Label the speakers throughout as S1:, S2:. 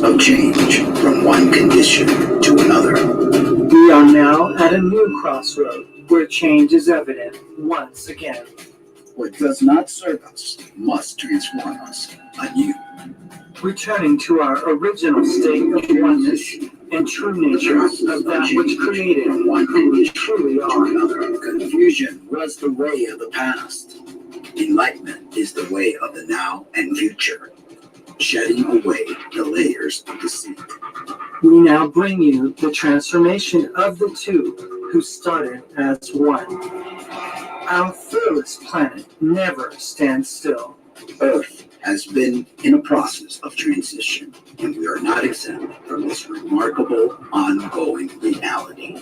S1: of change from one condition to another.
S2: We are now at a new crossroad where change is evident once again.
S1: What does not serve us must transform us anew.
S2: Returning to our original state of oneness and true nature of that which created
S1: one
S2: who we
S1: condition
S2: truly
S1: to
S2: are.
S1: another. Confusion was the way of the past. Enlightenment is the way of the now and future, shedding away the layers of deceit.
S2: We now bring you the transformation of the two who started as one. Our fearless planet never stands still.
S1: Earth has been in a process of transition, and we are not exempt from this remarkable ongoing reality.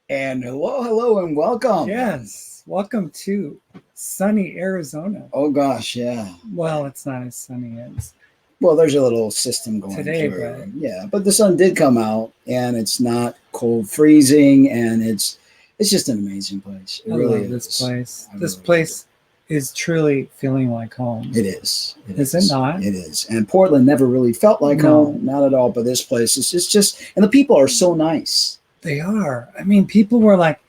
S3: And hello, and welcome.
S4: Yes, welcome to sunny Arizona.
S3: Oh gosh, yeah.
S4: Well, it's not as sunny as
S3: Well, there's a little system going
S4: today,
S3: through.
S4: but
S3: Yeah, but the sun did come out, and it's not cold freezing, and it's just an amazing place. It
S4: I
S3: really
S4: love this
S3: is.
S4: place.
S3: I
S4: This
S3: really
S4: place is truly feeling like home.
S3: It is.
S4: Is it not?
S3: It is. And Portland never really felt like
S4: No.
S3: home, not at all. But this place is just, and the people are so nice.
S4: They are. I mean, people were like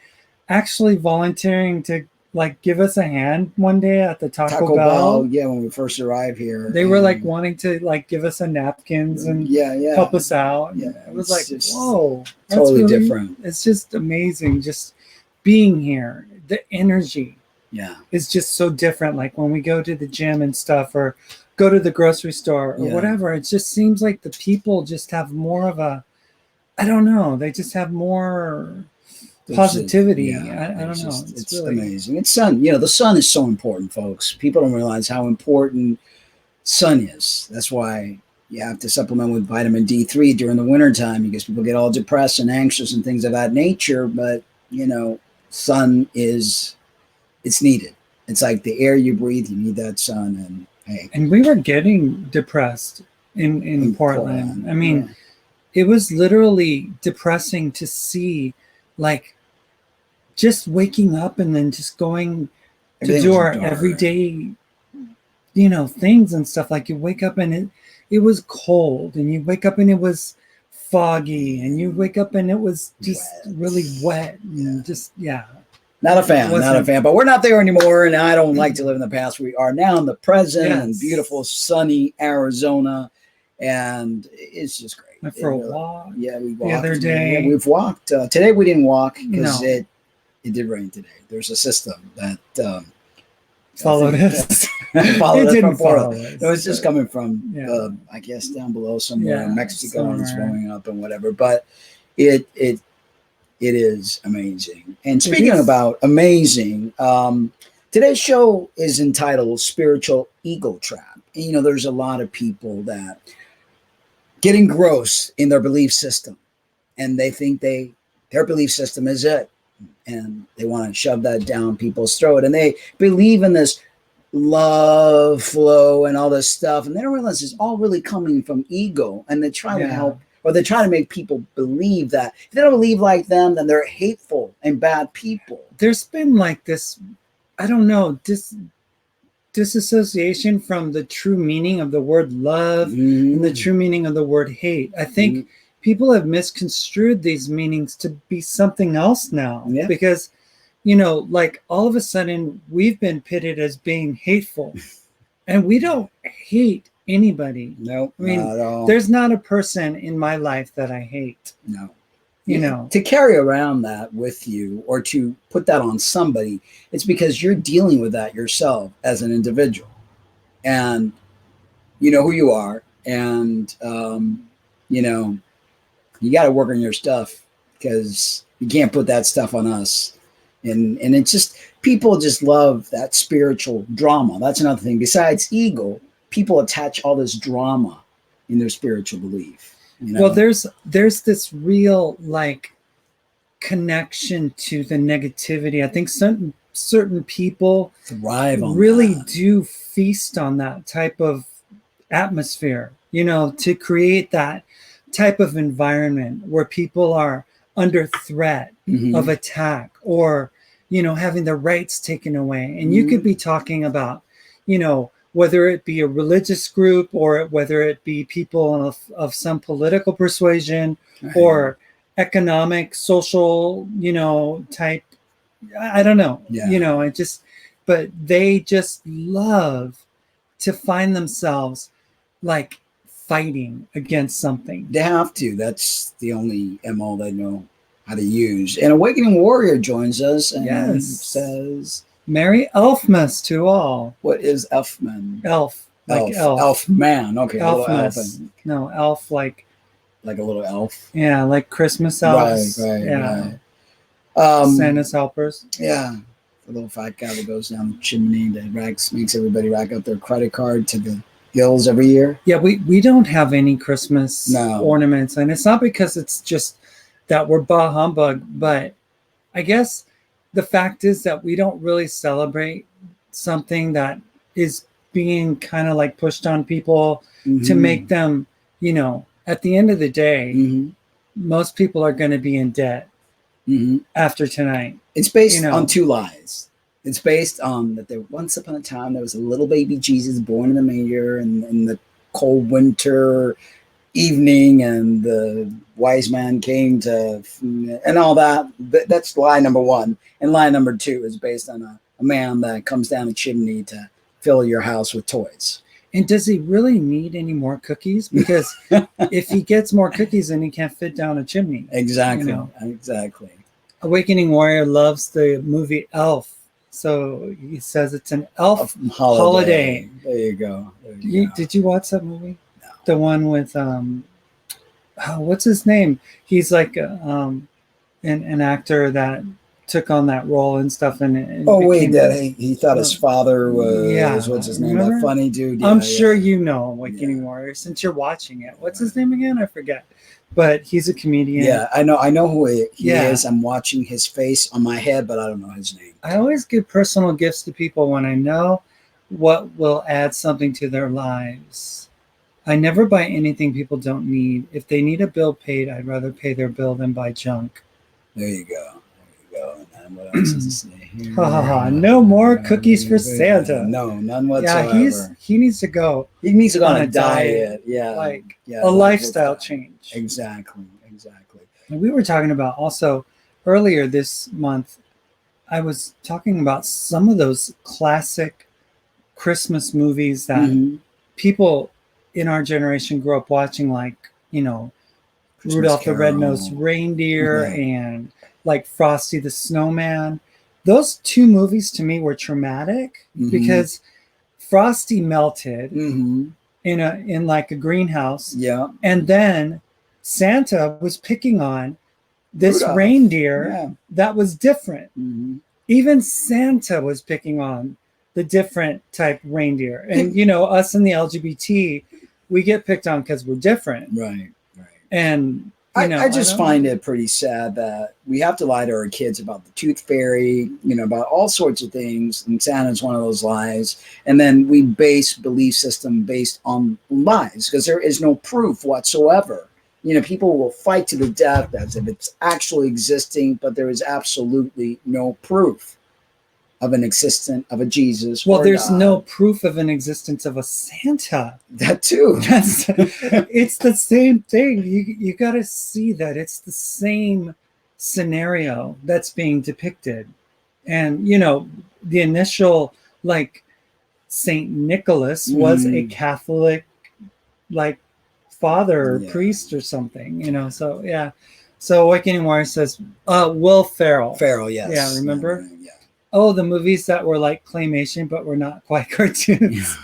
S4: actually volunteering to like give us a hand one day at the Taco Bell.
S3: Yeah, when we first arrived here,
S4: They were like
S3: and-
S4: wanting to like give us a napkins and
S3: yeah,
S4: help us out.
S3: Yeah,
S4: It was
S3: it's
S4: like,
S3: just
S4: whoa, that's
S3: totally
S4: really
S3: different.
S4: It's just amazing just being here. The energy
S3: Yeah.
S4: is just so different. Like when we go to the gym and stuff or go to the grocery store or
S3: Yeah.
S4: whatever, it just seems like the people just have more of a, I don't know, they just have more
S3: There's
S4: positivity.
S3: yeah,
S4: I don't
S3: it's
S4: know.
S3: just-
S4: It's
S3: it's
S4: really
S3: amazing. It's sun. The sun is so important, folks. People don't realize how important sun is. That's why you have to supplement with vitamin D3 during the wintertime because people get all depressed and anxious and things of that nature. But, sun is, it's needed. It's like the air you breathe, you need that sun. And hey,
S4: and we were getting depressed in Portland. I mean,
S3: yeah.
S4: it was literally depressing to see like just waking up and then just going to
S3: Everything
S4: do
S3: was
S4: our
S3: dark.
S4: everyday things and stuff. Like you wake up and it was cold, and you wake up and it was foggy, and you wake up and it was just
S3: Wet.
S4: really wet and
S3: Yeah.
S4: just yeah.
S3: Not a fan, but we're not there anymore. And I don't like to live in the past. We are now in the present in
S4: Yes.
S3: beautiful, sunny Arizona. And it's just great.
S4: Went for
S3: It
S4: a
S3: really-
S4: walk
S3: Yeah, we
S4: the
S3: walked.
S4: other day.
S3: Yeah, we've walked. Today we didn't walk because
S4: No.
S3: it did rain today. There's a system that
S4: Followed
S3: I think-
S4: us.
S3: followed
S4: It
S3: us
S4: didn't
S3: from Florida.
S4: follow us,
S3: It was just
S4: but-
S3: coming from,
S4: Yeah.
S3: I guess, down below somewhere
S4: Yeah,
S3: in Mexico, and it's
S4: somewhere.
S3: blowing up and whatever. But it is amazing. And speaking
S4: is.
S3: about amazing, today's show is entitled Spiritual Ego Trap. And, there's a lot of people that get engrossed in their belief system, and they think their belief system is it. And they want to shove that down people's throat. And they believe in this love flow and all this stuff. And they don't realize it's all really coming from ego. And they try to
S4: Yeah.
S3: help, or they try to make people believe that if they don't believe like them, then they're hateful and bad people.
S4: There's been like this, I don't know, disassociation from the true meaning of the word love and the true meaning of the word hate. I think people have misconstrued these meanings to be something else now.
S3: Yeah.
S4: Because, like all of a sudden we've been pitted as being hateful, and we don't hate anybody.
S3: No,
S4: I mean,
S3: not at all.
S4: There's not a person in my life that I hate.
S3: No.
S4: You know,
S3: to carry around that with you or to put that on somebody, it's because you're dealing with that yourself as an individual, and you know who you are, and you got to work on your stuff because you can't put that stuff on us. And it's just, people just love that spiritual drama. That's another thing. Besides ego, people attach all this drama in their spiritual belief.
S4: Well, there's this real like connection to the negativity. I think certain people
S3: thrive on
S4: really
S3: that.
S4: do feast on that type of atmosphere, to create that type of environment where people are under threat
S3: Mhm.
S4: of attack, or having their rights taken away. And you could be talking about whether it be a religious group, or whether it be people of some political persuasion, or economic, social, type, I don't know,
S3: Yeah.
S4: but they just love to find themselves like fighting against something.
S3: They have to. That's the only MO they know how to use. And Awakening Warrior joins us and
S4: Yes.
S3: says,
S4: Merry Elfmas to all.
S3: what is Elfman?
S4: Elf, like elf.
S3: Elfman. Okay, a little elf.
S4: Elfmas. No, elf, like
S3: A little elf.
S4: yeah, like Christmas elves.
S3: Right.
S4: Santa's helpers.
S3: Yeah. The little fat guy that goes down the chimney that makes everybody rack up their credit card to the gills every year.
S4: Yeah, we don't have any Christmas
S3: No.
S4: ornaments, and it's not because it's just that we're bah humbug, but I guess the fact is that we don't really celebrate something that is being kind of like pushed on people to make them, at the end of the day, most people are going to be in debt after tonight.
S3: It's based on two lies. It's based on that there once upon a time there was a little baby Jesus born in the manger in the cold winter evening, and the wise man came to, and all that. That's lie number one. And lie number two is based on a man that comes down the chimney to fill your house with toys.
S4: And does he really need any more cookies? Because if he gets more cookies, then he can't fit down a chimney.
S3: Exactly. Exactly.
S4: Awakening Warrior loves the movie Elf. So he says it's an elf holiday.
S3: There you go.
S4: Did you watch that movie?
S3: No.
S4: The one with what's his name? He's like an actor that took on that role and stuff. And
S3: he thought his father was what's his name?
S4: Remember?
S3: That funny dude. Yeah,
S4: I'm sure you know Awakening Warrior since you're watching it. What's his name again? I forget. But he's a comedian.
S3: Yeah, I know who he is. I'm watching his face on my head, but I don't know his name.
S4: I always give personal gifts to people when I know what will add something to their lives. I never buy anything people don't need. If they need a bill paid, I'd rather pay their bill than buy junk.
S3: There you go. And what else does it say here?
S4: Ha ha ha. No more cookies for Santa.
S3: No, none whatsoever.
S4: Yeah, he needs to go.
S3: He needs to go on a diet. Yeah.
S4: A lifestyle change.
S3: Exactly.
S4: And we were talking about also earlier this month, I was talking about some of those classic Christmas movies that people in our generation grew up watching, like, Rudolph the Red-Nosed Reindeer and like Frosty the Snowman. Those two movies to me were traumatic because Frosty melted in like a greenhouse.
S3: Yeah.
S4: And then Santa was picking on this
S3: Rudolph.
S4: reindeer that was different. Even Santa was picking on the different type reindeer. And, us in the LGBT, we get picked on because we're different.
S3: Right.
S4: And
S3: I just find it pretty sad that we have to lie to our kids about the tooth fairy, about all sorts of things. And Santa's one of those lies. And then we base belief system based on lies because there is no proof whatsoever. People will fight to the death as if it's actually existing, but there is absolutely no proof of an existence of a Jesus.
S4: Well, there's no proof of an existence of a Santa.
S3: That too.
S4: It's the same thing. You got to see that it's the same scenario that's being depicted. And, the initial, like, Saint Nicholas was a Catholic, like, father or priest or something, so yeah. So Awakening Warrior says, Will Ferrell.
S3: Yes.
S4: Yeah, remember?
S3: Yeah.
S4: Oh, the movies that were like claymation, but were not quite cartoons.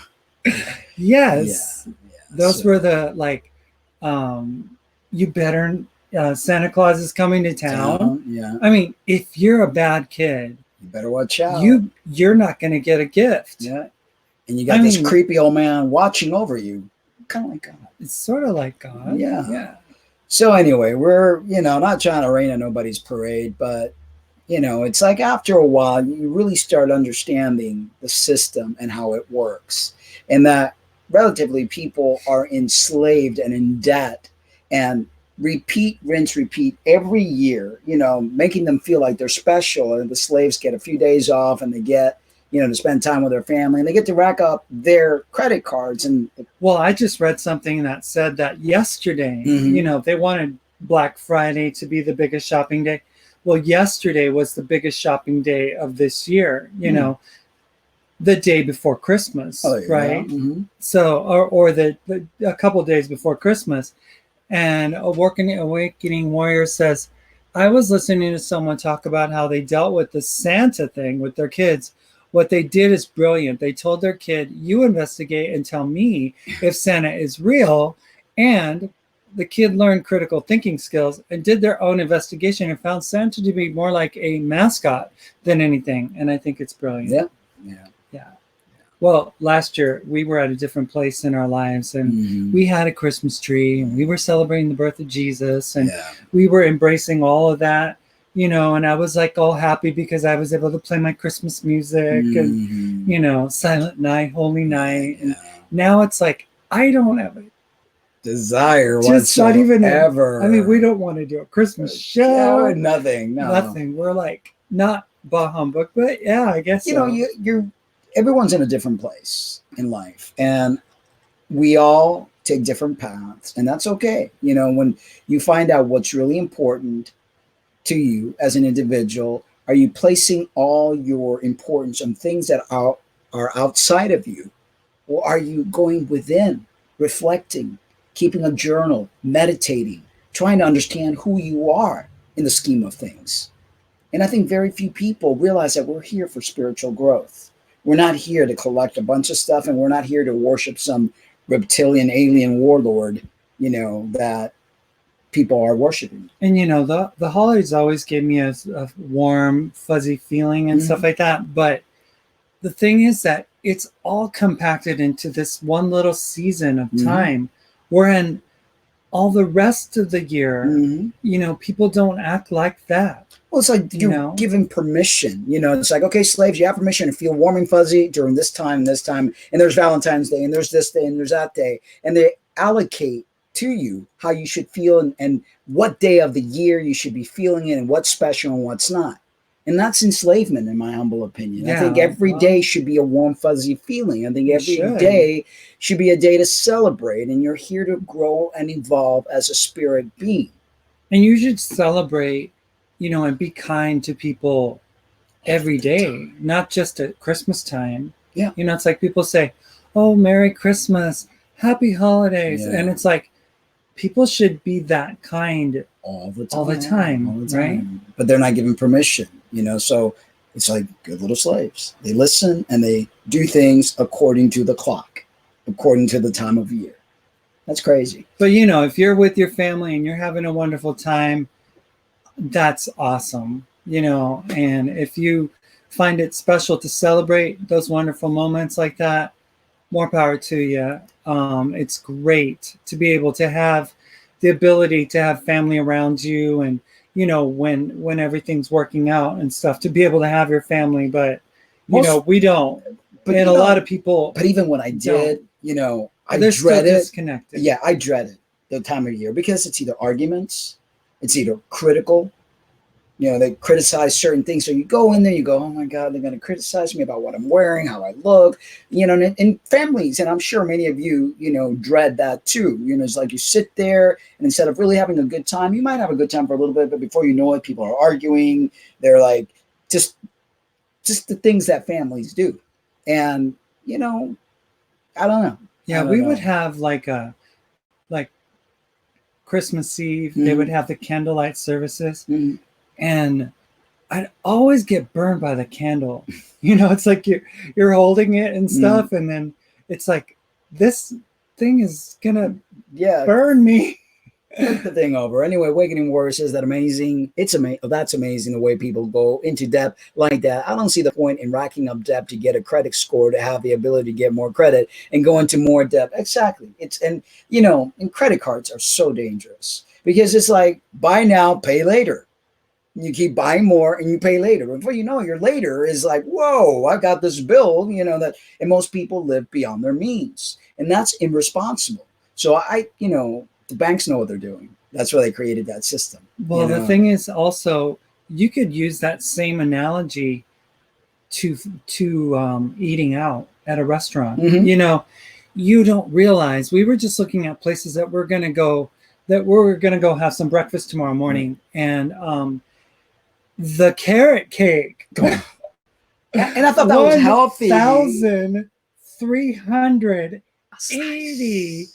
S4: Yes. Those were the, like, you better, Santa Claus is coming to town.
S3: Yeah.
S4: I mean, if you're a bad kid,
S3: you better watch out.
S4: You're not going to get a gift.
S3: Yeah. And you got this creepy old man watching over you. Kind of like God.
S4: It's sort of like God.
S3: Yeah. So anyway, we're, not trying to rain on nobody's parade, but, it's like after a while, you really start understanding the system and how it works. And that relatively people are enslaved and in debt. and repeat, rinse, repeat every year, making them feel like they're special. And the slaves get a few days off and they get, to spend time with their family, and they get to rack up their credit cards. And
S4: well, I just read something that said that yesterday, they wanted Black Friday to be the biggest shopping day. Well, yesterday was the biggest shopping day of this year, the day before Christmas, right?
S3: Mm-hmm.
S4: So, or a couple days before Christmas. And Awakening Warrior says, I was listening to someone talk about how they dealt with the Santa thing with their kids. What they did is brilliant. They told their kid, you investigate and tell me if Santa is real. And the kid learned critical thinking skills and did their own investigation and found Santa to be more like a mascot than anything. And I think it's brilliant.
S3: Yeah.
S4: Well, last year we were at a different place in our lives, and we had a Christmas tree, and we were celebrating the birth of Jesus, and we were embracing all of that, and I was like all happy because I was able to play my Christmas music and, Silent Night, Holy Night. And now it's like, I don't have a
S3: desire
S4: just
S3: whatsoever.
S4: not even I mean, we don't want to do a Christmas show.
S3: Nothing. No.
S4: Nothing. We're like, not bah humbug, but yeah, I guess
S3: you're everyone's in a different place in life, and we all take different paths, and that's okay. When you find out what's really important to you as an individual, are you placing all your importance on things that are outside of you, or are you going within, reflecting, keeping a journal, meditating, trying to understand who you are in the scheme of things? And I think very few people realize that we're here for spiritual growth. We're not here to collect a bunch of stuff, and we're not here to worship some reptilian alien warlord, that people are worshiping. And,
S4: the holidays always give me a warm, fuzzy feeling and stuff like that. But the thing is that it's all compacted into this one little season of time, wherein all the rest of the year, people don't act like that.
S3: Well, it's like you're given permission. It's like, okay, slaves, you have permission to feel warm and fuzzy during this time, and there's Valentine's Day, and there's this day, and there's that day. And they allocate to you how you should feel and what day of the year you should be feeling it and what's special and what's not. And that's enslavement, in my humble opinion. I think every day should be a warm, fuzzy feeling. I think every day should be a day to celebrate, and you're here to grow and evolve as a spirit being.
S4: And you should celebrate, and be kind to people every day, not just at Christmas time.
S3: Yeah.
S4: It's like people say, oh, Merry Christmas, Happy Holidays. Yeah. And it's like, people should be that kind all the time, right?
S3: But they're not given permission, so it's like good little slaves. They listen and they do things according to the clock, according to the time of year. That's crazy.
S4: But, if you're with your family and you're having a wonderful time, that's awesome, and if you find it special to celebrate those wonderful moments like that, more power to you. It's great to be able to have the ability to have family around you, and when everything's working out and stuff, to be able to have your family. But we don't. But and a lot of people.
S3: But even when I did, I
S4: they're
S3: dread
S4: still
S3: it.
S4: Disconnected.
S3: Yeah, I dread it the time of year because it's either arguments, it's either critical. They criticize certain things. So you go in there, you go, oh my God, they're going to criticize me about what I'm wearing, how I look, and families. And I'm sure many of you, dread that too. It's like you sit there and instead of really having a good time, you might have a good time for a little bit, but before you know it, people are arguing. They're like, just the things that families do. And, I don't know.
S4: Yeah, we would have like Christmas Eve, they would have the candlelight services. And I'd always get burned by the candle. It's like you're holding it and stuff, and then it's like, this thing is gonna burn me.
S3: Put the thing over. Anyway, Awakening Warrior says that amazing. It's amazing. That's amazing the way people go into depth like that. I don't see the point in racking up depth to get a credit score to have the ability to get more credit and go into more depth. Exactly. And credit cards are so dangerous because it's like buy now, pay later. You keep buying more and you pay later. Before you know, your later is like, whoa, I've got this bill, and most people live beyond their means, and that's irresponsible. So The banks know what they're doing. That's why they created that system.
S4: Well, the thing is also, you could use that same analogy to eating out at a restaurant.
S3: Mhm.
S4: You know, you don't realize, we were just looking at places that we're gonna go have some breakfast tomorrow morning, and the carrot cake.
S3: And I thought that was healthy.
S4: 1,380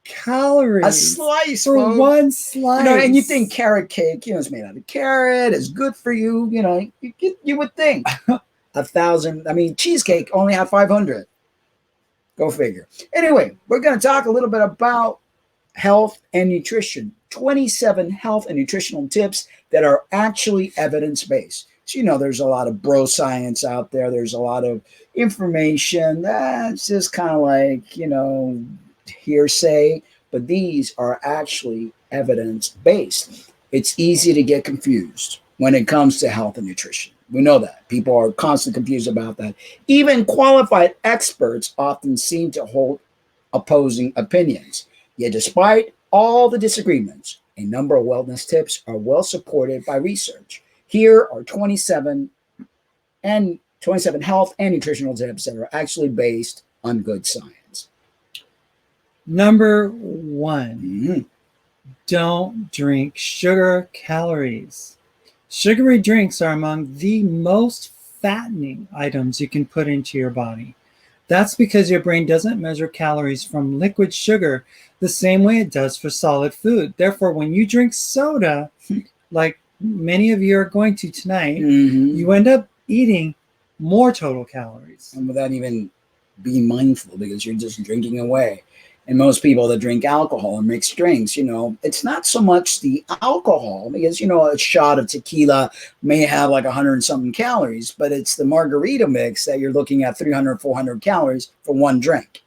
S4: calories.
S3: A slice
S4: for
S3: folks.
S4: one slice.
S3: You know, and you think carrot cake, it's made out of carrot, it's good for you. You would think 1,000. I mean, cheesecake only have 500. Go figure. Anyway, we're going to talk a little bit about health and nutrition. 27 health and nutritional tips that are actually evidence-based. So, there's a lot of bro science out there. There's a lot of information that's just kind of like, hearsay, but these are actually evidence-based. It's easy to get confused when it comes to health and nutrition. We know that. People are constantly confused about that. Even qualified experts often seem to hold opposing opinions. Yet despite all the disagreements, a number of wellness tips are well supported by research. Here are 27 health and nutritional tips that are actually based on good science.
S4: Number 1, don't drink sugar calories. Sugary drinks are among the most fattening items you can put into your body. That's because your brain doesn't measure calories from liquid sugar the same way it does for solid food. Therefore, when you drink soda, like many of you are going to tonight, you end up eating more total calories.
S3: And without even being mindful, because you're just drinking away. And most people that drink alcohol and mixed drinks, it's not so much the alcohol, because, a shot of tequila may have like 100 and something calories, but it's the margarita mix that you're looking at 300, 400 calories for one drink.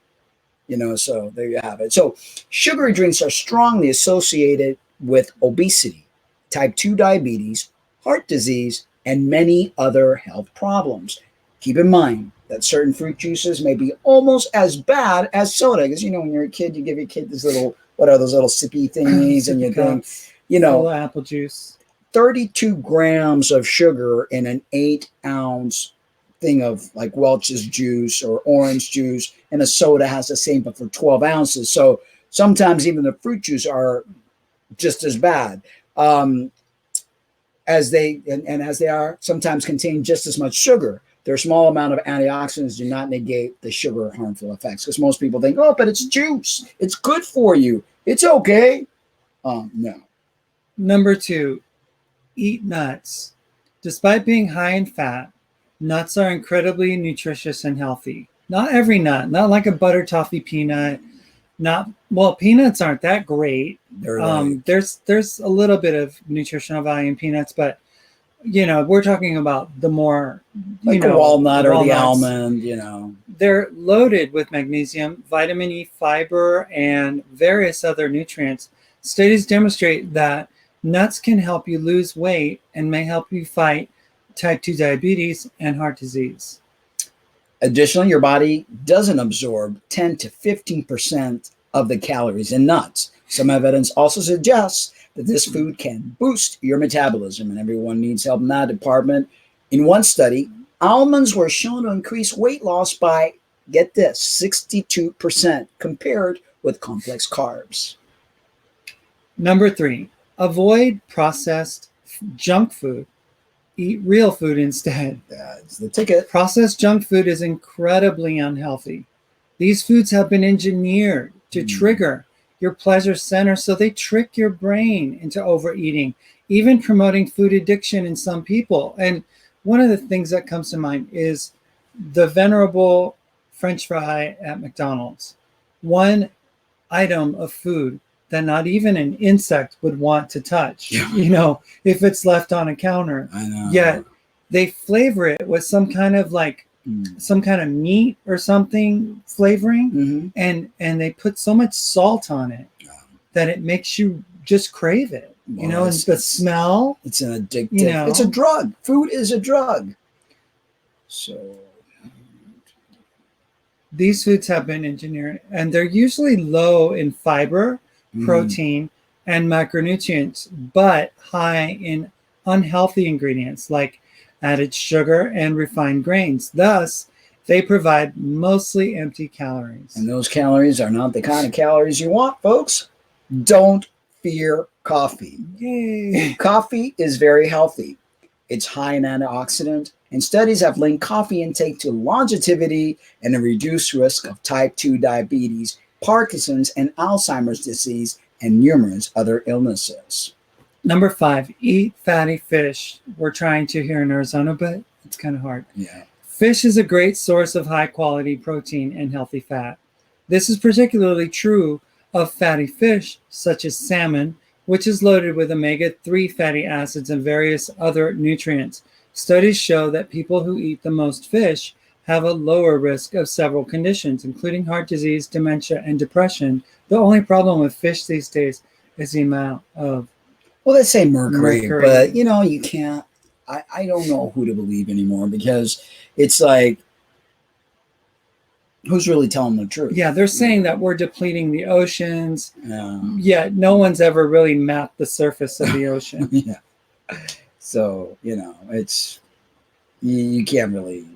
S3: So there you have it. So sugary drinks are strongly associated with obesity, type 2 diabetes, heart disease, and many other health problems. Keep in mind that certain fruit juices may be almost as bad as soda. Because, when you're a kid, you give your kid this little, what are those little sippy thingies? And you think,
S4: full of apple juice.
S3: 32 grams of sugar in an 8-ounce thing of like Welch's juice or orange juice, and a soda has the same, but for 12 ounces. So sometimes even the fruit juice are just as bad. As they are sometimes contain just as much sugar. Their small amount of antioxidants do not negate the sugar harmful effects, because most people think, but it's juice. It's good for you. It's okay. No.
S4: Number 2, eat nuts. Despite being high in fat, nuts are incredibly nutritious and healthy. Not every nut, not like a butter toffee peanut. Peanuts aren't that great. There's a little bit of nutritional value in peanuts, but we're talking about the more
S3: like a walnut or the almond.
S4: They're loaded with magnesium, vitamin E, fiber, and various other nutrients. Studies demonstrate that nuts can help you lose weight and may help you fight type 2 diabetes and heart disease.
S3: Additionally, your body doesn't absorb 10 to 15% of the calories in nuts. Some evidence also suggests that this food can boost your metabolism, and everyone needs help in that department. In one study, almonds were shown to increase weight loss by, get this, 62% compared with complex carbs.
S4: Number 3, avoid processed junk food. Eat real food instead.
S3: That's the ticket.
S4: Processed junk food is incredibly unhealthy. These foods have been engineered to trigger your pleasure center, so they trick your brain into overeating, even promoting food addiction in some people. And one of the things that comes to mind is the venerable French fry at McDonald's. One item of food that not even an insect would want to touch, if it's left on a counter.
S3: I know.
S4: Yet they flavor it with some kind of some kind of meat or something flavoring, and they put so much salt on it that it makes you just crave it. And the smell.
S3: It's an addictive. It's a drug. Food is a drug. So
S4: these foods have been engineered, and they're usually low in fiber, protein, and macronutrients, but high in unhealthy ingredients like added sugar and refined grains. Thus, they provide mostly empty calories.
S3: And those calories are not the kind of calories you want, folks. Don't fear coffee.
S4: Yay!
S3: Coffee is very healthy. It's high in antioxidant, and studies have linked coffee intake to longevity and a reduced risk of type 2 diabetes, Parkinson's, and Alzheimer's disease, and numerous other illnesses.
S4: Number 5, eat fatty fish. We're trying to here in Arizona, but it's kind of hard.
S3: Yeah.
S4: Fish is a great source of high-quality protein and healthy fat. This is particularly true of fatty fish, such as salmon, which is loaded with omega-3 fatty acids and various other nutrients. Studies show that people who eat the most fish have a lower risk of several conditions, including heart disease, dementia, and depression. The only problem with fish these days is the amount of
S3: Well, they say mercury, but you can't. I don't know who to believe anymore, because it's like, who's really telling the truth?
S4: Yeah, they're saying that we're depleting the oceans.
S3: Yeah.
S4: Yet no one's ever really mapped the surface of the ocean.
S3: Yeah. So, it's, you can't really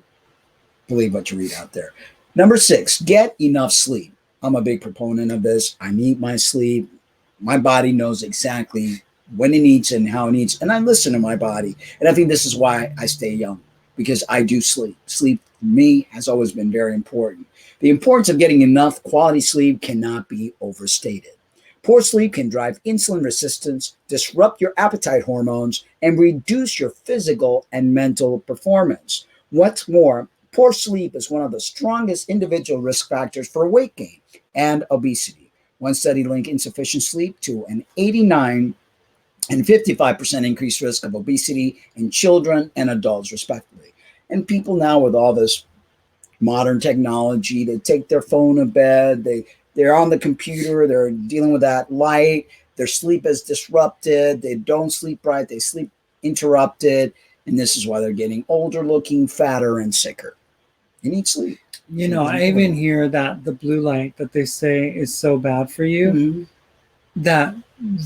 S3: believe what you read out there. Number 6, get enough sleep. I'm a big proponent of this. I need my sleep. My body knows exactly when it needs and how it needs, and I listen to my body. And I think this is why I stay young, because I do sleep. Sleep for me has always been very important. The importance of getting enough quality sleep cannot be overstated. Poor sleep can drive insulin resistance, disrupt your appetite hormones, and reduce your physical and mental performance. What's more, poor sleep is one of the strongest individual risk factors for weight gain and obesity. One study linked insufficient sleep to an 89 and 55% increased risk of obesity in children and adults, respectively. And people now, with all this modern technology, they take their phone to bed, they're on the computer, they're dealing with that light, their sleep is disrupted, they don't sleep right, they sleep interrupted, and this is why they're getting older looking, fatter, and sicker. You need sleep.
S4: I even hear that the blue light that they say is so bad for you, that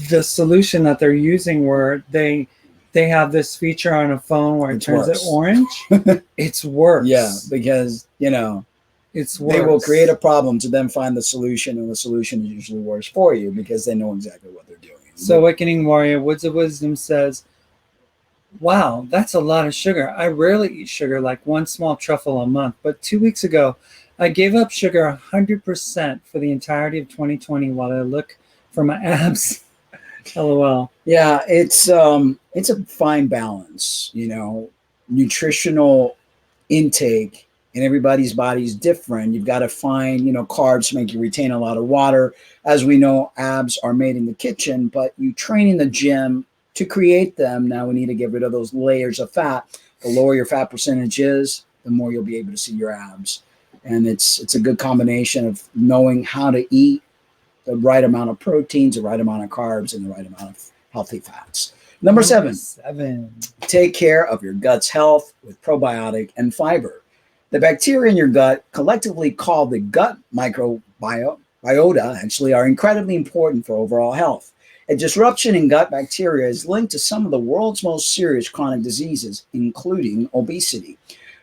S4: the solution that they're using, where they have this feature on a phone where it turns it orange, it's worse.
S3: Yeah, because,
S4: it's worse.
S3: They will create a problem to then find the solution, and the solution is usually worse for you because they know exactly what they're doing.
S4: So Awakening Warrior, Woods of Wisdom says, wow, that's a lot of sugar. I rarely eat sugar, like one small truffle a month. But 2 weeks ago, I gave up sugar 100% for the entirety of 2020 while I look for my abs. LOL.
S3: Yeah, it's a fine balance, nutritional intake, and everybody's body is different. You've got to find, carbs to make you retain a lot of water. As we know, abs are made in the kitchen, but you train in the gym to create them. Now we need to get rid of those layers of fat. The lower your fat percentage is, the more you'll be able to see your abs. And it's a good combination of knowing how to eat the right amount of proteins, the right amount of carbs, and the right amount of healthy fats. Number 7, take care of your gut's health with probiotic and fiber. The bacteria in your gut, collectively called the gut microbiota, actually are incredibly important for overall health. A disruption in gut bacteria is linked to some of the world's most serious chronic diseases, including obesity.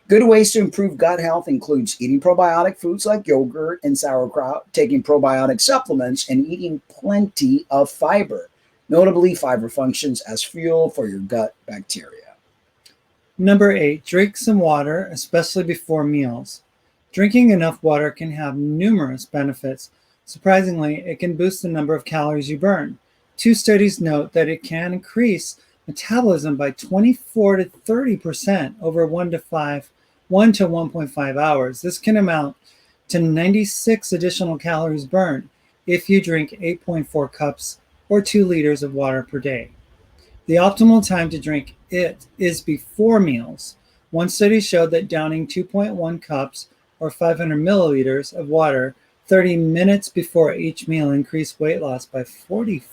S3: Good ways to improve gut health includes eating probiotic foods like yogurt and sauerkraut, taking probiotic supplements, and eating plenty of fiber. Notably, fiber functions as fuel for your gut bacteria.
S4: Number 8, drink some water, especially before meals. Drinking enough water can have numerous benefits. Surprisingly, it can boost the number of calories you burn. 2 studies note that it can increase metabolism by 24 to 30% over 1 to 1.5 hours. This can amount to 96 additional calories burned if you drink 8.4 cups or 2 liters of water per day. The optimal time to drink it is before meals. One study showed that downing 2.1 cups or 500 milliliters of water 30 minutes before each meal increased weight loss by 44%.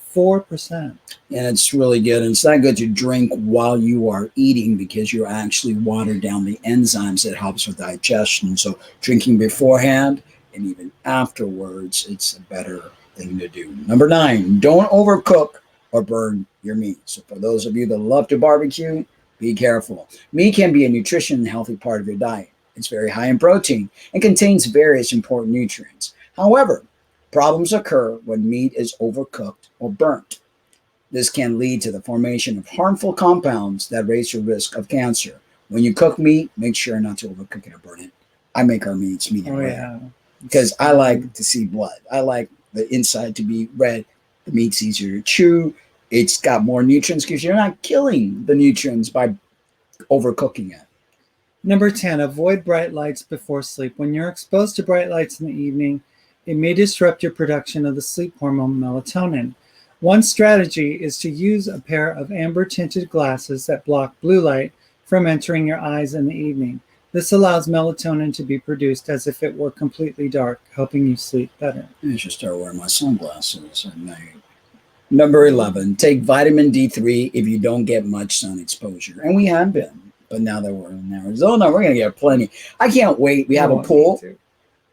S3: And it's really good. And it's not good to drink while you are eating, because you actually water down the enzymes that helps with digestion. So drinking beforehand and even afterwards, it's a better thing to do. Number 9, don't overcook or burn your meat. So for those of you that love to barbecue, be careful. Meat can be a nutrition and healthy part of your diet. It's very high in protein and contains various important nutrients. However, problems occur when meat is overcooked or burnt. This can lead to the formation of harmful compounds that raise your risk of cancer. When you cook meat, make sure not to overcook it or burn it. I make our meats medium rare because I like to see blood. I like the inside to be red. The meat's easier to chew. It's got more nutrients because you're not killing the nutrients by overcooking it.
S4: Number 10, avoid bright lights before sleep. When you're exposed to bright lights in the evening, it may disrupt your production of the sleep hormone melatonin. One strategy is to use a pair of amber-tinted glasses that block blue light from entering your eyes in the evening. This allows melatonin to be produced as if it were completely dark, helping you sleep better.
S3: I should start wearing my sunglasses at night. Number 11, take vitamin D3 if you don't get much sun exposure. And we have been, but now that we're in Arizona, we're going to get plenty. I can't wait. We have a pool.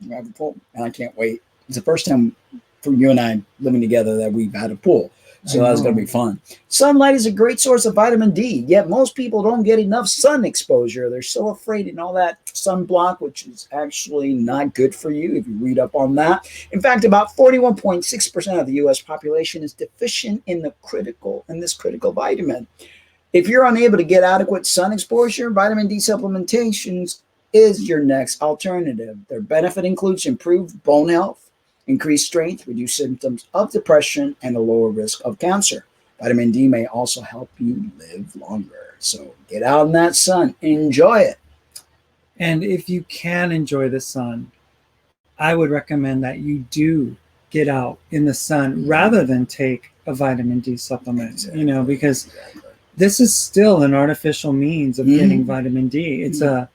S3: We have a pool, and I can't wait. It's the first time for you and I living together that we've had a pool. So that's going to be fun. Sunlight is a great source of vitamin D, yet most people don't get enough sun exposure. They're so afraid in all that sunblock, which is actually not good for you if you read up on that. In fact, about 41.6% of the U.S. population is deficient in this critical vitamin. If you're unable to get adequate sun exposure, vitamin D supplementations is your next alternative. Their benefit includes improved bone health, increased strength, reduced symptoms of depression, and a lower risk of cancer. Vitamin D may also help you live longer. So get out in that sun. Enjoy it.
S4: And if you can enjoy the sun, I would recommend that you do get out in the sun rather than take a vitamin D supplement,
S3: Exactly.
S4: Because this is still an artificial means of getting vitamin D. It's a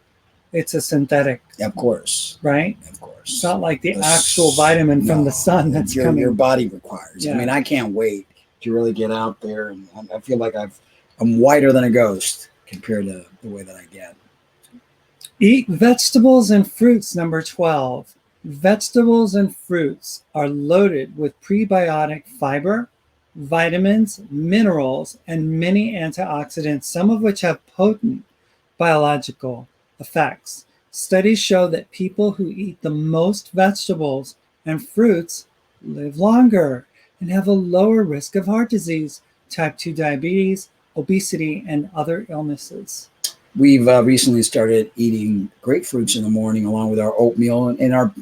S4: synthetic.
S3: Of course.
S4: Right?
S3: Of course.
S4: It's not like the actual vitamin from the sun that's coming.
S3: Your body requires.
S4: Yeah.
S3: I mean, I can't wait to really get out there. And I feel like I'm whiter than a ghost compared to the way that I get.
S4: Eat vegetables and fruits, number 12. Vegetables and fruits are loaded with prebiotic fiber, vitamins, minerals, and many antioxidants, some of which have potent biological effects. Studies show that people who eat the most vegetables and fruits live longer and have a lower risk of heart disease, type 2 diabetes, obesity, and other illnesses.
S3: We've recently started eating grapefruits in the morning along with our oatmeal. And in our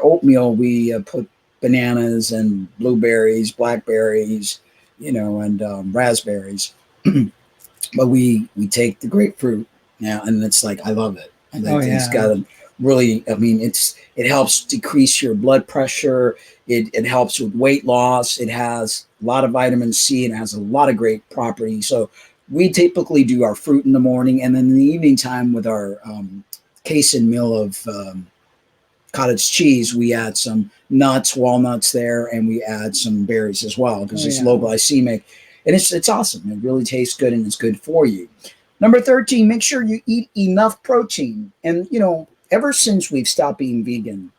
S3: oatmeal, we put bananas and blueberries, blackberries, and raspberries. But we take the grapefruit now, and it's like, I love it. And it's got a really, it helps decrease your blood pressure. It helps with weight loss. It has a lot of vitamin C and it has a lot of great properties. So we typically do our fruit in the morning, and then in the evening time with our casein meal of cottage cheese, we add some nuts, walnuts there, and we add some berries as well because it's low glycemic. And it's awesome. It really tastes good and it's good for you. Number 13, make sure you eat enough protein. And, ever since we've stopped being vegan,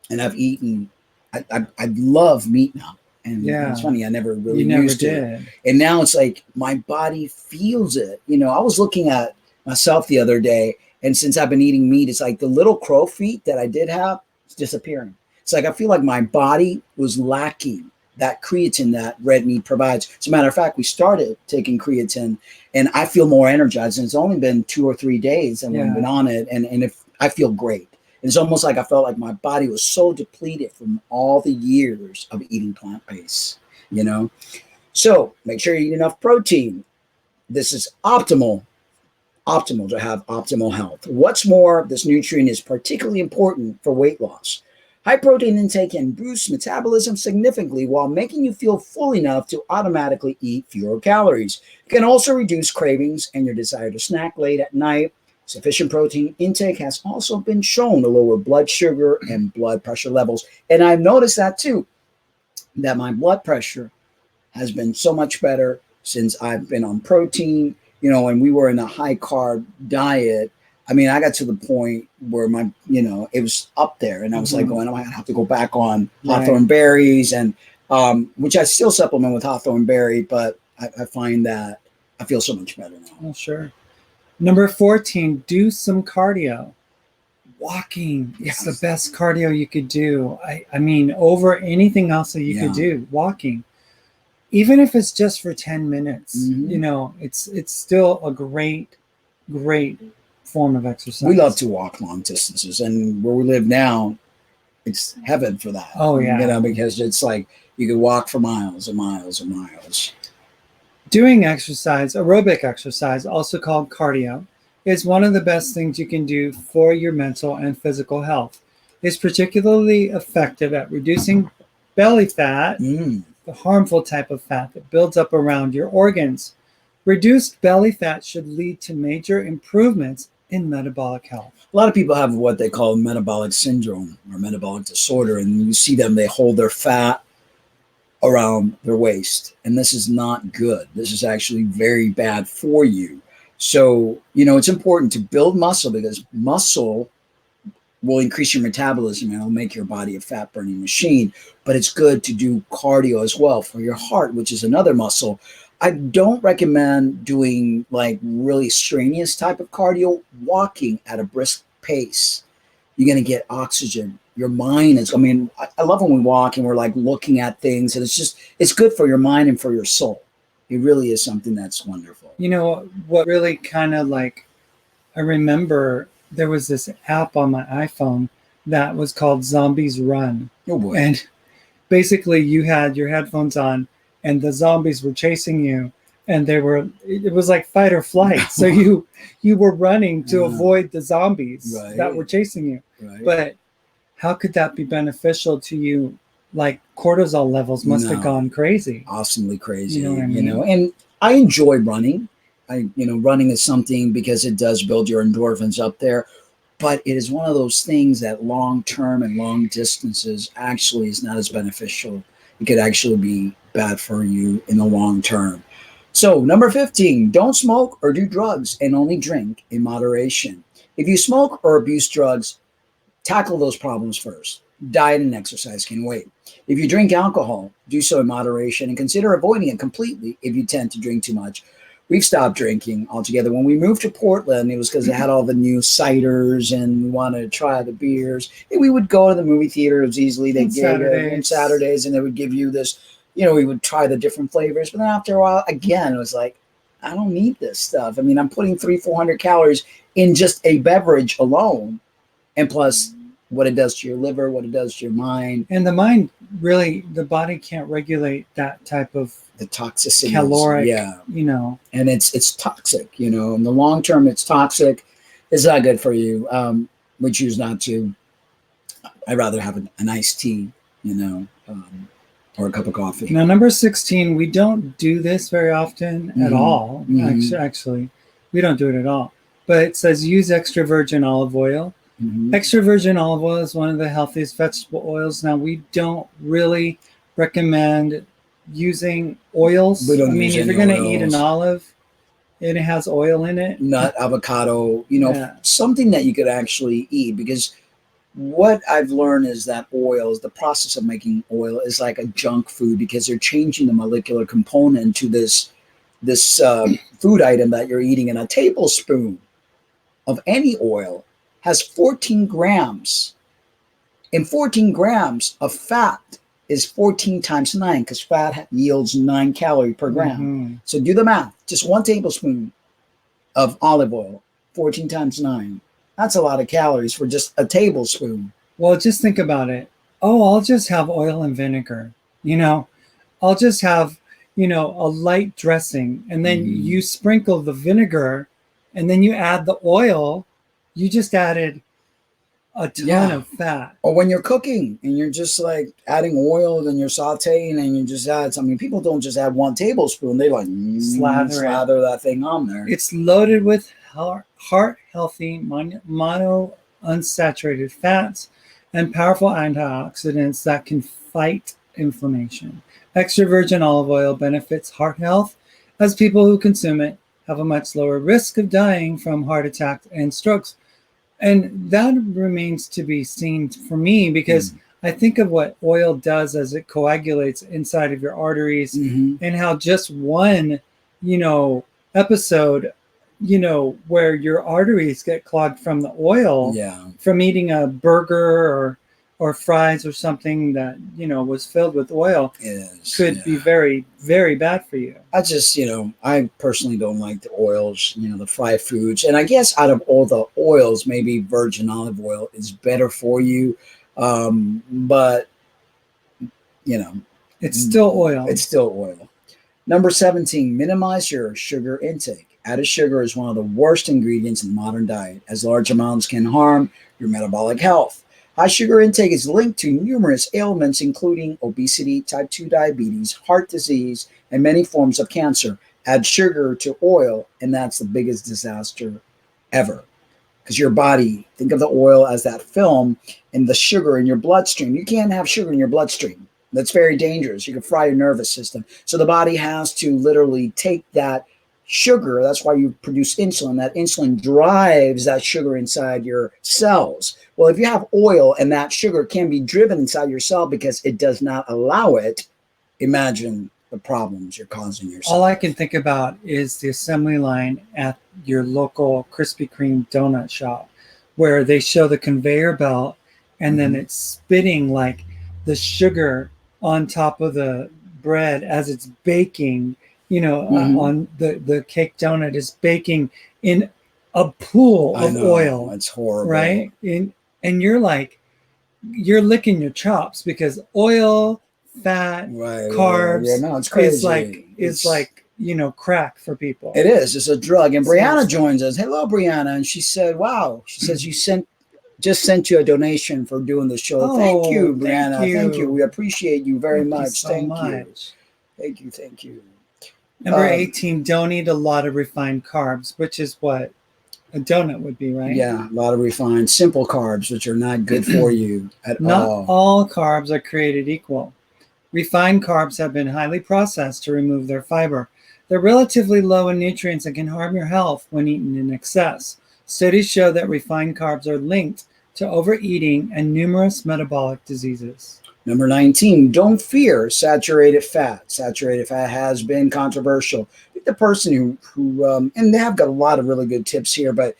S3: and I love meat now. And it's funny, I never really used to. And now it's like my body feels it. I was looking at myself the other day, and since I've been eating meat, it's like the little crow feet that I did have is disappearing. It's like I feel like my body was lacking that creatine that red meat provides. As a matter of fact, we started taking creatine, and I feel more energized. And it's only been 2 or 3 days that we've been on it, and if I feel great. It's almost like I felt like my body was so depleted from all the years of eating plant-based, So make sure you eat enough protein. This is optimal to have optimal health. What's more, this nutrient is particularly important for weight loss. High protein intake can boost metabolism significantly while making you feel full enough to automatically eat fewer calories. It can also reduce cravings and your desire to snack late at night. Sufficient protein intake has also been shown to lower blood sugar and blood pressure levels. And I've noticed that too, that my blood pressure has been so much better since I've been on protein. When we were in a high carb diet, I mean, I got to the point where my, it was up there, and I was like going, I might have to go back on hawthorn berries, and which I still supplement with hawthorn berry, but I find that I feel so much better now.
S4: Oh, sure. Number 14, do some cardio. Walking is the best cardio you could do. I mean, over anything else that you could do, walking. Even if it's just for 10 minutes, it's still a great form of exercise.
S3: We love to walk long distances, and where we live now, it's heaven for that.
S4: Oh yeah.
S3: Because it's like you could walk for miles and miles and miles.
S4: Doing exercise, aerobic exercise, also called cardio, is one of the best things you can do for your mental and physical health. It's particularly effective at reducing belly fat, the harmful type of fat that builds up around your organs. Reduced belly fat should lead to major improvements in metabolic health.
S3: A lot of people have what they call metabolic syndrome or metabolic disorder, and you see them, they hold their fat around their waist, and this is not good. This is actually very bad for you. So, it's important to build muscle, because muscle will increase your metabolism and it'll make your body a fat burning machine. But it's good to do cardio as well for your heart, which is another muscle. I don't recommend doing like really strenuous type of cardio. Walking at a brisk pace, you're going to get oxygen. Your mind is, I love when we walk and we're like looking at things, and it's good for your mind and for your soul. It really is something that's wonderful.
S4: What really kind of like, I remember there was this app on my iPhone that was called Zombies Run.
S3: Oh boy.
S4: And basically you had your headphones on and the zombies were chasing you, and it was like fight or flight. So you were running to avoid the zombies that were chasing you.
S3: Right.
S4: But how could that be beneficial to you? Like cortisol levels must have gone crazy.
S3: Awesomely crazy.
S4: You know what I mean?
S3: And I enjoy running. Running is something because it does build your endorphins up there, but it is one of those things that long term and long distances actually is not as beneficial. It could actually be bad for you in the long term. So number 15, don't smoke or do drugs, and only drink in moderation. If you smoke or abuse drugs, tackle those problems first. Diet and exercise can wait. If you drink alcohol, do so in moderation and consider avoiding it completely if you tend to drink too much. We've stopped drinking altogether. When we moved to Portland, it was because they had all the new ciders and we wanted to try the beers. And we would go to the movie theater as easily. They gave it on Saturdays, and they would give you this, we would try the different flavors. But then after a while, again, it was like, I don't need this stuff. I'm putting 300-400 calories in just a beverage alone. And plus, what it does to your liver, what it does to your mind.
S4: And the mind, really, the body can't regulate that type of
S3: the toxicity,
S4: caloric,
S3: and it's toxic, in the long term, it's toxic. It's not good for you. We choose not to. I'd rather have an iced tea, or a cup of coffee.
S4: Now, number 16, we don't do this very often at all. Actually, we don't do it at all. But it says use extra virgin olive oil. Extra virgin olive oil is one of the healthiest vegetable oils. Now, we don't really recommend using oils.
S3: If
S4: you're going to eat an olive and it has oil in it,
S3: nut, avocado, something that you could actually eat, because what I've learned is that the process of making oil is like a junk food, because they're changing the molecular component to this food item that you're eating. And a tablespoon of any oil has 14 grams. And 14 grams of fat is 14 times 9, because fat yields 9 calories per gram. So do the math. Just 1 tablespoon of olive oil, 14 times 9. That's a lot of calories for just a tablespoon.
S4: Well, just think about it. Oh, I'll just have oil and vinegar. I'll just have, a light dressing. And then you sprinkle the vinegar and then you add the oil. You just added a ton of fat.
S3: Or when you're cooking and you're just like adding oil and you're sauteing and you just add something. People don't just add 1 tablespoon. They like slather that thing on there.
S4: It's loaded with heart healthy monounsaturated fats and powerful antioxidants that can fight inflammation. Extra virgin olive oil benefits heart health, as people who consume it have a much lower risk of dying from heart attacks and strokes. And that remains to be seen for me, because I think of what oil does as it coagulates inside of your arteries, and how just one, episode, where your arteries get clogged from the oil, from eating a burger or fries or something that, was filled with oil, could be very, very bad for you.
S3: I just, I personally don't like the oils, the fried foods. And I guess out of all the oils, maybe virgin olive oil is better for you. But,
S4: it's still oil.
S3: It's still oil. Number 17, minimize your sugar intake. Added sugar is one of the worst ingredients in the modern diet, as large amounts can harm your metabolic health. High sugar intake is linked to numerous ailments, including obesity, type 2 diabetes, heart disease, and many forms of cancer. Add sugar to oil, and that's the biggest disaster ever. Because your body, think of the oil as that film and the sugar in your bloodstream. You can't have sugar in your bloodstream. That's very dangerous. You can fry your nervous system. So the body has to literally take that sugar. That's why you produce insulin. That insulin drives that sugar inside your cells. Well, if you have oil and that sugar can be driven inside your cell because it does not allow it, imagine the problems you're causing yourself.
S4: All I can think about is the assembly line at your local Krispy Kreme donut shop, where they show the conveyor belt and then it's spitting like the sugar on top of the bread as it's baking, on the cake donut is baking in a pool of oil.
S3: It's horrible.
S4: Right? And you're licking your chops, because oil, fat, carbs,
S3: it's crazy.
S4: is like crack for people.
S3: It is. It's a drug. And Brianna joins us. Hello, Brianna. And she said, wow. She says you just sent you a donation for doing the show. Thank you, Brianna. Thank you. We appreciate you very much. Thank you. Thank you.
S4: Number 18, don't eat a lot of refined carbs, which is what a donut would be, right?
S3: Yeah, a lot of refined, simple carbs, which are not good for you at all.
S4: Not all carbs are created equal. Refined carbs have been highly processed to remove their fiber. They're relatively low in nutrients and can harm your health when eaten in excess. Studies show that refined carbs are linked to overeating and numerous metabolic diseases.
S3: Number 19, don't fear saturated fat. Saturated fat has been controversial. The person who and they have got a lot of really good tips here, but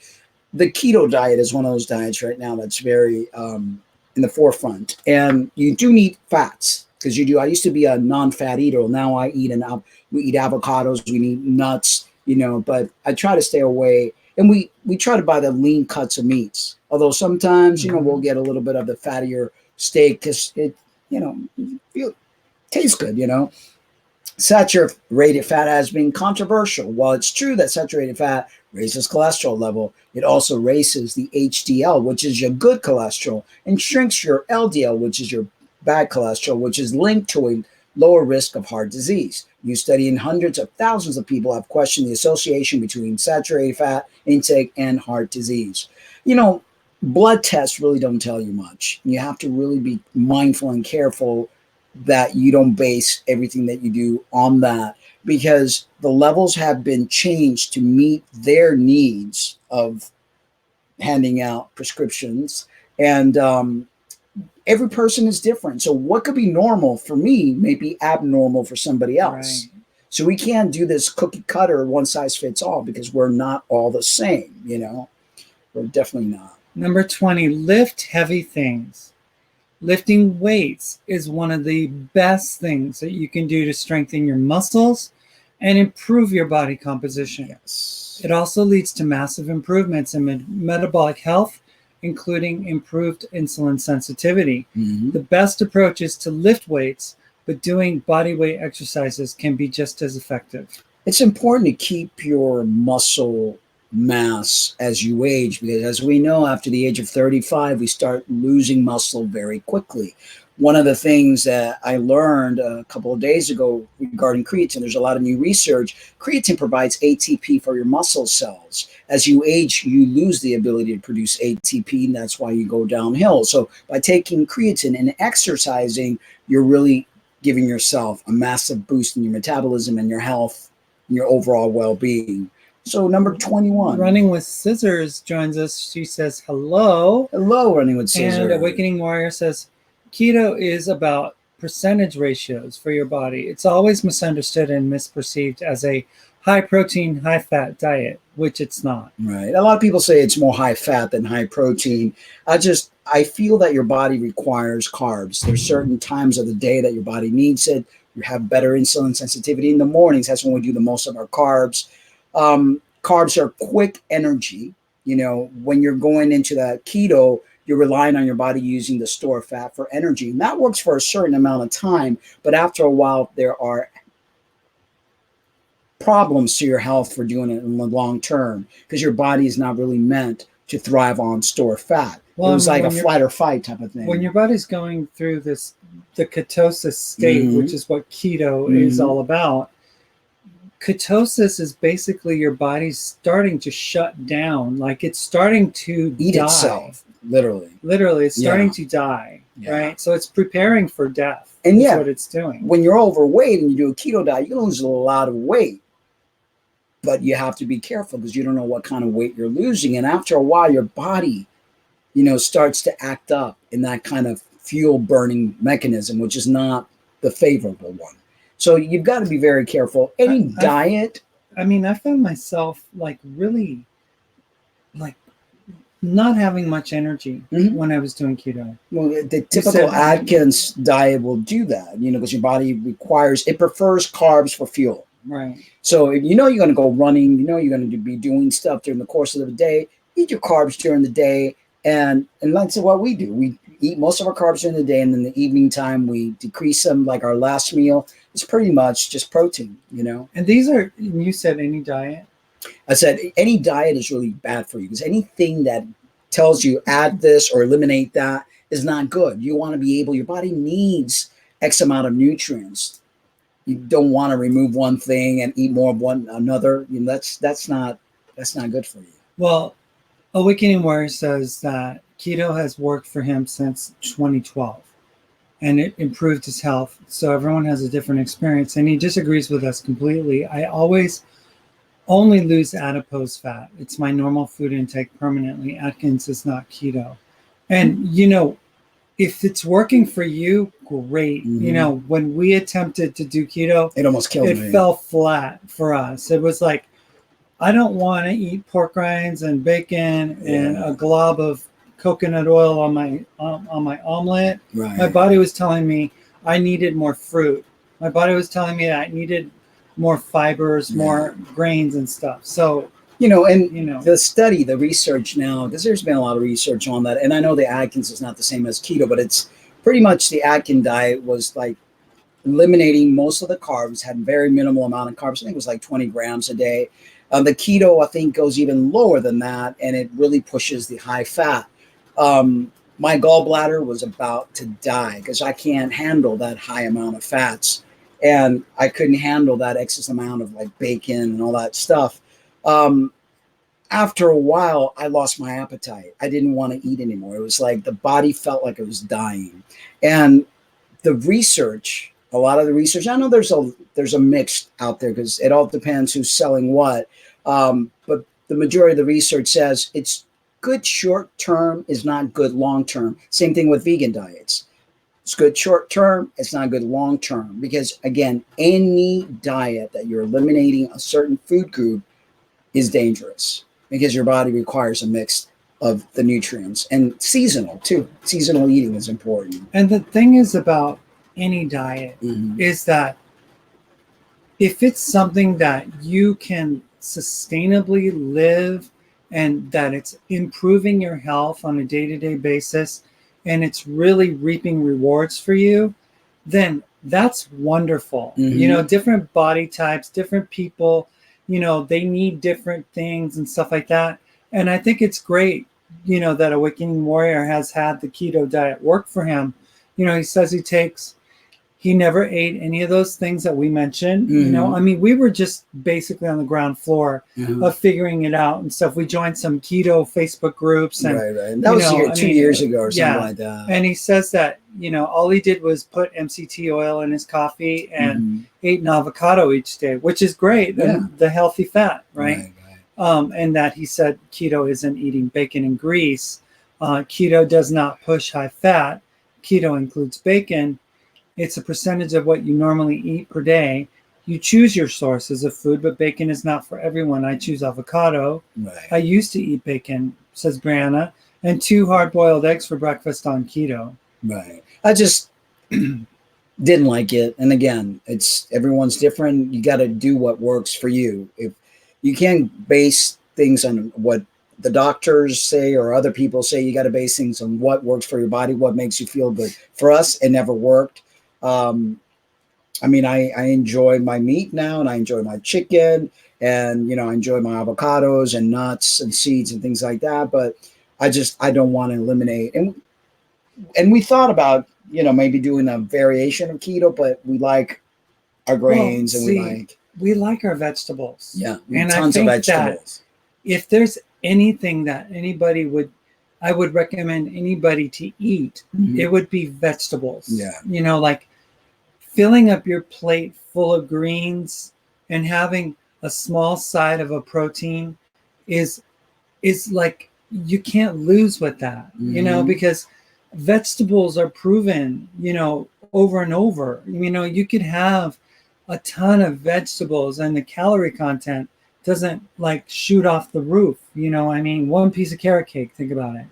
S3: the keto diet is one of those diets right now that's very in the forefront. And you do need fats, because you do. I used to be a non-fat eater. Now I eat we eat avocados, we eat nuts, but I try to stay away. And we try to buy the lean cuts of meats. Although sometimes, we'll get a little bit of the fattier steak, because it, tastes good, Saturated fat has been controversial. While it's true that saturated fat raises cholesterol level, it also raises the HDL, which is your good cholesterol, and shrinks your LDL, which is your bad cholesterol, which is linked to a lower risk of heart disease. New study in hundreds of thousands of people have questioned the association between saturated fat intake and heart disease. Blood tests really don't tell you much. You have to really be mindful and careful that you don't base everything that you do on that, because the levels have been changed to meet their needs of handing out prescriptions. And every person is different. So what could be normal for me may be abnormal for somebody else. Right. So we can't do this cookie cutter, one size fits all, because we're not all the same, We're definitely not.
S4: Number 20, lift heavy things. Lifting weights is one of the best things that you can do to strengthen your muscles and improve your body composition.
S3: Yes.
S4: It also leads to massive improvements in metabolic health, including improved insulin sensitivity. The best approach is to lift weights, but doing body weight exercises can be just as effective.
S3: It's important to keep your muscle mass as you age, because as we know, after the age of 35, we start losing muscle very quickly. One of the things that I learned a couple of days ago regarding creatine, there's a lot of new research. Creatine provides ATP for your muscle cells. As you age, you lose the ability to produce ATP, and that's why you go downhill. So by taking creatine and exercising, you're really giving yourself a massive boost in your metabolism and your health and your overall well-being. So number 21.
S4: Running with Scissors joins us. She says, hello.
S3: Hello, Running with Scissors.
S4: And Awakening Warrior says, keto is about percentage ratios for your body. It's always misunderstood and misperceived as a high protein, high fat diet, which it's not.
S3: Right. A lot of people say it's more high fat than high protein. I feel that your body requires carbs. There's certain times of the day that your body needs it. You have better insulin sensitivity in the mornings. That's when we do the most of our carbs. Carbs are quick energy. You know, when you're going into that keto, you're relying on your body using the store fat for energy. And that works for a certain amount of time. But after a while, there are problems to your health for doing it in the long term because your body is not really meant to thrive on store fat. Well, it was like a flight or fight type of thing.
S4: When your body's going through the ketosis state, which is what keto is all about, ketosis is basically your body's starting to shut down. Like it's starting to
S3: eat
S4: die.
S3: Itself, literally.
S4: Literally, it's starting to die, right? So it's preparing for death.
S3: And
S4: that's what it's doing.
S3: When you're overweight and you do a keto diet, you can lose a lot of weight. But you have to be careful because you don't know what kind of weight you're losing. And after a while, your body, you know, starts to act up in that kind of fuel burning mechanism, which is not the favorable one. So you've got to be very careful. Any diet.
S4: I mean, I found myself like really like not having much energy when I was doing keto.
S3: Well, the typical Atkins diet will do that, you know, because your body it prefers carbs for fuel.
S4: Right.
S3: So if you know you're going to go running, you know you're going to be doing stuff during the course of the day, eat your carbs during the day. And that's what we do. We eat most of our carbs during the day, and then the evening time we decrease them. Like our last meal is pretty much just protein, you know.
S4: And these are, you said any diet?
S3: I said any diet is really bad for you because anything that tells you add this or eliminate that is not good. You want to be able, your body needs X amount of nutrients. You don't want to remove one thing and eat more of another. You know, that's not good for you.
S4: Well, Awakening Warrior says that keto has worked for him since 2012 and it improved his health. So everyone has a different experience and he disagrees with us completely. I always only lose adipose fat. It's my normal food intake permanently. Atkins is not keto. And, you know, if it's working for you, great. You know, when we attempted to do keto,
S3: it almost killed me.
S4: It fell flat for us. It was like, I don't want to eat pork rinds and bacon and a glob of coconut oil on my omelet.
S3: Right.
S4: My body was telling me I needed more fruit. My body was telling me that I needed more fibers, more grains and stuff. So,
S3: the research now, because there's been a lot of research on that. And I know the Atkins is not the same as keto, but it's pretty much the Atkins diet was like eliminating most of the carbs, had very minimal amount of carbs. I think it was like 20 grams a day. The keto, I think, goes even lower than that, and it really pushes the high fat. My gallbladder was about to die because I can't handle that high amount of fats, and I couldn't handle that excess amount of like bacon and all that stuff. After a while, I lost my appetite. I didn't want to eat anymore. It was like the body felt like it was dying, and the research. A lot of the research, I know there's a mix out there because it all depends who's selling what. But the majority of the research says it's good short term is not good long term. Same thing with vegan diets. It's good short term. It's not good long term because, again, any diet that you're eliminating a certain food group is dangerous because your body requires a mix of the nutrients and seasonal too. Seasonal eating is important.
S4: And the thing is about any diet is that if it's something that you can sustainably live and that it's improving your health on a day-to-day basis and it's really reaping rewards for you, then that's wonderful. You know, different body types, different people, you know, they need different things and stuff like that. And I think it's great, you know, that Awakening Warrior has had the keto diet work for him. You know, he says he never ate any of those things that we mentioned. You know, I mean, we were just basically on the ground floor of figuring it out and stuff. We joined some keto Facebook groups. And,
S3: right. That was 2 years ago or something like that.
S4: And he says that, you know, all he did was put MCT oil in his coffee and ate an avocado each day, which is great. The healthy fat, right? and that he said keto isn't eating bacon and grease. Keto does not push high fat. Keto includes bacon. It's a percentage of what you normally eat per day. You choose your sources of food, but bacon is not for everyone. I choose avocado.
S3: Right.
S4: I used to eat bacon, says Brianna, and 2 hard-boiled eggs for breakfast on keto.
S3: Right. I just didn't like it. And again, it's everyone's different. You got to do what works for you. If you can't base things on what the doctors say or other people say, you got to base things on what works for your body, what makes you feel good. For us, it never worked. I mean, I enjoy my meat now, and I enjoy my chicken, and I enjoy my avocados and nuts and seeds and things like that. But I don't want to eliminate. And we thought about maybe doing a variation of keto, but we like our grains, and
S4: we like our vegetables.
S3: Yeah,
S4: and
S3: tons
S4: I think
S3: of vegetables.
S4: That if there's anything that I would recommend anybody to eat, it would be vegetables.
S3: Yeah,
S4: like filling up your plate full of greens and having a small side of a protein is like, you can't lose with that, because vegetables are proven, over and over. You could have a ton of vegetables and the calorie content doesn't like shoot off the roof. One piece of carrot cake, think about it,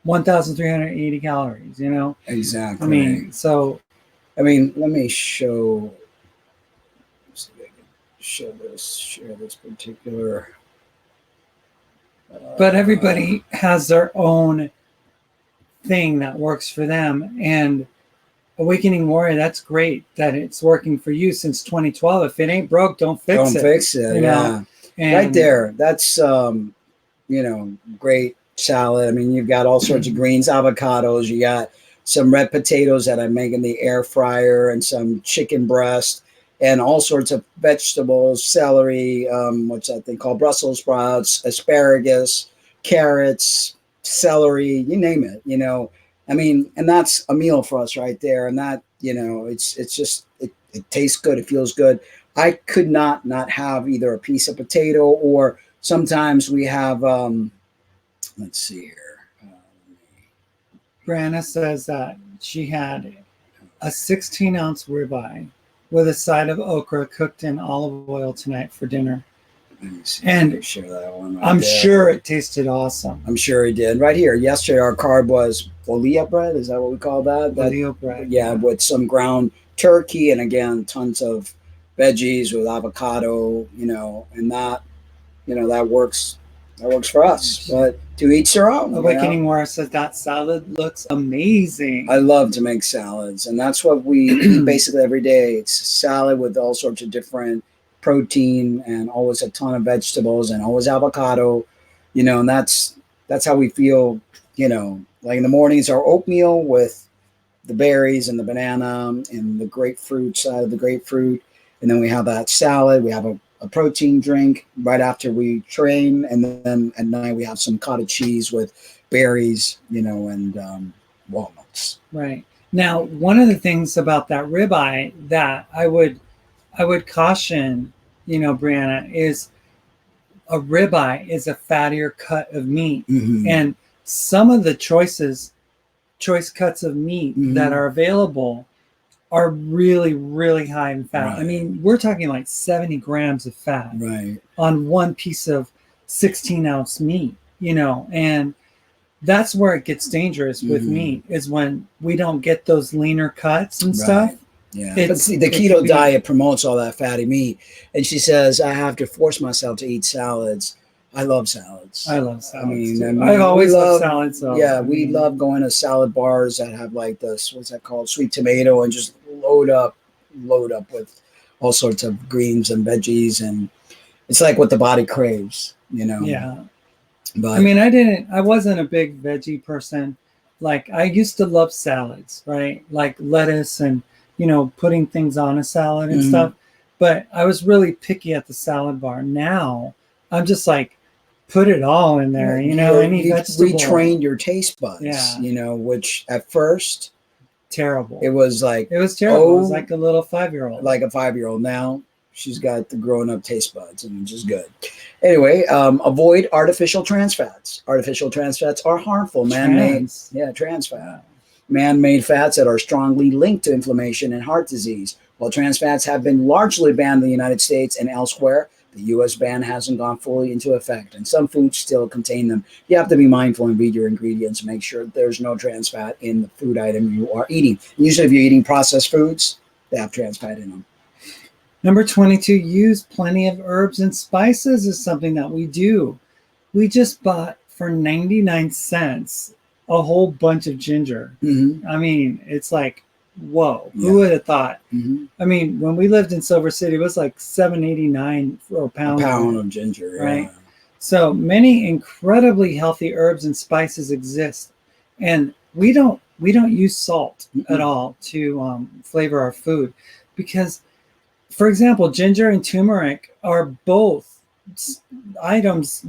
S4: 1,380 calories,
S3: Exactly. Let me show. See if I can share this particular.
S4: But everybody has their own thing that works for them. And Awakening Warrior, that's great that it's working for you since 2012. If it ain't broke, don't fix it.
S3: Don't fix it. Yeah. Right there. That's great salad. You've got all sorts of greens, avocados. You got some red potatoes that I make in the air fryer, and some chicken breast, and all sorts of vegetables, celery, what's that thing called? Brussels sprouts, asparagus, carrots, celery, you name it, and that's a meal for us right there. And that, it's just, it tastes good. It feels good. I could not have either a piece of potato, or sometimes we have, let's see here.
S4: Brianna says that she had a 16-ounce ribeye with a side of okra cooked in olive oil tonight for dinner. And
S3: share that one
S4: I'm sure it tasted awesome.
S3: I'm sure it did. Right here, yesterday our carb was bolillo bread. Is that what we call that?
S4: Bolillo bread.
S3: Yeah, with some ground turkey, and again, tons of veggies with avocado, and that, that works. That works for us, but to each their own.
S4: Awakening Warrior says that salad looks amazing.
S3: I love to make salads, and that's what we eat basically every day. It's a salad with all sorts of different protein, and always a ton of vegetables, and always avocado, and that's how we feel, like in the mornings, our oatmeal with the berries and the banana and the grapefruit side of the grapefruit. And then we have that salad. We have a protein drink right after we train, and then at night we have some cottage cheese with berries, and walnuts.
S4: Right. Now, one of the things about that ribeye that I would caution, Brianna, is a ribeye is a fattier cut of meat, and some of the choice cuts of meat that are available are really, really high in fat.
S3: Right.
S4: We're talking like 70 grams of fat on one piece of 16-ounce meat, and that's where it gets dangerous with meat, is when we don't get those leaner cuts and stuff.
S3: Yeah, but see, the keto diet promotes all that fatty meat. And she says, I have to force myself to eat salads. I love salads.
S4: I love salads.
S3: I've
S4: always loved salads. So,
S3: yeah, we love going to salad bars that have like this, what's that called? Sweet tomato, and just load up with all sorts of greens and veggies. And it's like what the body craves,
S4: Yeah.
S3: But
S4: I wasn't a big veggie person. Like, I used to love salads, right? Like lettuce and, putting things on a salad and stuff. But I was really picky at the salad bar. Now I'm just like, put it all in there, any vegetable.
S3: Retrained your taste buds, which at first
S4: terrible.
S3: It was terrible.
S4: It was like a little 5-year-old.
S3: Like a 5-year-old. Now She's got the growing up taste buds, and which is good. Anyway, avoid artificial trans fats. Artificial trans fats are harmful. Man-made, trans fat. Man-made fats that are strongly linked to inflammation and heart disease. While trans fats have been largely banned in the United States and elsewhere, the U.S. ban hasn't gone fully into effect, and some foods still contain them. You have to be mindful and read your ingredients. Make sure there's no trans fat in the food item you are eating. Usually, if you're eating processed foods, they have trans fat in them.
S4: Number 22, use plenty of herbs and spices is something that we do. We just bought for 99 cents a whole bunch of ginger.
S3: Mm-hmm.
S4: I mean, it's like, whoa, who would have thought?
S3: Mm-hmm.
S4: I mean, when we lived in Silver City, it was like $7.89 for a pound.
S3: Of ginger,
S4: right?
S3: Yeah.
S4: So many incredibly healthy herbs and spices exist, and we don't use salt at all to flavor our food, because, for example, ginger and turmeric are both items,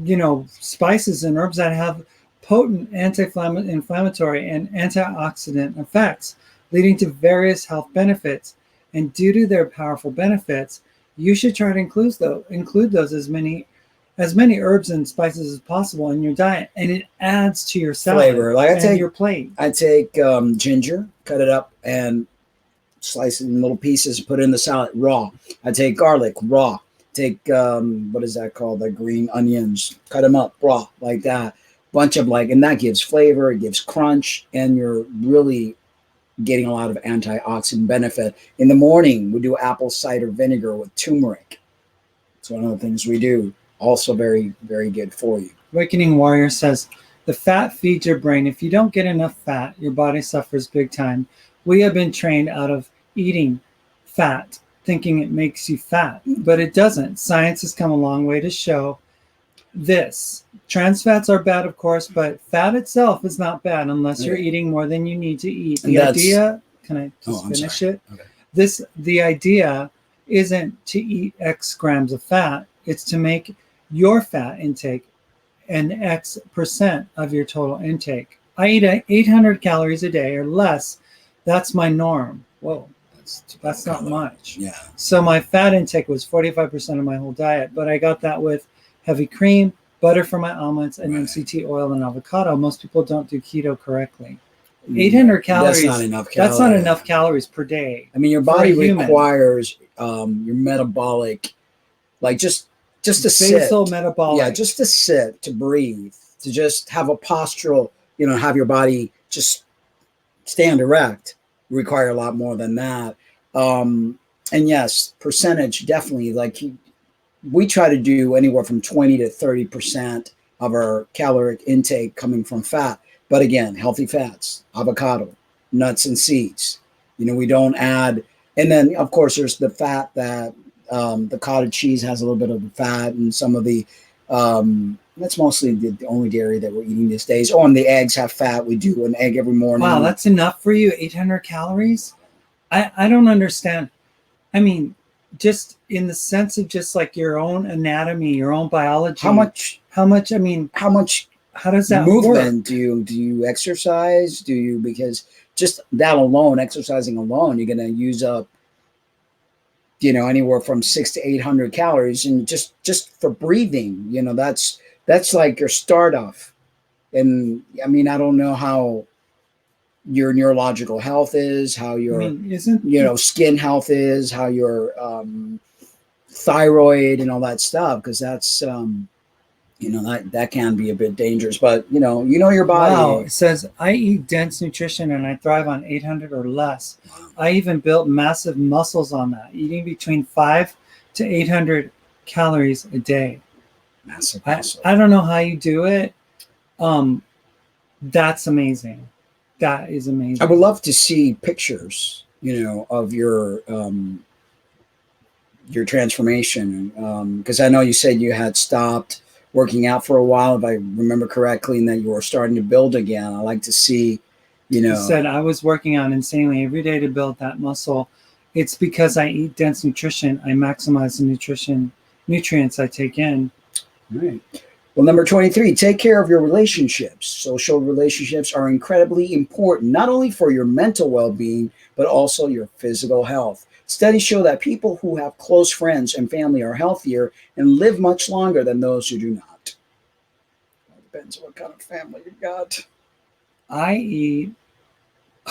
S4: spices and herbs that have potent anti-inflammatory and antioxidant effects, leading to various health benefits. And due to their powerful benefits, you should try to include those as many herbs and spices as possible in your diet, and it adds to your salad
S3: Flavor. Like
S4: your plate.
S3: I take ginger, cut it up, and slice it in little pieces, put it in the salad raw. I take garlic raw. Take what is that called? The green onions, cut them up raw like that. Bunch of and that gives flavor, it gives crunch, and you're really getting a lot of antioxidant benefit. In the morning, we do apple cider vinegar with turmeric. It's one of the things we do. Also very, very good for you.
S4: Awakening Warrior says, the fat feeds your brain. If you don't get enough fat, your body suffers big time. We have been trained out of eating fat, thinking it makes you fat, but it doesn't. Science has come a long way to show this. Trans fats are bad, of course, but fat itself is not bad unless you're eating more than you need to eat. The idea, can I just finish it? Okay. The idea isn't to eat X grams of fat. It's to make your fat intake an X percent of your total intake. I eat 800 calories a day or less. That's my norm. Whoa, that's not much.
S3: Yeah.
S4: So my fat intake was 45% of my whole diet, but I got that with heavy cream, butter for my almonds, and MCT oil and avocado. Most people don't do keto correctly. 800 calories.
S3: That's not enough calories.
S4: That's not enough calories per day.
S3: I mean, your body requires your metabolic, just to sit.
S4: Basal metabolic.
S3: Yeah, just to sit, to breathe, to just have a postural, have your body just stand erect. Require a lot more than that. And yes, percentage definitely. We try to do anywhere from 20 to 30% of our caloric intake coming from fat. But again, healthy fats, avocado, nuts and seeds. We don't add. And then, of course, there's the fat that the cottage cheese has a little bit of the fat, and some of the that's mostly the only dairy that we're eating these days. Oh, and the eggs have fat. We do an egg every morning.
S4: Wow, that's enough for you? 800 calories? I don't understand. I mean, just in the sense of just your own anatomy, your own biology. How much, how does that
S3: movement
S4: work?
S3: Do you exercise? Because just that alone, exercising alone, you're going to use up, anywhere from 600 to 800 calories. And just for breathing, that's like your start off. And I mean, I don't know how your neurological health is, how your skin health is, how your thyroid and all that stuff, because that's that can be a bit dangerous. But your body.
S4: Wow, it says I eat dense nutrition and I thrive on 800 or less. Wow. I even built massive muscles on that, eating between 500 to 800 calories a day.
S3: Massive
S4: muscle. I don't know how you do it. That's amazing. That is amazing.
S3: I would love to see pictures, of your transformation, because I know you said you had stopped working out for a while, if I remember correctly, and that you were starting to build again. I like to see,
S4: You said I was working on insanely every day to build that muscle. It's because I eat dense nutrition. I maximize the nutrients I take in.
S3: All right. Well, number 23, take care of your relationships. Social relationships are incredibly important, not only for your mental well-being, but also your physical health. Studies show that people who have close friends and family are healthier and live much longer than those who do not. Well, it depends on what kind of family you got.
S4: I eat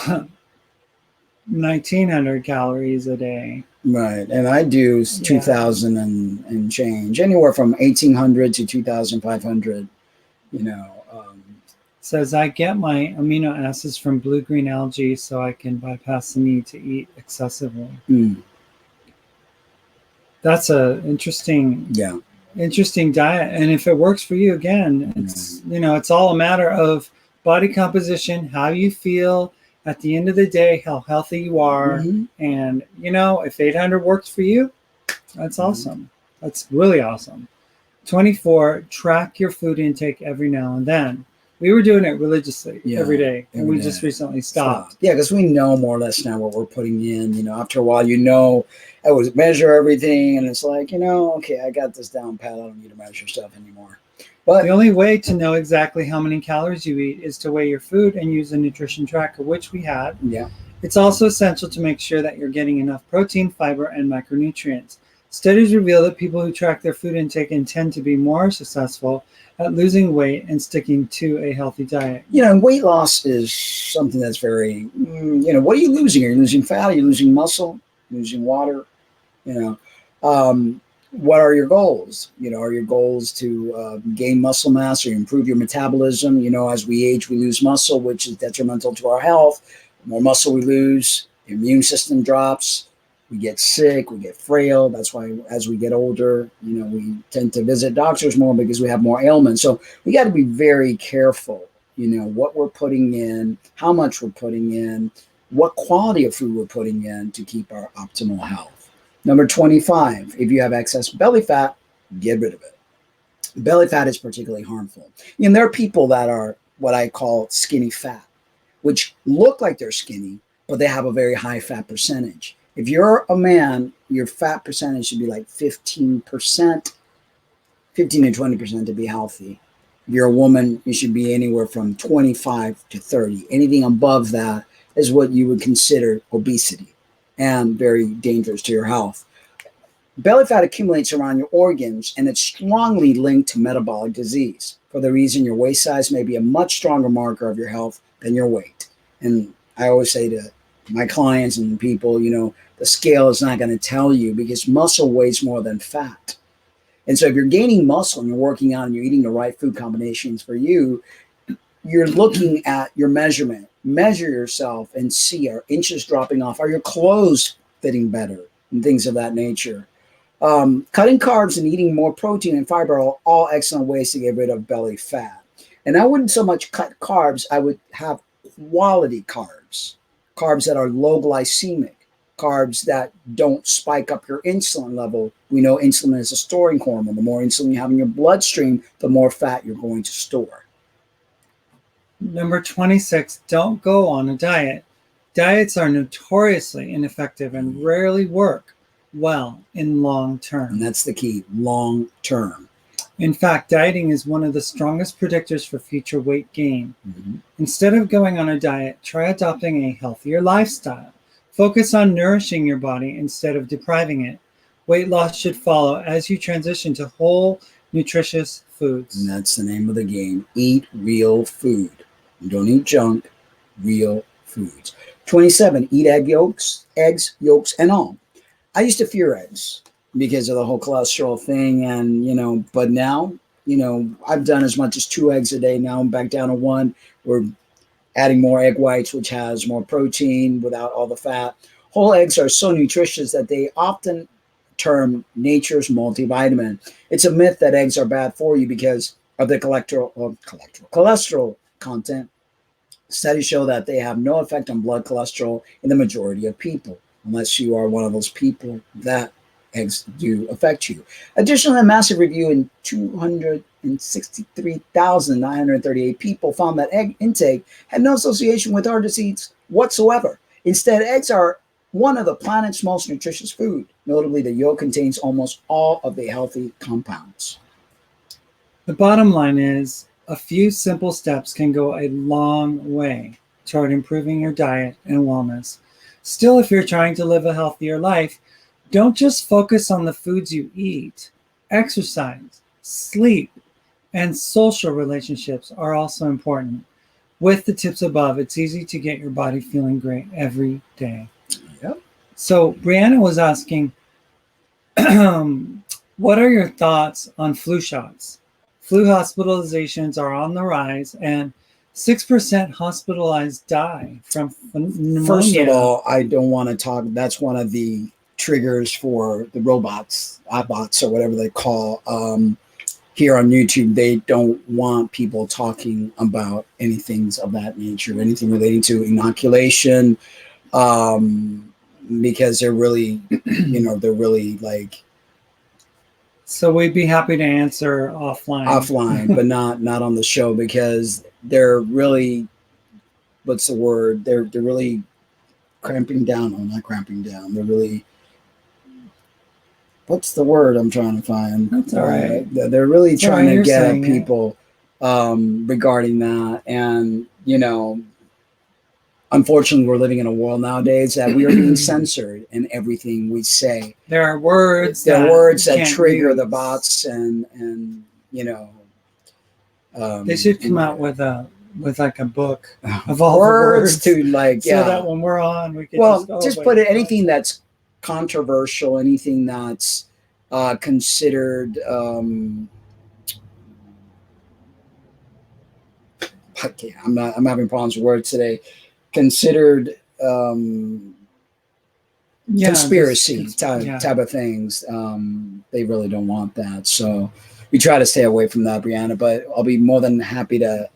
S4: 1,900 calories a day.
S3: Right, and I do 2,000 and change, anywhere from 1,800 to 2,500. You know,
S4: Says I get my amino acids from blue-green algae, so I can bypass the need to eat excessively. That's a interesting diet, and if it works for you, again, it's it's all a matter of body composition, how you feel at the end of the day, how healthy you are, and if 800 works for you, that's awesome. That's really awesome. 24, track your food intake every now and then. We were doing it religiously every day, and we just recently stopped.
S3: Yeah, because we know more or less now what we're putting in. After a while, I would measure everything, and it's like, okay, I got this down pat. I don't need to measure stuff anymore. But
S4: the only way to know exactly how many calories you eat is to weigh your food and use a nutrition tracker, which we had.
S3: Yeah.
S4: It's also essential to make sure that you're getting enough protein, fiber, and micronutrients. Studies reveal that people who track their food intake tend to be more successful at losing weight and sticking to a healthy diet.
S3: Weight loss is something that's very, what are you losing? Are you losing fat? Are you losing muscle? Losing water? What are your goals? Are your goals to gain muscle mass or improve your metabolism? As we age, we lose muscle, which is detrimental to our health. The more muscle we lose, the immune system drops. We get sick, we get frail. That's why as we get older, we tend to visit doctors more because we have more ailments. So we got to be very careful, what we're putting in, how much we're putting in, what quality of food we're putting in to keep our optimal health. Number 25, if you have excess belly fat, get rid of it. Belly fat is particularly harmful. There are people that are what I call skinny fat, which look like they're skinny, but they have a very high fat percentage. If you're a man, your fat percentage should be like 15%, 15 to 20% to be healthy. If you're a woman, you should be anywhere from 25 to 30. Anything above that is what you would consider obesity and very dangerous to your health. Belly fat accumulates around your organs, and it's strongly linked to metabolic disease. For the reason your waist size may be a much stronger marker of your health than your weight. And I always say to my clients and people, the scale is not going to tell you because muscle weighs more than fat. And so if you're gaining muscle and you're working out and you're eating the right food combinations for you, you're looking at your measurement. Measure yourself and see, are inches dropping off? Are your clothes fitting better? And things of that nature. Cutting carbs and eating more protein and fiber are all excellent ways to get rid of belly fat. And I wouldn't so much cut carbs. I would have quality carbs. Carbs that are low glycemic. Carbs that don't spike up your insulin level. We know insulin is a storing hormone. The more insulin you have in your bloodstream, the more fat you're going to store.
S4: Number 26, don't go on a diet. Diets are notoriously ineffective and rarely work well in long term.
S3: And that's the key, long term.
S4: In fact, dieting is one of the strongest predictors for future weight gain. Instead of going on a diet, try adopting a healthier lifestyle. Focus on nourishing your body instead of depriving it. Weight loss should follow as you transition to whole, nutritious foods.
S3: And that's the name of the game. Eat real food. You don't eat junk, real foods. 27, eat eggs, yolks, and all. I used to fear eggs because of the whole cholesterol thing. And, but now, I've done as much as 2 eggs a day. Now I'm back down to 1. We're adding more egg whites, which has more protein without all the fat. Whole eggs are so nutritious that they often term nature's multivitamin. It's a myth that eggs are bad for you because of the cholesterol content. Studies show that they have no effect on blood cholesterol in the majority of people, unless you are one of those people that eggs do affect you. Additionally, a massive review in 263,938 people found that egg intake had no association with heart disease whatsoever. Instead, eggs are one of the planet's most nutritious food. Notably, the yolk contains almost all of the healthy compounds.
S4: The bottom line is, a few simple steps can go a long way toward improving your diet and wellness. Still, if you're trying to live a healthier life, don't just focus on the foods you eat. Exercise, sleep, and social relationships are also important. With the tips above, it's easy to get your body feeling great every day.
S3: Yep.
S4: So Brianna was asking, what are your thoughts on flu shots? Flu hospitalizations are on the rise, and 6% hospitalized die from pneumonia.
S3: First of all, I don't want to talk. That's one of the triggers for the robots, bots, or whatever they call here on YouTube. They don't want people talking about anything of that nature, anything relating to inoculation, because they're really, they're really like.
S4: So we'd be happy to answer offline,
S3: but not on the show, because they're really, what's the word? They're really cramping down. Oh, not cramping down. They're really, what's the word I'm trying to find?
S4: That's all right.
S3: They're really
S4: That's
S3: trying to get at
S4: it.
S3: people regarding that. And, unfortunately, we're living in a world nowadays that we are being censored in everything we say.
S4: There are words
S3: that trigger the bots, and
S4: they should come out with like a book of all
S3: words
S4: the words
S3: to
S4: so that when we're on, we can
S3: just put it, anything that's controversial, anything that's considered I'm having problems with words today. Considered conspiracy type of things. They really don't want that, so we try to stay away from that, Brianna. But I'll be more than happy to,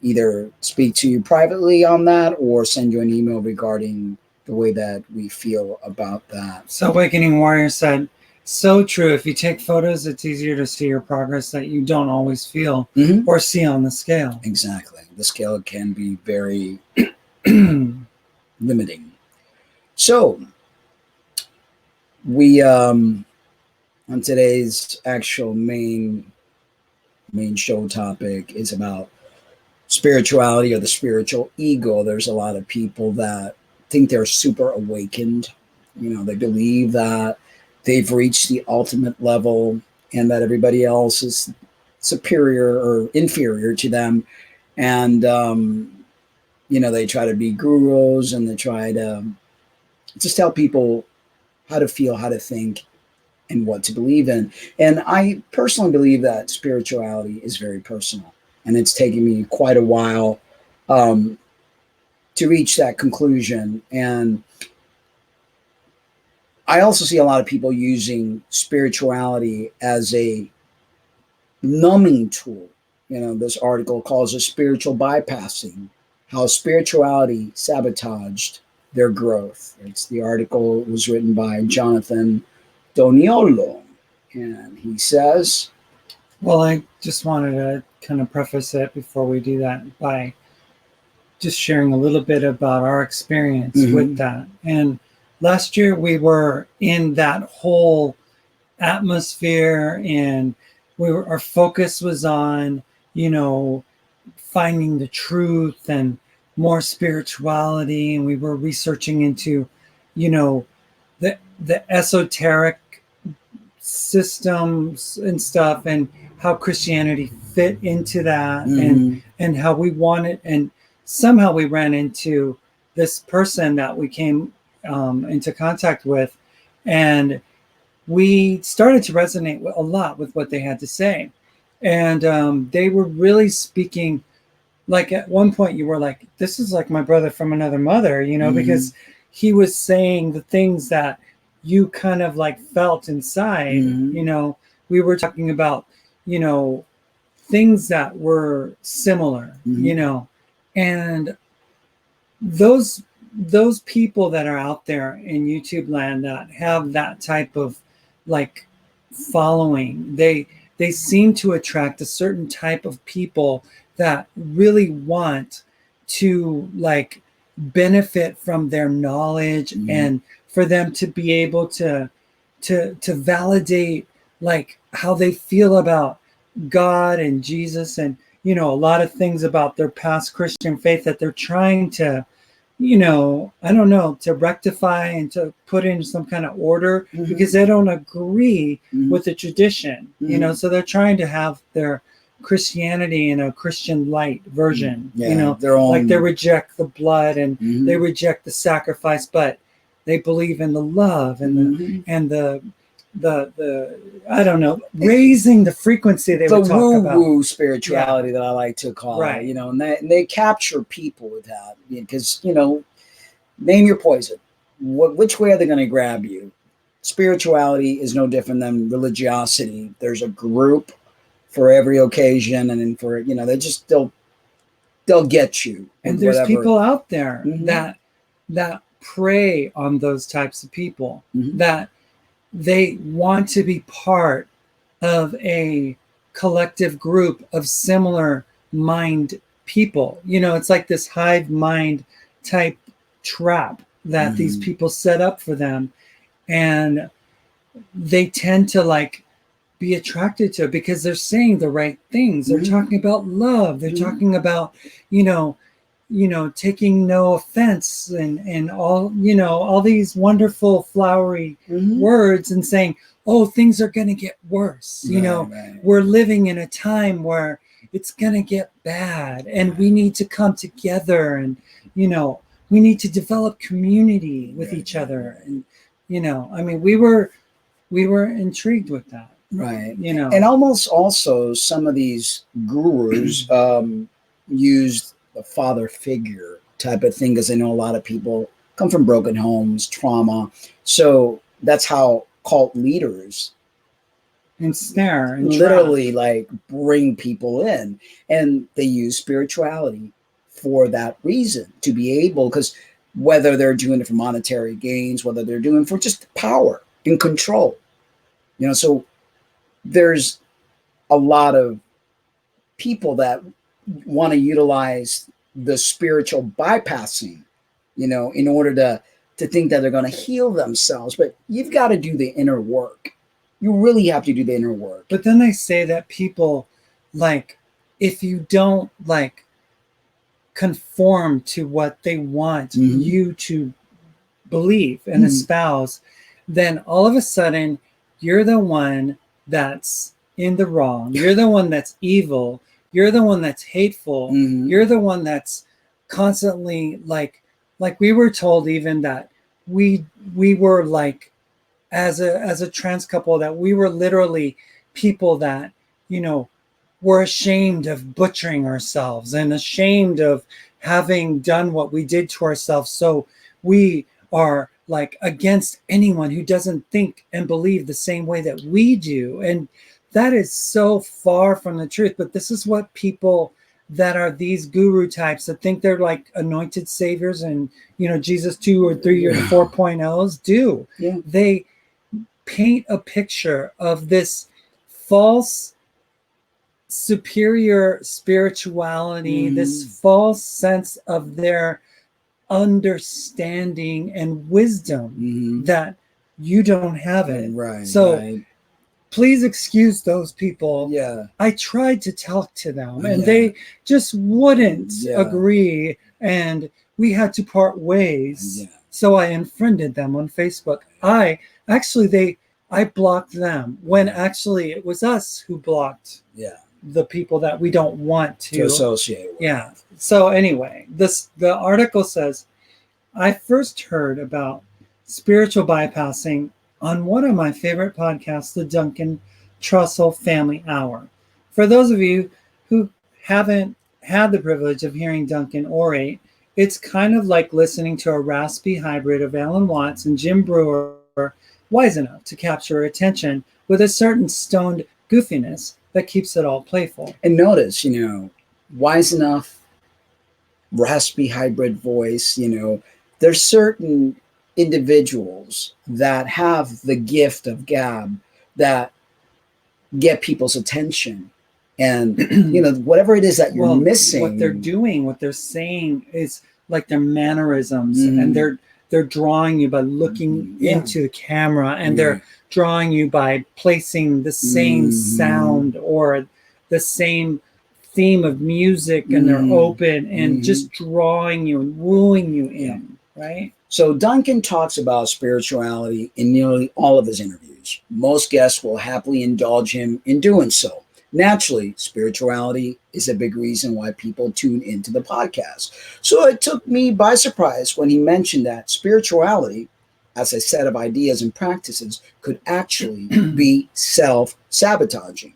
S3: either speak to you privately on that or send you an email regarding the way that we feel about that.
S4: So Awakening Warrior said, so true. If you take photos, it's easier to see your progress that you don't always feel or see on the scale.
S3: Exactly. The scale can be very limiting. So we on today's actual main show topic is about spirituality, or the spiritual ego. There's a lot of people that think they're super awakened. They believe that they've reached the ultimate level and that everybody else is superior or inferior to them. And, they try to be gurus, and they try to just tell people how to feel, how to think, and what to believe in. And I personally believe that spirituality is very personal. And it's taken me quite a while to reach that conclusion. And I also see a lot of people using spirituality as a numbing tool. This article calls it spiritual bypassing, how spirituality sabotaged their growth. The article was written by Jonathan Doniolo, and he says,
S4: well, I just wanted to kind of preface it before we do that by just sharing a little bit about our experience with that. And last year we were in that whole atmosphere, and our focus was on, finding the truth and more spirituality. And we were researching into, the esoteric systems and stuff, and how Christianity fit into that, and how we wanted, and somehow we ran into this person that we came into contact with, and we started to resonate a lot with what they had to say. And they were really speaking, like at one point you were like, this is like my brother from another mother, because he was saying the things that you kind of like felt inside. We were talking about, things that were similar, and those people that are out there in YouTube land that have that type of like following, they seem to attract a certain type of people that really want to like benefit from their knowledge, and for them to be able to validate like how they feel about God and Jesus, and a lot of things about their past Christian faith that they're trying to I don't know, to rectify and to put in some kind of order because they don't agree with the tradition, so they're trying to have their Christianity in a Christian light version,
S3: their own,
S4: like they reject the blood and they reject the sacrifice, but they believe in the love and the I don't know, raising the frequency they would talk about.
S3: The woo-woo spirituality that I like to call
S4: Right.
S3: it, and they capture people with that because, name your poison. Which way are they going to grab you? Spirituality is no different than religiosity. There's a group for every occasion, and for, they'll get you.
S4: And there's
S3: whatever.
S4: people out there that prey on those types of people, that they want to be part of a collective group of similar mind people. It's like this hive mind type trap that these people set up for them, and they tend to be attracted to it because they're saying the right things. They're talking about love. They're talking about, taking no offense and all, all these wonderful flowery words, and saying, oh, things are going to get worse. We're living in a time where it's going to get bad, and we need to come together, and, we need to develop community with each other. And, we were intrigued with that.
S3: Right. And almost also some of these gurus used the father figure type of thing, because I know a lot of people come from broken homes, trauma. So that's how cult leaders
S4: ensnare and
S3: literally bring people in, and they use spirituality for that reason, to be able, because whether they're doing it for monetary gains, whether they're doing it for just power and control, so there's a lot of people that want to utilize the spiritual bypassing, in order to think that they're going to heal themselves. But you've got to do the inner work. You really have to do the inner work.
S4: But then they say that people, if you don't conform to what they want you to believe and espouse, then all of a sudden you're the one that's in the wrong. You're the one that's evil. You're the one that's hateful. You're the one that's constantly like we were told even that we were as a trans couple, that we were literally people that, were ashamed of butchering ourselves and ashamed of having done what we did to ourselves. So we are against anyone who doesn't think and believe the same way that we do. And that is so far from the truth. But this is what people that are these guru types that think they're anointed saviors and, Jesus 2 or 3 or 4.0s do.
S3: Yeah.
S4: They paint a picture of this false superior spirituality, this false sense of their understanding and wisdom that you don't have it.
S3: Right.
S4: So please excuse those people.
S3: Yeah.
S4: I tried to talk to them and they just wouldn't agree, and we had to part ways.
S3: Yeah.
S4: So I unfriended them on Facebook. I blocked them when actually it was us who blocked the people that we don't want to
S3: associate with.
S4: Yeah. So anyway, the article says, I first heard about spiritual bypassing on one of my favorite podcasts, the Duncan Trussell Family Hour. For those of you who haven't had the privilege of hearing Duncan orate, it's kind of like listening to a raspy hybrid of Alan Watts and Jim Brewer, wise enough to capture attention with a certain stoned goofiness that keeps it all playful.
S3: And notice, wise enough, raspy hybrid voice, there's certain individuals that have the gift of gab that get people's attention. And, whatever it is that you're missing.
S4: What they're doing, what they're saying is their mannerisms, and they're drawing you by looking into the camera, and they're drawing you by placing the same sound or the same theme of music, and they're open and
S3: Mhm.
S4: just drawing you and wooing you in, right?
S3: So Duncan talks about spirituality in nearly all of his interviews. Most guests will happily indulge him in doing so. Naturally, spirituality is a big reason why people tune into the podcast. So it took me by surprise when he mentioned that spirituality, as a set of ideas and practices, could actually be self-sabotaging.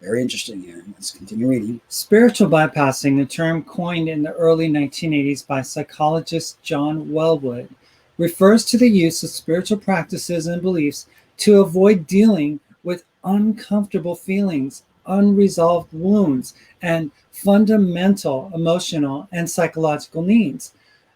S3: Very interesting here. Let's continue reading.
S4: Spiritual bypassing, a term coined in the early 1980s by psychologist John Wellwood, refers to the use of spiritual practices and beliefs to avoid dealing with uncomfortable feelings, unresolved wounds, and fundamental emotional and psychological needs.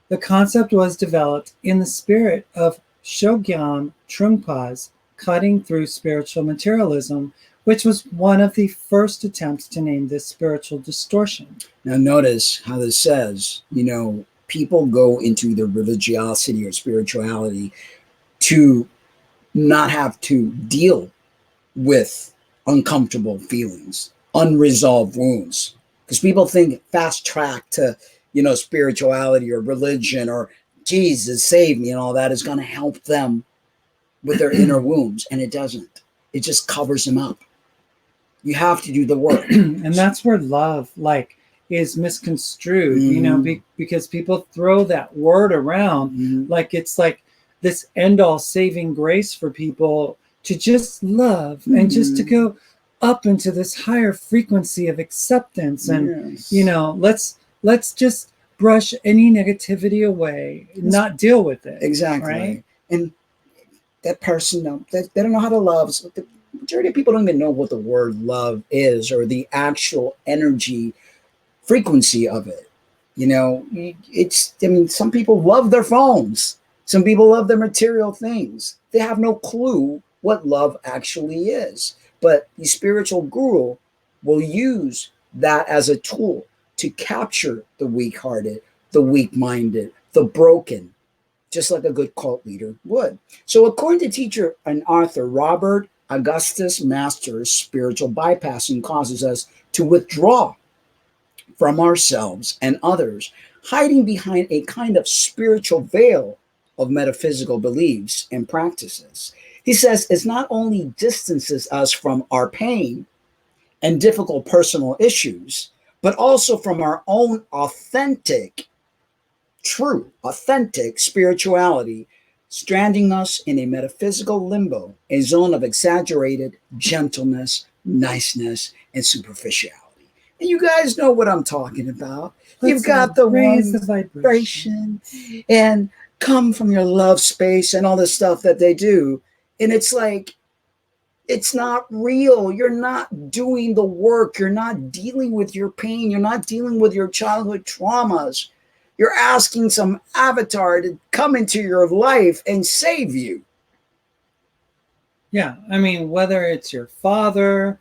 S4: The concept was developed in the spirit of Shogyan Trungpa's cutting through spiritual materialism, which was one of the first attempts to name this spiritual distortion.
S3: Now, notice how this says, people go into their religiosity or spirituality to not have to deal with uncomfortable feelings, unresolved wounds. Because people think fast track to, spirituality or religion or Jesus save me and all that is going to help them with their inner wounds. And it doesn't. It just covers them up. You have to do the work.
S4: And that's where love is misconstrued, because people throw that word around like it's like this end all saving grace for people to just love and just to go up into this higher frequency of acceptance. And, let's just brush any negativity away, not deal with it.
S3: Exactly.
S4: Right?
S3: And that person, they don't know how to love. So the majority of people don't even know what the word love is or the actual energy frequency of it. Some people love their phones. Some people love their material things. They have no clue what love actually is. But the spiritual guru will use that as a tool to capture the weak-hearted, the weak-minded, the broken, just like a good cult leader would. So according to teacher and author Robert Augustus Masters, spiritual bypassing causes us to withdraw from ourselves and others, hiding behind a kind of spiritual veil of metaphysical beliefs and practices. He says it not only distances us from our pain and difficult personal issues, but also from our own authentic spirituality, stranding us in a metaphysical limbo, a zone of exaggerated gentleness, niceness, and superficiality. And you guys know what I'm talking about. You've got the
S4: raise
S3: one
S4: the vibration
S3: and come from your love space and all this stuff that they do. And it's like, it's not real. You're not doing the work. You're not dealing with your pain. You're not dealing with your childhood traumas. You're asking some avatar to come into your life and save you.
S4: Yeah. I mean, whether it's your father,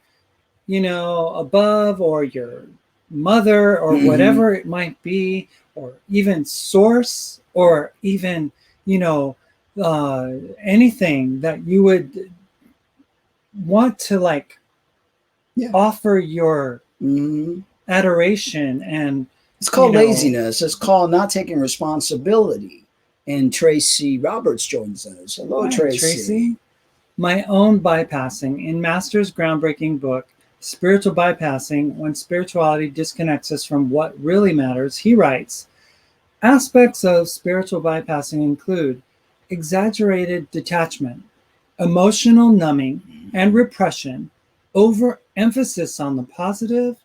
S4: above, or your mother, or whatever it might be, or even source, or even, anything that you would want to offer your adoration. And
S3: it's called laziness. It's called not taking responsibility. And Tracy Roberts joins us. Hello,
S4: Hi,
S3: Tracy.
S4: My own bypassing in Master's groundbreaking book, Spiritual Bypassing, When Spirituality Disconnects Us from What Really Matters, he writes, aspects of spiritual bypassing include exaggerated detachment, emotional numbing and repression, overemphasis on the positive,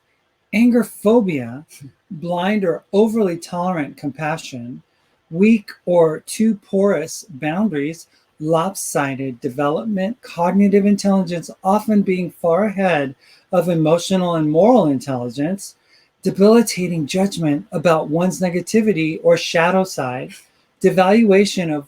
S4: anger phobia, blind or overly tolerant compassion, weak or too porous boundaries, lopsided development, cognitive intelligence often being far ahead of emotional and moral intelligence, debilitating judgment about one's negativity or shadow side, devaluation of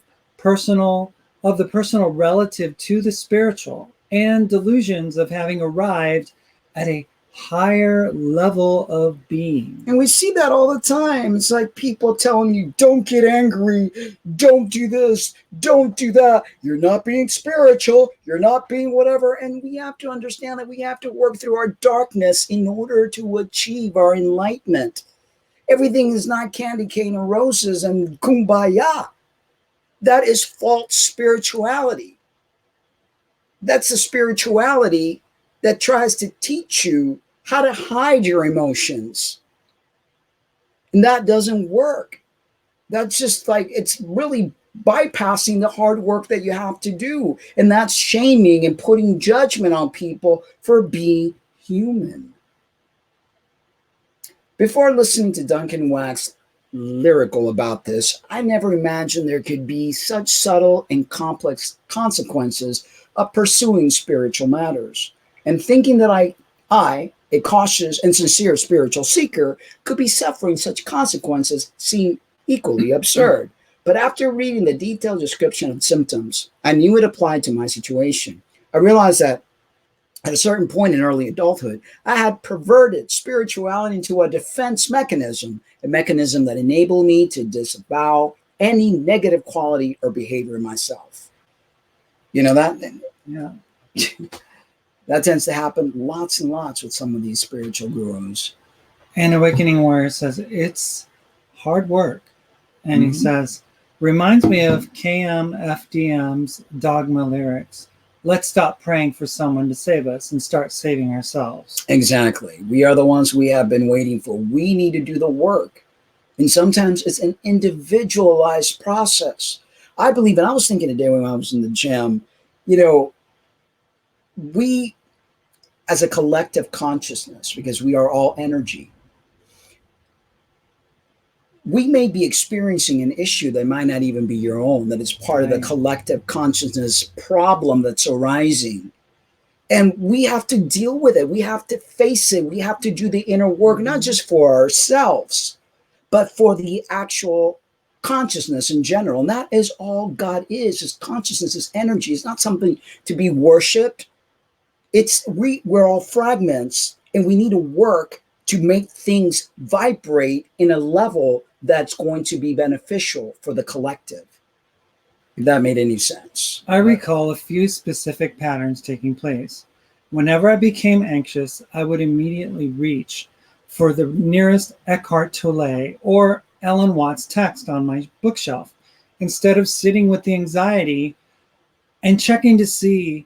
S4: the personal relative to the spiritual, and delusions of having arrived at a higher level of being.
S3: And we see that all the time. It's like people telling you, don't get angry, don't do this, don't do that. You're not being spiritual, you're not being whatever. And we have to understand that we have to work through our darkness in order to achieve our enlightenment. Everything is not candy cane and roses and kumbaya. That is false spirituality. That's a spirituality that tries to teach you how to hide your emotions. And that doesn't work. That's just like, it's really bypassing the hard work that you have to do. And that's shaming and putting judgment on people for being human. Before listening to Duncan wax lyrical about this, I never imagined there could be such subtle and complex consequences of pursuing spiritual matters. And thinking that I, a cautious and sincere spiritual seeker, could be suffering such consequences seemed equally absurd. But after reading the detailed description of symptoms, I knew it applied to my situation. I realized that at a certain point in early adulthood, I had perverted spirituality into a defense mechanism, a mechanism that enabled me to disavow any negative quality or behavior in myself. You know that?
S4: Yeah.
S3: That tends to happen lots and lots with some of these spiritual gurus.
S4: And Awakening Warrior says it's hard work. And he says, reminds me of KMFDM's Dogma lyrics. Let's stop praying for someone to save us and start saving ourselves.
S3: Exactly. We are the ones we have been waiting for. We need to do the work. And sometimes it's an individualized process. I believe, and I was thinking today when I was in the gym, you know, we as a collective consciousness, because we are all energy, we may be experiencing an issue that might not even be your own, that is part of the collective consciousness problem that's arising. And we have to deal with it. We have to face it. We have to do the inner work, not just for ourselves, but for the actual consciousness in general. And that is all God is consciousness, is energy. It's not something to be worshipped. We're all fragments, and we need to work to make things vibrate in a level that's going to be beneficial for the collective. If that made any sense.
S4: I recall a few specific patterns taking place. Whenever I became anxious, I would immediately reach for the nearest Eckhart Tolle or Ellen Watts text on my bookshelf, instead of sitting with the anxiety and checking to see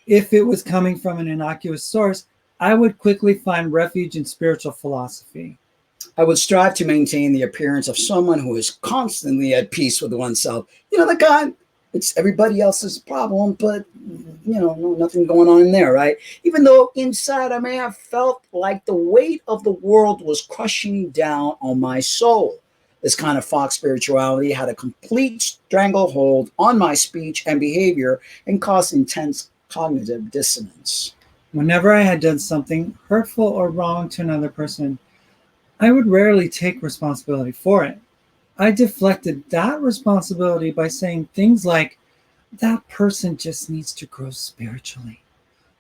S4: if it was coming from an innocuous source. I would quickly find refuge in spiritual philosophy.
S3: I would strive to maintain the appearance of someone who is constantly at peace with oneself. You know, the guy, it's everybody else's problem, but, you know, nothing going on in there, right? Even though inside I may have felt like the weight of the world was crushing down on my soul. This kind of Fox spirituality had a complete stranglehold on my speech and behavior and caused intense cognitive dissonance.
S4: Whenever I had done something hurtful or wrong to another person, I would rarely take responsibility for it. I deflected that responsibility by saying things like, that person just needs to grow spiritually,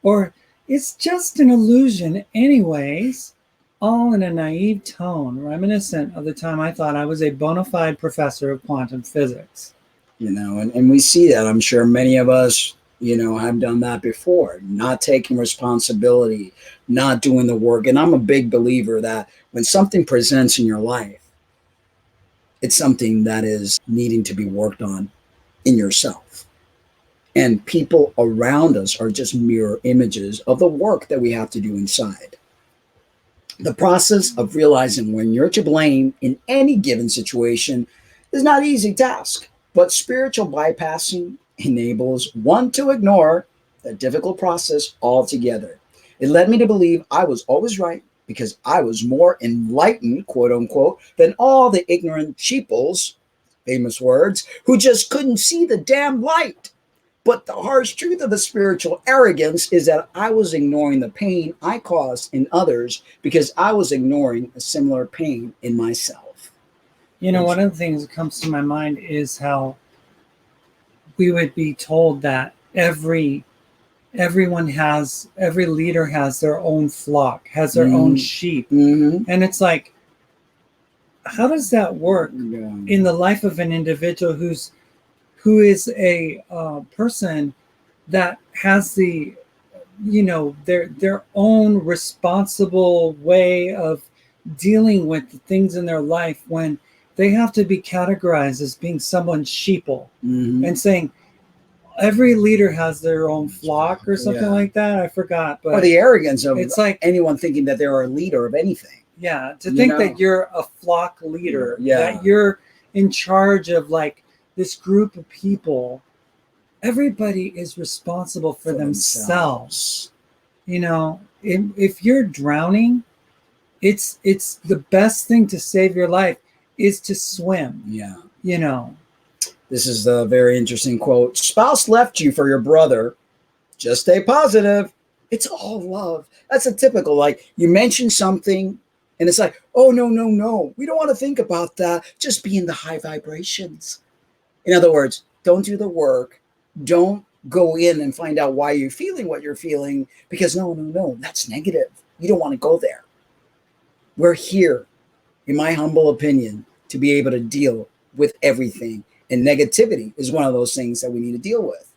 S4: or it's just an illusion anyways, all in a naive tone reminiscent of the time I thought I was a bona fide professor of quantum physics.
S3: You know, and we see that. I'm sure many of us, you know, have done that before, not taking responsibility, not doing the work. And I'm a big believer that when something presents in your life, it's something that is needing to be worked on in yourself. And people around us are just mirror images of the work that we have to do inside. The process of realizing when you're to blame in any given situation is not an easy task, but spiritual bypassing enables one to ignore the difficult process altogether. It led me to believe I was always right because I was more enlightened, quote unquote, than all the ignorant sheeples, famous words, who just couldn't see the damn light. But the harsh truth of the spiritual arrogance is that I was ignoring the pain I caused in others because I was ignoring a similar pain in myself.
S4: You know, one of the things that comes to my mind is how we would be told that every every leader has their own flock, has their own sheep.
S3: Mm-hmm.
S4: And it's like, how does that work
S3: Yeah.
S4: in the life of an individual who is a person that has the, their own responsible way of dealing with the things in their life, when they have to be categorized as being someone's sheeple,
S3: Mm-hmm.
S4: and saying every leader has their own flock or something
S3: Yeah.
S4: like that. I forgot, but
S3: Or the arrogance of
S4: it's like,
S3: anyone thinking that they're a leader of anything.
S4: yeah, to
S3: You
S4: think
S3: know?
S4: that you're a flock leader,
S3: Yeah.
S4: that you're in charge of like this group of people. Everybody is responsible for themselves. If you're drowning, it's the best thing to save your life is to swim.
S3: Yeah.
S4: This
S3: is a very interesting quote. Spouse left you for your brother. Just stay positive. It's all love. That's a typical, like, you mention something and it's like, oh, no. We don't want to think about that. Just be in the high vibrations. In other words, don't do the work. Don't go in and find out why you're feeling what you're feeling, because no, that's negative. You don't want to go there. We're here, in my humble opinion, to be able to deal with everything. And negativity is one of those things that we need to deal with.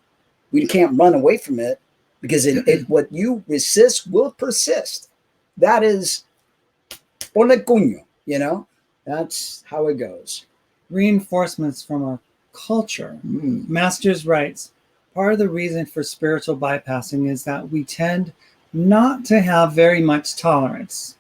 S3: We can't run away from it, because what you resist will persist. That is, that's how it goes.
S4: Reinforcements from our culture. Masters writes, part of the reason for spiritual bypassing is that we tend not to have very much tolerance,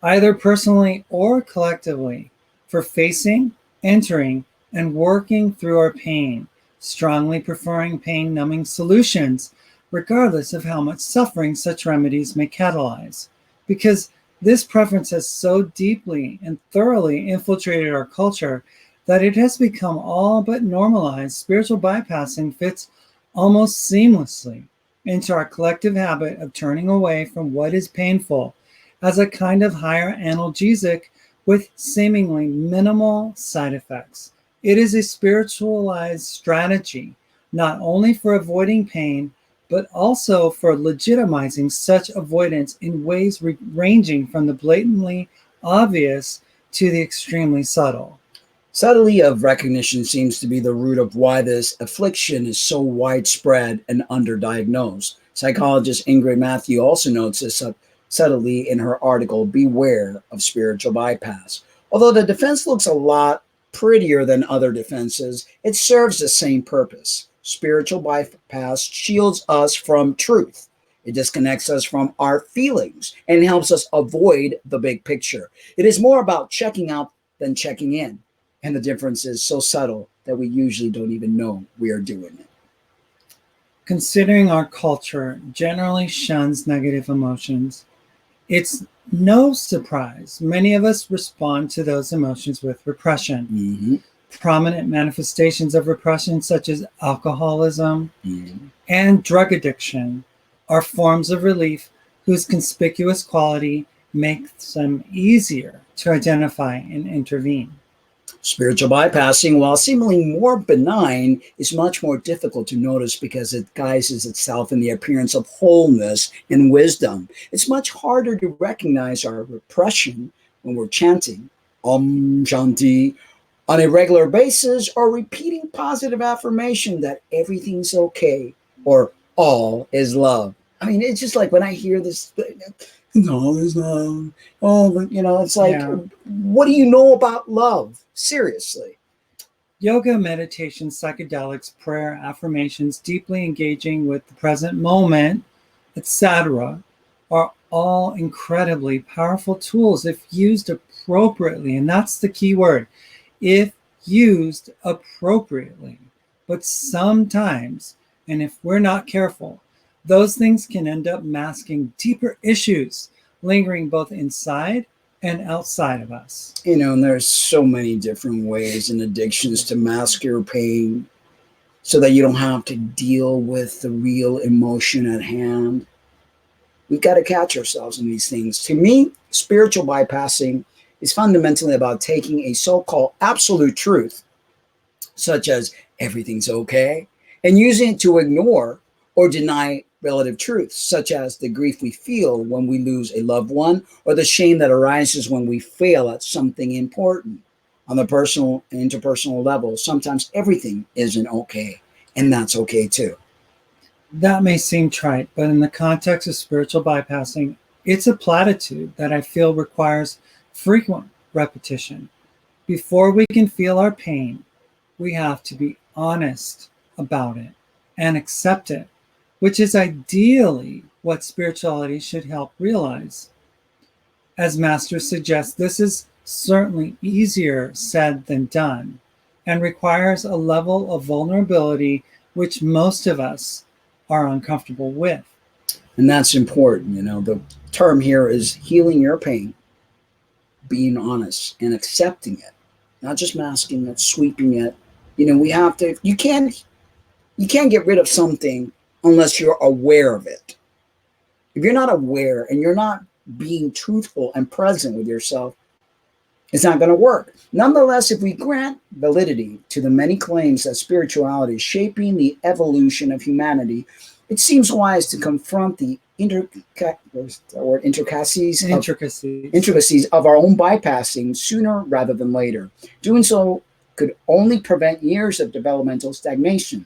S4: either personally or collectively, for facing, entering, and working through our pain, strongly preferring pain-numbing solutions, regardless of how much suffering such remedies may catalyze. Because this preference has so deeply and thoroughly infiltrated our culture that it has become all but normalized. Spiritual bypassing fits almost seamlessly into our collective habit of turning away from what is painful as a kind of higher analgesic with seemingly minimal side effects. It is a spiritualized strategy, not only for avoiding pain, but also for legitimizing such avoidance in ways ranging from the blatantly obvious to the extremely subtle.
S3: Subtlety of recognition seems to be the root of why this affliction is so widespread and underdiagnosed. Psychologist Ingrid Matthew also notes this subtly in her article, Beware of Spiritual Bypass. Although the defense looks a lot prettier than other defenses, it serves the same purpose. Spiritual bypass shields us from truth. It disconnects us from our feelings and helps us avoid the big picture. It is more about checking out than checking in. And the difference is so subtle that we usually don't even know we are doing it.
S4: Considering our culture generally shuns negative emotions, it's no surprise many of us respond to those emotions with repression.
S3: Mm-hmm.
S4: Prominent manifestations of repression, such as alcoholism
S3: Mm-hmm.
S4: and drug addiction, are forms of relief whose conspicuous quality makes them easier to identify and intervene.
S3: Spiritual bypassing, while seemingly more benign, is much more difficult to notice because it guises itself in the appearance of wholeness and wisdom. It's much harder to recognize our repression when we're chanting Om Shanti on a regular basis, or repeating positive affirmation that everything's okay or all is love. I mean, it's just like when I hear this, all is love. Oh, it's like, What do you know about love? Seriously.
S4: Yoga, meditation, psychedelics, prayer, affirmations, deeply engaging with the present moment, etc., are all incredibly powerful tools if used appropriately. And that's the key word. If used appropriately. But sometimes, and if we're not careful, those things can end up masking deeper issues lingering both inside and outside of us.
S3: And there's so many different ways and addictions to mask your pain so that you don't have to deal with the real emotion at hand. We've got to catch ourselves in these things. To me, spiritual bypassing is fundamentally about taking a so-called absolute truth, such as everything's okay, and using it to ignore or deny relative truths, such as the grief we feel when we lose a loved one, or the shame that arises when we fail at something important. On the personal and interpersonal level, sometimes everything isn't okay, and that's okay too.
S4: That may seem trite, but in the context of spiritual bypassing, it's a platitude that I feel requires frequent repetition. Before we can feel our pain, we have to be honest about it and accept it, which is ideally what spirituality should help realize. As Master suggests, this is certainly easier said than done and requires a level of vulnerability which most of us are uncomfortable with.
S3: And that's important. The term here is healing your pain, being honest and accepting it, not just masking it, sweeping it. We have to, you can't get rid of something unless you're aware of it. If you're not aware and you're not being truthful and present with yourself, it's not going to work. Nonetheless, if we grant validity to the many claims that spirituality is shaping the evolution of humanity, it seems wise to confront the intricacies of our own bypassing sooner rather than later. Doing so could only prevent years of developmental stagnation,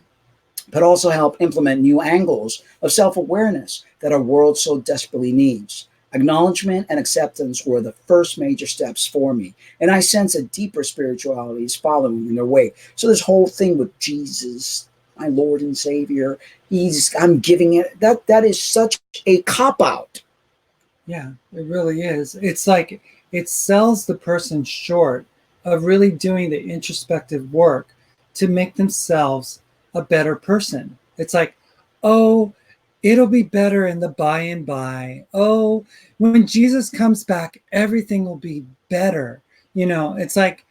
S3: but also help implement new angles of self-awareness that our world so desperately needs. Acknowledgement and acceptance were the first major steps for me, and I sense a deeper spirituality is following in their way. So this whole thing with Jesus, my Lord and Savior, I'm giving it, that is such a cop-out.
S4: Yeah, it really is. It's like it sells the person short of really doing the introspective work to make themselves a better person. It's like, oh, it'll be better in the by and by. Oh, when Jesus comes back, everything will be better. It's like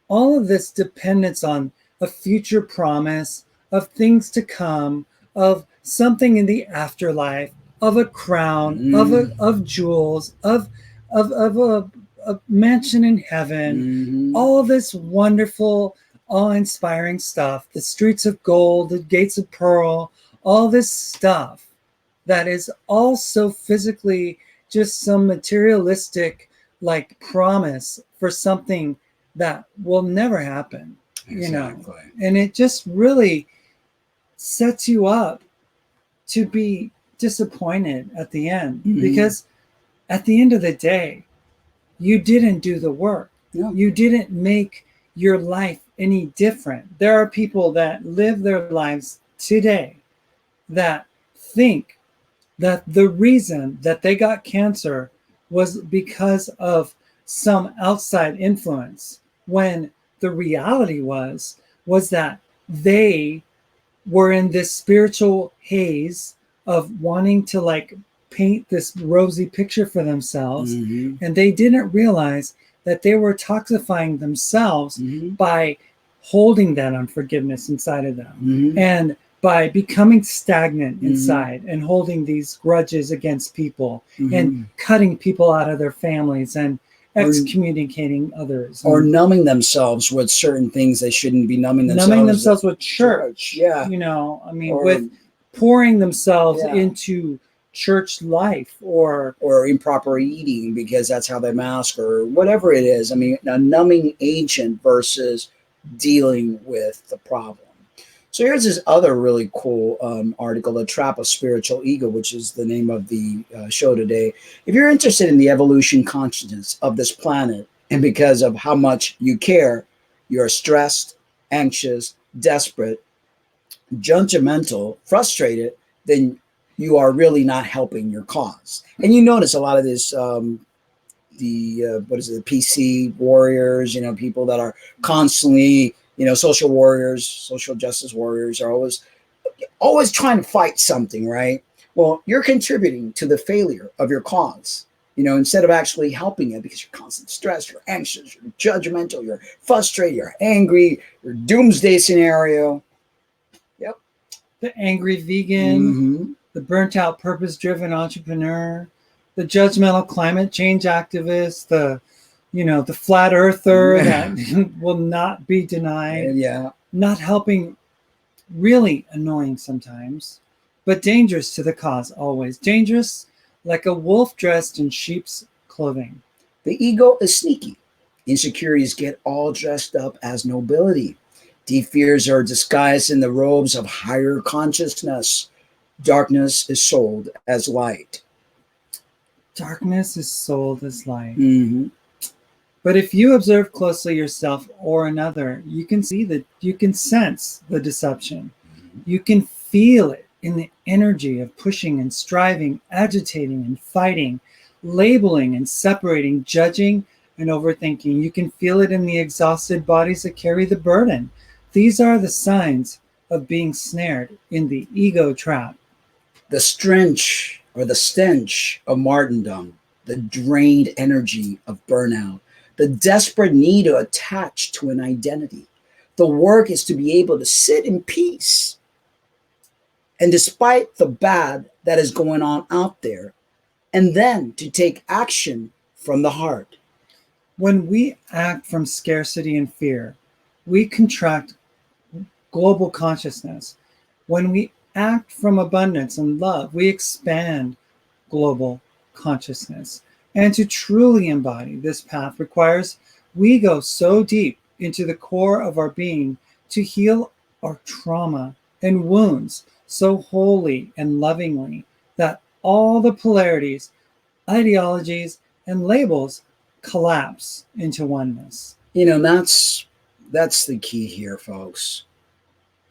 S4: all of this dependence on a future promise of things to come, of something in the afterlife, of a crown, of jewels, of a mansion in heaven, all of this wonderful, awe-inspiring stuff, the streets of gold, the gates of pearl, all this stuff that is also physically just some materialistic promise for something that will never happen.
S3: Exactly.
S4: And it just really sets you up to be disappointed at the end, because at the end of the day, you didn't do the work.
S3: No.
S4: You didn't make your life any different. There are people that live their lives today that think that the reason that they got cancer was because of some outside influence, when the reality was that they were in this spiritual haze of wanting to paint this rosy picture for themselves, and they didn't realize that they were toxifying themselves by holding that unforgiveness inside of them, and by becoming stagnant inside and holding these grudges against people and cutting people out of their families and excommunicating others,
S3: or numbing themselves with certain things they shouldn't be numbing
S4: themselves with church.
S3: Yeah,
S4: with pouring themselves into church life, or
S3: improper eating because that's how they mask, or whatever it is. A numbing agent versus dealing with the problem. So here's this other really cool article, The Trap of Spiritual Ego, which is the name of the show today. If you're interested in the evolution consciousness of this planet, and because of how much you care, you're stressed, anxious, desperate, judgmental, frustrated, then you are really not helping your cause. And you notice a lot of this, the PC warriors, people that are constantly, social warriors, social justice warriors are always trying to fight something, right? Well, you're contributing to the failure of your cause, instead of actually helping it, because you're constantly stressed, you're anxious, you're judgmental, you're frustrated, you're angry, you're doomsday scenario. Yep.
S4: The angry vegan, the burnt out purpose-driven entrepreneur, the judgmental climate change activist, the flat earther that will not be denied.
S3: Yeah.
S4: Not helping, really annoying sometimes. but dangerous to the cause always. Dangerous like a wolf dressed in sheep's clothing.
S3: The ego is sneaky. Insecurities get all dressed up as nobility. Deep fears are disguised in the robes of higher consciousness. Darkness is sold as light.
S4: Darkness is sold as light.
S3: Mm-hmm.
S4: But if you observe closely yourself or another, you can see that you can sense the deception. You can feel it in the energy of pushing and striving, agitating and fighting, labeling and separating, judging and overthinking. You can feel it in the exhausted bodies that carry the burden. These are the signs of being snared in the ego trap.
S3: The stench of martyrdom, the drained energy of burnout, the desperate need to attach to an identity. The work is to be able to sit in peace. And despite the bad that is going on out there, and then to take action from the heart.
S4: When we act from scarcity and fear, we contract global consciousness. When we act from abundance and love, we expand global consciousness. And to truly embody this path requires we go so deep into the core of our being to heal our trauma and wounds so wholly and lovingly that all the polarities, ideologies, and labels collapse into oneness.
S3: You know, that's the key here, folks.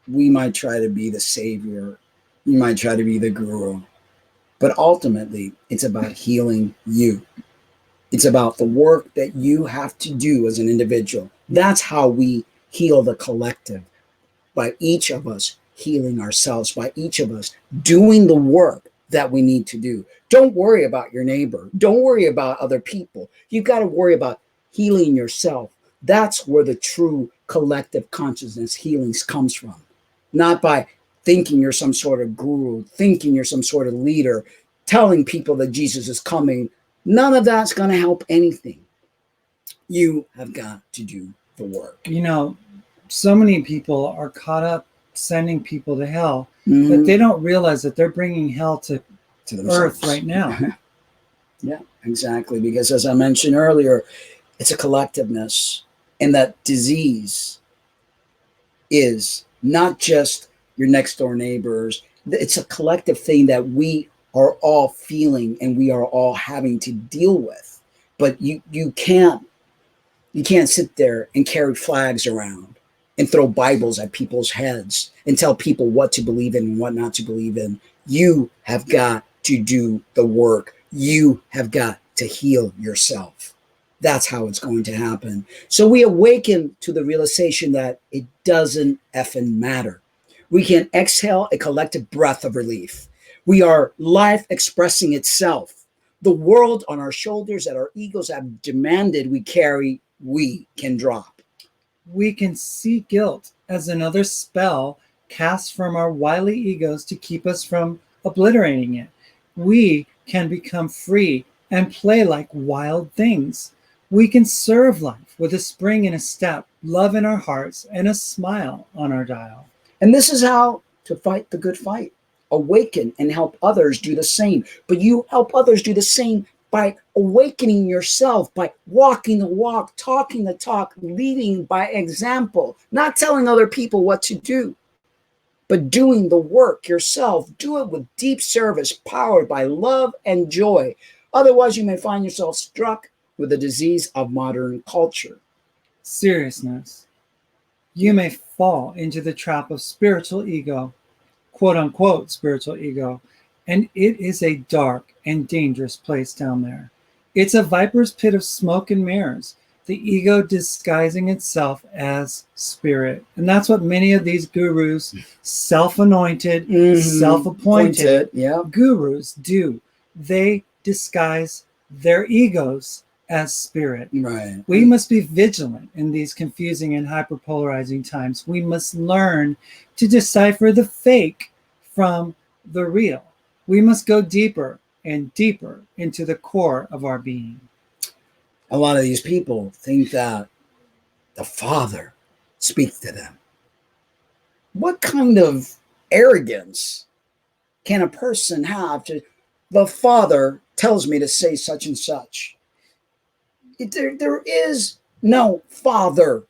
S3: We might try to be the savior. We might try to be the guru. But ultimately, it's about healing you. It's about the work that you have to do as an individual. That's how we heal the collective, by each of us healing ourselves, by each of us doing the work that we need to do. Don't worry about your neighbor. Don't worry about other people. You've got to worry about healing yourself. That's where the true collective consciousness healings comes from. Not by thinking you're some sort of guru, thinking you're some sort of leader, telling people that Jesus is coming. None of that's going to help anything. You have got to do the work.
S4: You know, so many people are caught up sending people to hell,
S3: Mhm.
S4: but they don't realize that they're bringing hell to
S3: themselves.
S4: earth right now.
S3: Yeah, exactly. Because as I mentioned earlier, it's a collectiveness, and that disease is not just your next door neighbors. It's a collective thing that we are all feeling and we are all having to deal with. But you can't sit there and carry flags around and throw Bibles at people's heads and tell people what to believe in and what not to believe in. You have got to do the work. You have got to heal yourself. That's how it's going to happen. So we awaken to the realization that it doesn't effing matter. We can exhale a collective breath of relief. We are life expressing itself. The world on our shoulders that our egos have demanded we carry, we can drop.
S4: We can see guilt as another spell cast from our wily egos to keep us from obliterating it. We can become free and play like wild things. We can serve life with a spring in a step, love in our hearts, and a smile on our dial.
S3: And this is how to fight the good fight. Awaken and help others do the same. But you help others do the same by awakening yourself, by walking the walk, talking the talk, leading by example, not telling other people what to do, but doing the work yourself. Do it with deep service, powered by love and joy. Otherwise, you may find yourself struck with the disease of modern culture.
S4: Seriousness. You may fall into the trap of spiritual ego, quote unquote spiritual ego, and it is a dark and dangerous place down there. It's a viper's pit of smoke and mirrors, the ego disguising itself as spirit. And that's what many of these gurus, self-anointed, self-appointed gurus do. They disguise their egos as spirit.
S3: Right.
S4: We must be vigilant in these confusing and hyperpolarizing times. We must learn to decipher the fake from the real. We must go deeper and deeper into the core of our being.
S3: A lot of these people think that the Father speaks to them. What kind of arrogance can a person have to, the Father tells me to say such and such? There is no Father.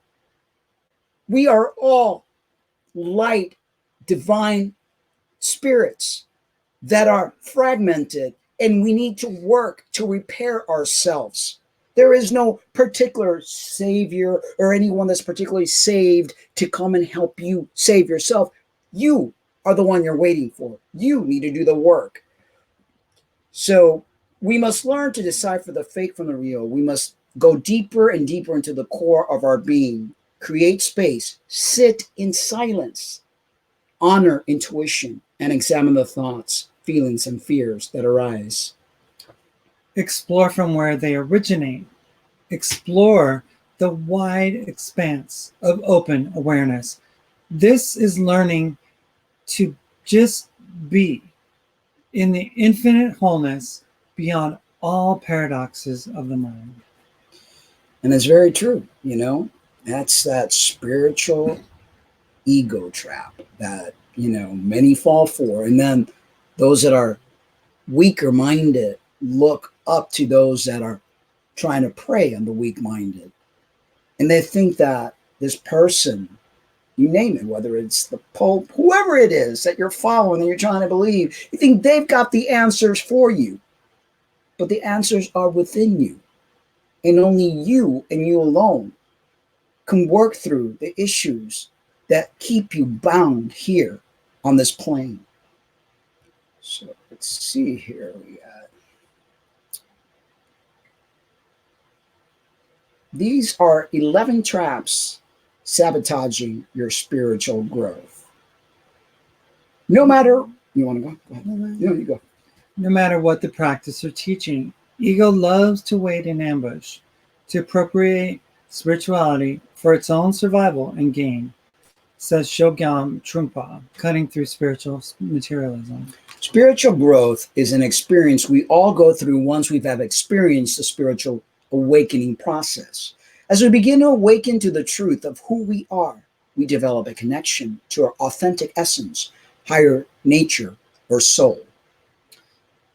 S3: We are all light, divine spirits that are fragmented, and we need to work to repair ourselves. There is no particular savior or anyone that's particularly saved to come and help you save yourself. You are the one you're waiting for. You need to do the work. So we must learn to decipher the fake from the real. We must go deeper and deeper into the core of our being, create space, sit in silence, honor intuition, and examine the thoughts, feelings, and fears that arise.
S4: Explore from where they originate. Explore the wide expanse of open awareness. This is learning to just be in the infinite wholeness beyond all paradoxes of the mind.
S3: And it's very true, you know, that's that spiritual ego trap that, you know, many fall for. And then those that are weaker minded look up to those that are trying to prey on the weak minded. And they think that this person, you name it, whether it's the Pope, whoever it is that you're following and you're trying to believe, you think they've got the answers for you. But the answers are within you. And only you and you alone can work through the issues that keep you bound here on this plane. So let's see here. We got these are 11 traps sabotaging your spiritual growth. No matter, you want to go? Go ahead. No, you go.
S4: No matter what the practice or teaching, ego loves to wait in ambush, to appropriate spirituality for its own survival and gain, says Shogyam Trungpa, cutting through spiritual materialism.
S3: Spiritual growth is an experience we all go through once we have experienced the spiritual awakening process. As we begin to awaken to the truth of who we are, we develop a connection to our authentic essence, higher nature, or soul.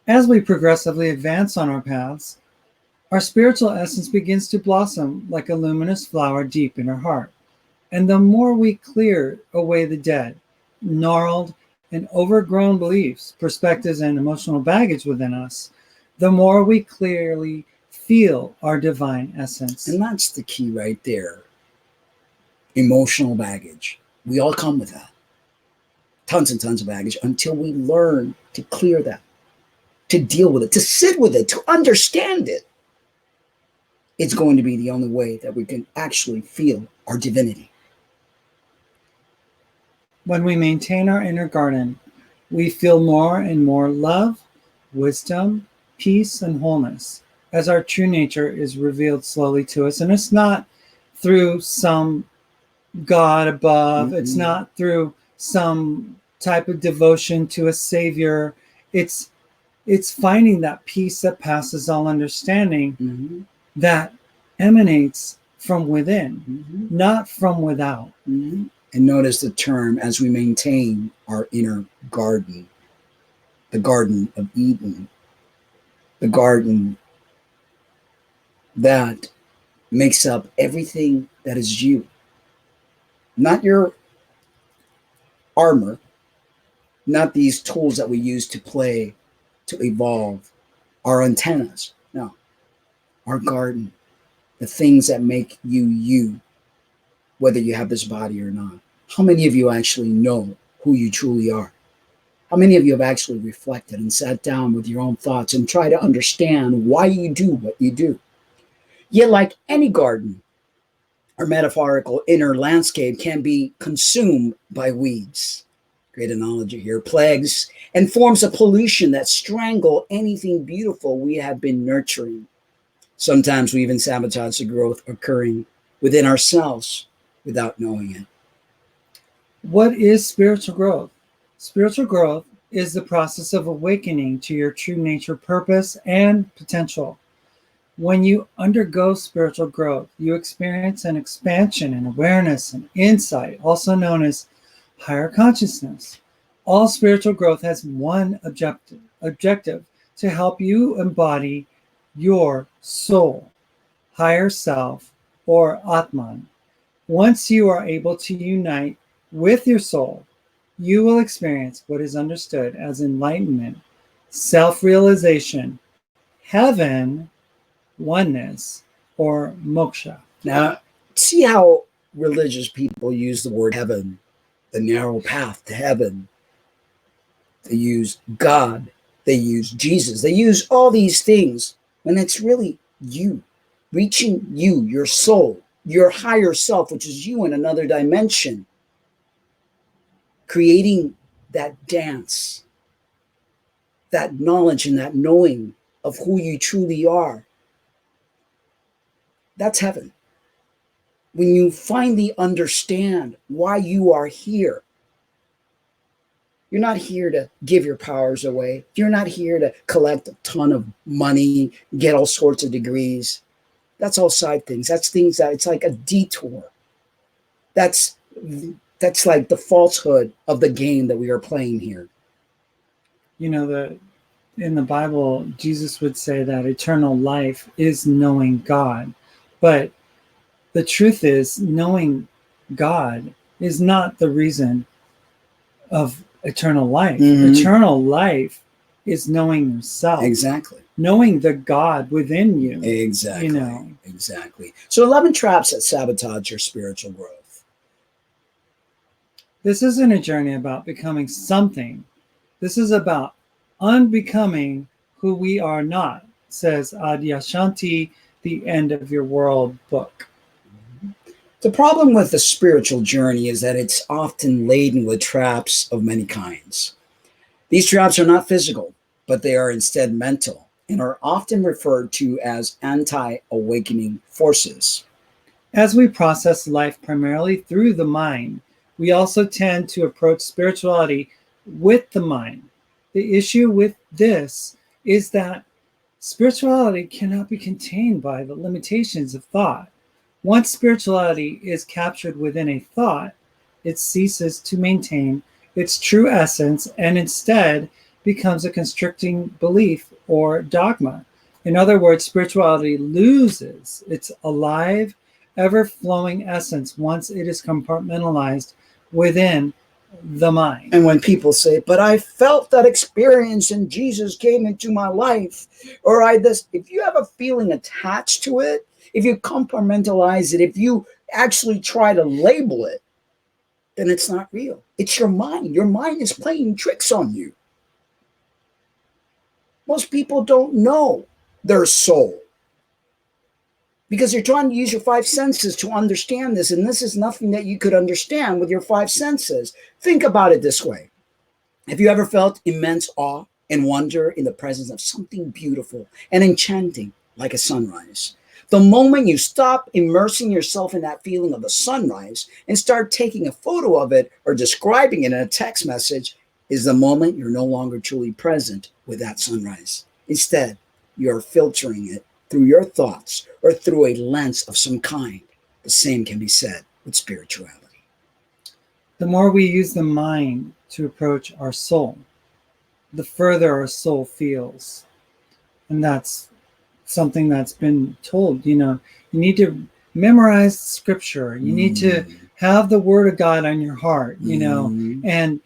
S4: As we progressively advance on our paths, our spiritual essence begins to blossom like a luminous flower deep in our heart. And the more we clear away the dead, gnarled, and overgrown beliefs, perspectives, and emotional baggage within us, the more we clearly feel our divine essence.
S3: And that's the key right there. Emotional baggage. We all come with that. Tons and tons of baggage until we learn to clear that, to deal with it, to sit with it, to understand it. It's going to be the only way that we can actually feel our divinity.
S4: When we maintain our inner garden, we feel more and more love, wisdom, peace, and wholeness as our true nature is revealed slowly to us. And it's not through some God above. It's not through some type of devotion to a savior. It's finding that peace that passes all understanding that emanates from within, not from without.
S3: And notice the term, as we maintain our inner garden, the Garden of Eden, the garden that makes up everything that is you. Not your armor, not these tools that we use to play, to evolve, our antennas. No, our garden, the things that make you you, whether you have this body or not. How many of you actually know who you truly are? How many of you have actually reflected and sat down with your own thoughts and try to understand why you do what you do? Yet, like any garden, our metaphorical inner landscape can be consumed by weeds. Great analogy here. Plagues and forms of pollution that strangle anything beautiful we have been nurturing. Sometimes we even sabotage the growth occurring within ourselves without knowing it.
S4: What is spiritual growth? Spiritual growth is the process of awakening to your true nature, purpose, and potential. When you undergo spiritual growth, you experience an expansion in awareness and insight, also known as higher consciousness. All spiritual growth has one objective to help you embody your soul, higher self, or Atman. Once you are able to unite with your soul, you will experience what is understood as enlightenment, self-realization, heaven, oneness, or moksha.
S3: Now, see how religious people use the word heaven, the narrow path to heaven. They use God, they use Jesus, they use all these things when it's really you, reaching you, your soul, your higher self, which is you in another dimension, creating that dance, that knowledge and that knowing of who you truly are. That's heaven. When you finally understand why you are here. You're not here to give your powers away. You're not here to collect a ton of money, get all sorts of degrees. That's all side things. That's things that it's like a detour. That's like the falsehood of the game that we are playing here.
S4: You know, in the Bible, Jesus would say that eternal life is knowing God. But the truth is, knowing God is not the reason of eternal life. Eternal life is knowing yourself.
S3: Exactly.
S4: Knowing the God within you.
S3: Exactly.
S4: You know.
S3: Exactly. So 11 traps that sabotage your spiritual growth.
S4: This isn't a journey about becoming something. This is about unbecoming who we are not, says Adyashanti, The End of Your World book.
S3: The problem with the spiritual journey is that it's often laden with traps of many kinds. These traps are not physical, but they are instead mental and are often referred to as anti-awakening forces.
S4: As we process life primarily through the mind, we also tend to approach spirituality with the mind. The issue with this is that spirituality cannot be contained by the limitations of thought. Once spirituality is captured within a thought, it ceases to maintain its true essence and instead becomes a constricting belief or dogma. In other words, spirituality loses its alive, ever-flowing essence once it is compartmentalized within the mind.
S3: And when people say, but I felt that experience and Jesus came into my life, or if you have a feeling attached to it, if you compartmentalize it, if you actually try to label it, then it's not real. It's your mind. Your mind is playing tricks on you. Most people don't know their soul because you're trying to use your five senses to understand this, and this is nothing that you could understand with your five senses. Think about it this way. Have you ever felt immense awe and wonder in the presence of something beautiful and enchanting like a sunrise? The moment you stop immersing yourself in that feeling of the sunrise and start taking a photo of it or describing it in a text message is the moment you're no longer truly present with that sunrise. Instead, you're filtering it through your thoughts or through a lens of some kind. The same can be said with spirituality.
S4: The more we use the mind to approach our soul, the further our soul feels. And that's something that's been told. You need to memorize scripture. You need to have the word of God on your heart, and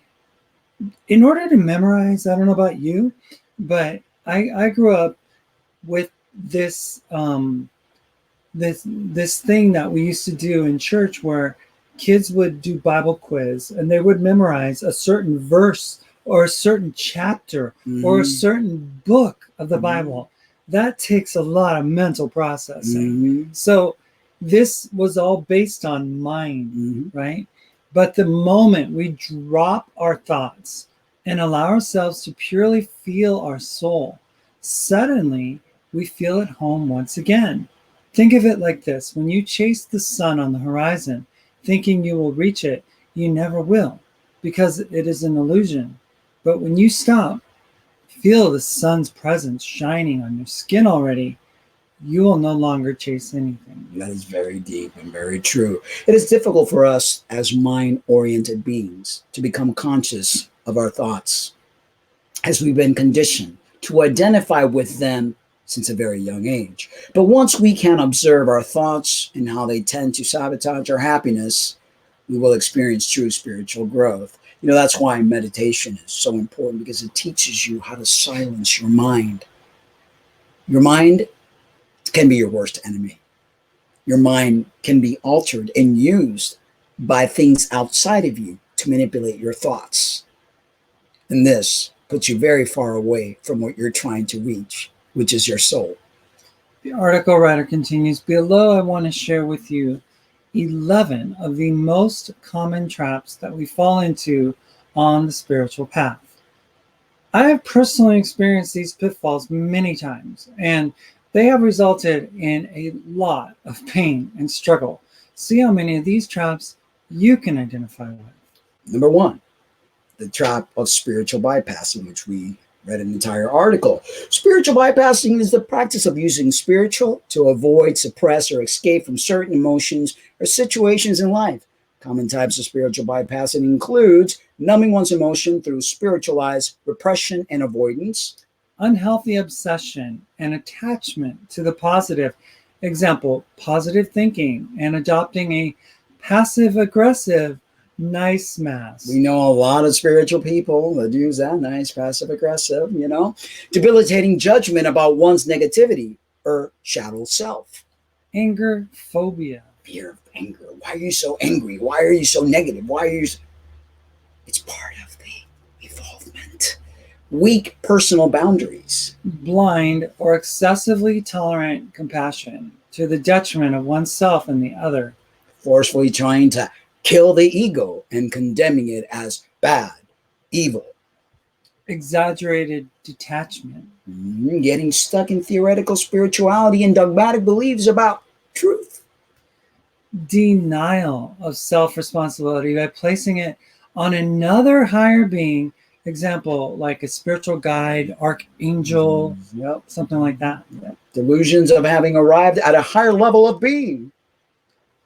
S4: in order to memorize, I don't know about you, but I grew up with this this thing that we used to do in church where kids would do Bible quiz and they would memorize a certain verse or a certain chapter or a certain book of the Bible. That takes a lot of mental processing. So this was all based on mind, right? But the moment we drop our thoughts and allow ourselves to purely feel our soul, suddenly we feel at home once again. Think of it like this. When you chase the sun on the horizon, thinking you will reach it, you never will, because it is an illusion. But when you stop, feel the sun's presence shining on your skin already, you will no longer chase anything.
S3: That is very deep and very true. It is difficult for us as mind-oriented beings to become conscious of our thoughts, as we've been conditioned to identify with them since a very young age. But once we can observe our thoughts and how they tend to sabotage our happiness, we will experience true spiritual growth. That's why meditation is so important, because it teaches you how to silence your mind. Your mind can be your worst enemy. Your mind can be altered and used by things outside of you to manipulate your thoughts. And this puts you very far away from what you're trying to reach, which is your soul.
S4: The article writer continues, below I want to share with you 11 of the most common traps that we fall into on the spiritual path. I have personally experienced these pitfalls many times, and they have resulted in a lot of pain and struggle. See how many of these traps you can identify with.
S3: Number one, the trap of spiritual bypassing, which we read an entire article. Spiritual bypassing is the practice of using spiritual to avoid, suppress, or escape from certain emotions or situations in life. Common types of spiritual bypassing includes numbing one's emotion through spiritualized repression and avoidance,
S4: unhealthy obsession and attachment to the positive. Example, positive thinking and adopting a passive-aggressive nice mask.
S3: We know a lot of spiritual people that use that nice passive-aggressive, debilitating judgment about one's negativity or shadow self.
S4: Anger phobia.
S3: Fear of anger. Why are you so angry? Why are you so negative? It's part of the evolvement. Weak personal boundaries.
S4: Blind or excessively tolerant compassion to the detriment of oneself and the other.
S3: Forcefully trying to kill the ego and condemning it as bad, evil.
S4: Exaggerated detachment.
S3: Getting stuck in theoretical spirituality and dogmatic beliefs about truth.
S4: Denial of self-responsibility by placing it on another higher being. Example, like a spiritual guide, archangel, something like that.
S3: Yep. Delusions of having arrived at a higher level of being.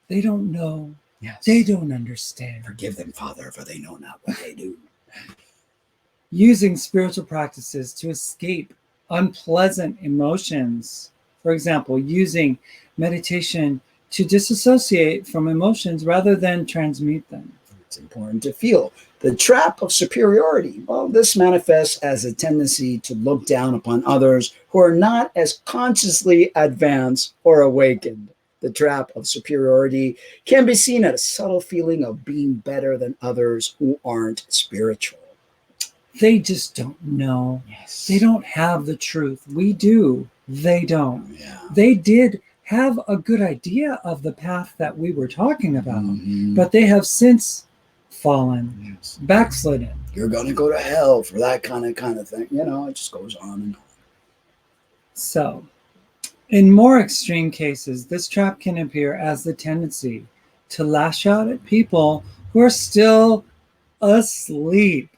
S4: They don't know.
S3: Yes.
S4: They don't understand.
S3: Forgive them, Father, for they know not what they do.
S4: Using spiritual practices to escape unpleasant emotions. For example, using meditation to disassociate from emotions rather than transmute them.
S3: It's important to feel. The trap of superiority. Well, this manifests as a tendency to look down upon others who are not as consciously advanced or awakened. The trap of superiority can be seen as a subtle feeling of being better than others who aren't spiritual.
S4: They just don't know.
S3: Yes.
S4: They don't have the truth. We do. They don't.
S3: Yeah.
S4: They did have a good idea of the path that we were talking about, but they have since fallen, backslidden.
S3: You're going to go to hell for that kind of thing. It just goes on and on.
S4: So, in more extreme cases, this trap can appear as the tendency to lash out at people who are still asleep,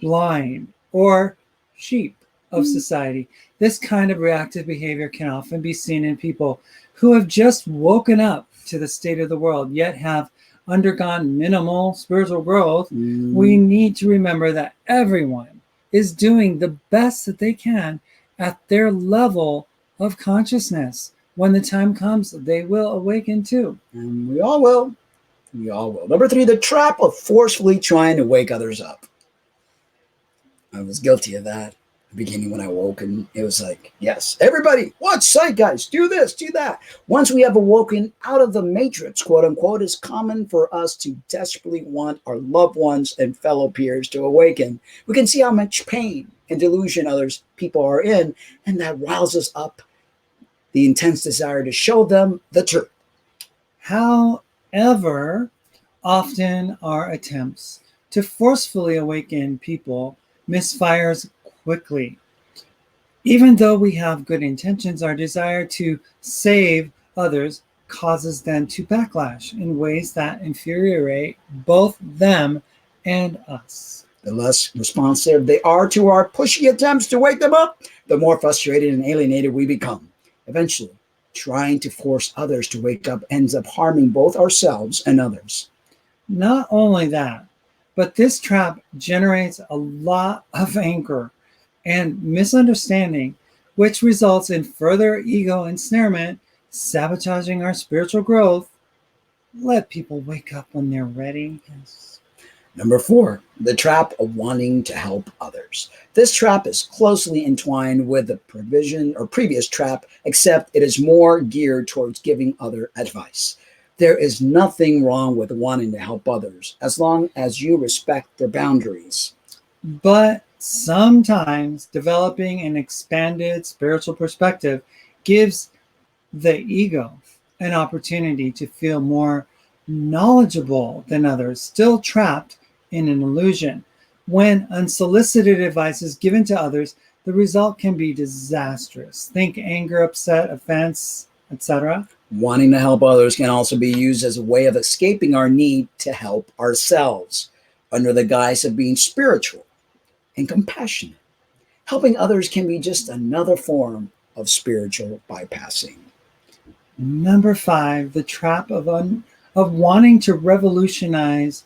S4: blind, or sheep of society. This kind of reactive behavior can often be seen in people who have just woken up to the state of the world, yet have undergone minimal spiritual growth. We need to remember that everyone is doing the best that they can at their level of consciousness. When the time comes, they will awaken too.
S3: And we all will. We all will. Number 3, the trap of forcefully trying to wake others up. I was guilty of that. Beginning when I woke, and it was like, yes, everybody, watch sight, guys, do this, do that. Once we have awoken out of the matrix, quote unquote, it's common for us to desperately want our loved ones and fellow peers to awaken. We can see how much pain and delusion others people are in, and that rouses up the intense desire to show them the truth.
S4: However, often our attempts to forcefully awaken people misfires quickly. Even though we have good intentions, our desire to save others causes them to backlash in ways that infuriate both them and us.
S3: The less responsive they are to our pushy attempts to wake them up, the more frustrated and alienated we become. Eventually, trying to force others to wake up ends up harming both ourselves and others.
S4: Not only that, But this trap generates a lot of anger and misunderstanding, which results in further ego ensnarement, sabotaging our spiritual growth. Let people wake up when they're ready. Yes.
S3: Number 4, the trap of wanting to help others. This trap is closely entwined with the previous trap, except it is more geared towards giving other advice. There is nothing wrong with wanting to help others as long as you respect their boundaries.
S4: But sometimes developing an expanded spiritual perspective gives the ego an opportunity to feel more knowledgeable than others, still trapped in an illusion. When unsolicited advice is given to others, the result can be disastrous. Think anger, upset, offense, etc.
S3: Wanting to help others can also be used as a way of escaping our need to help ourselves under the guise of being spiritual and compassionate. Helping others can be just another form of spiritual bypassing.
S4: Number 5, the trap of wanting to revolutionize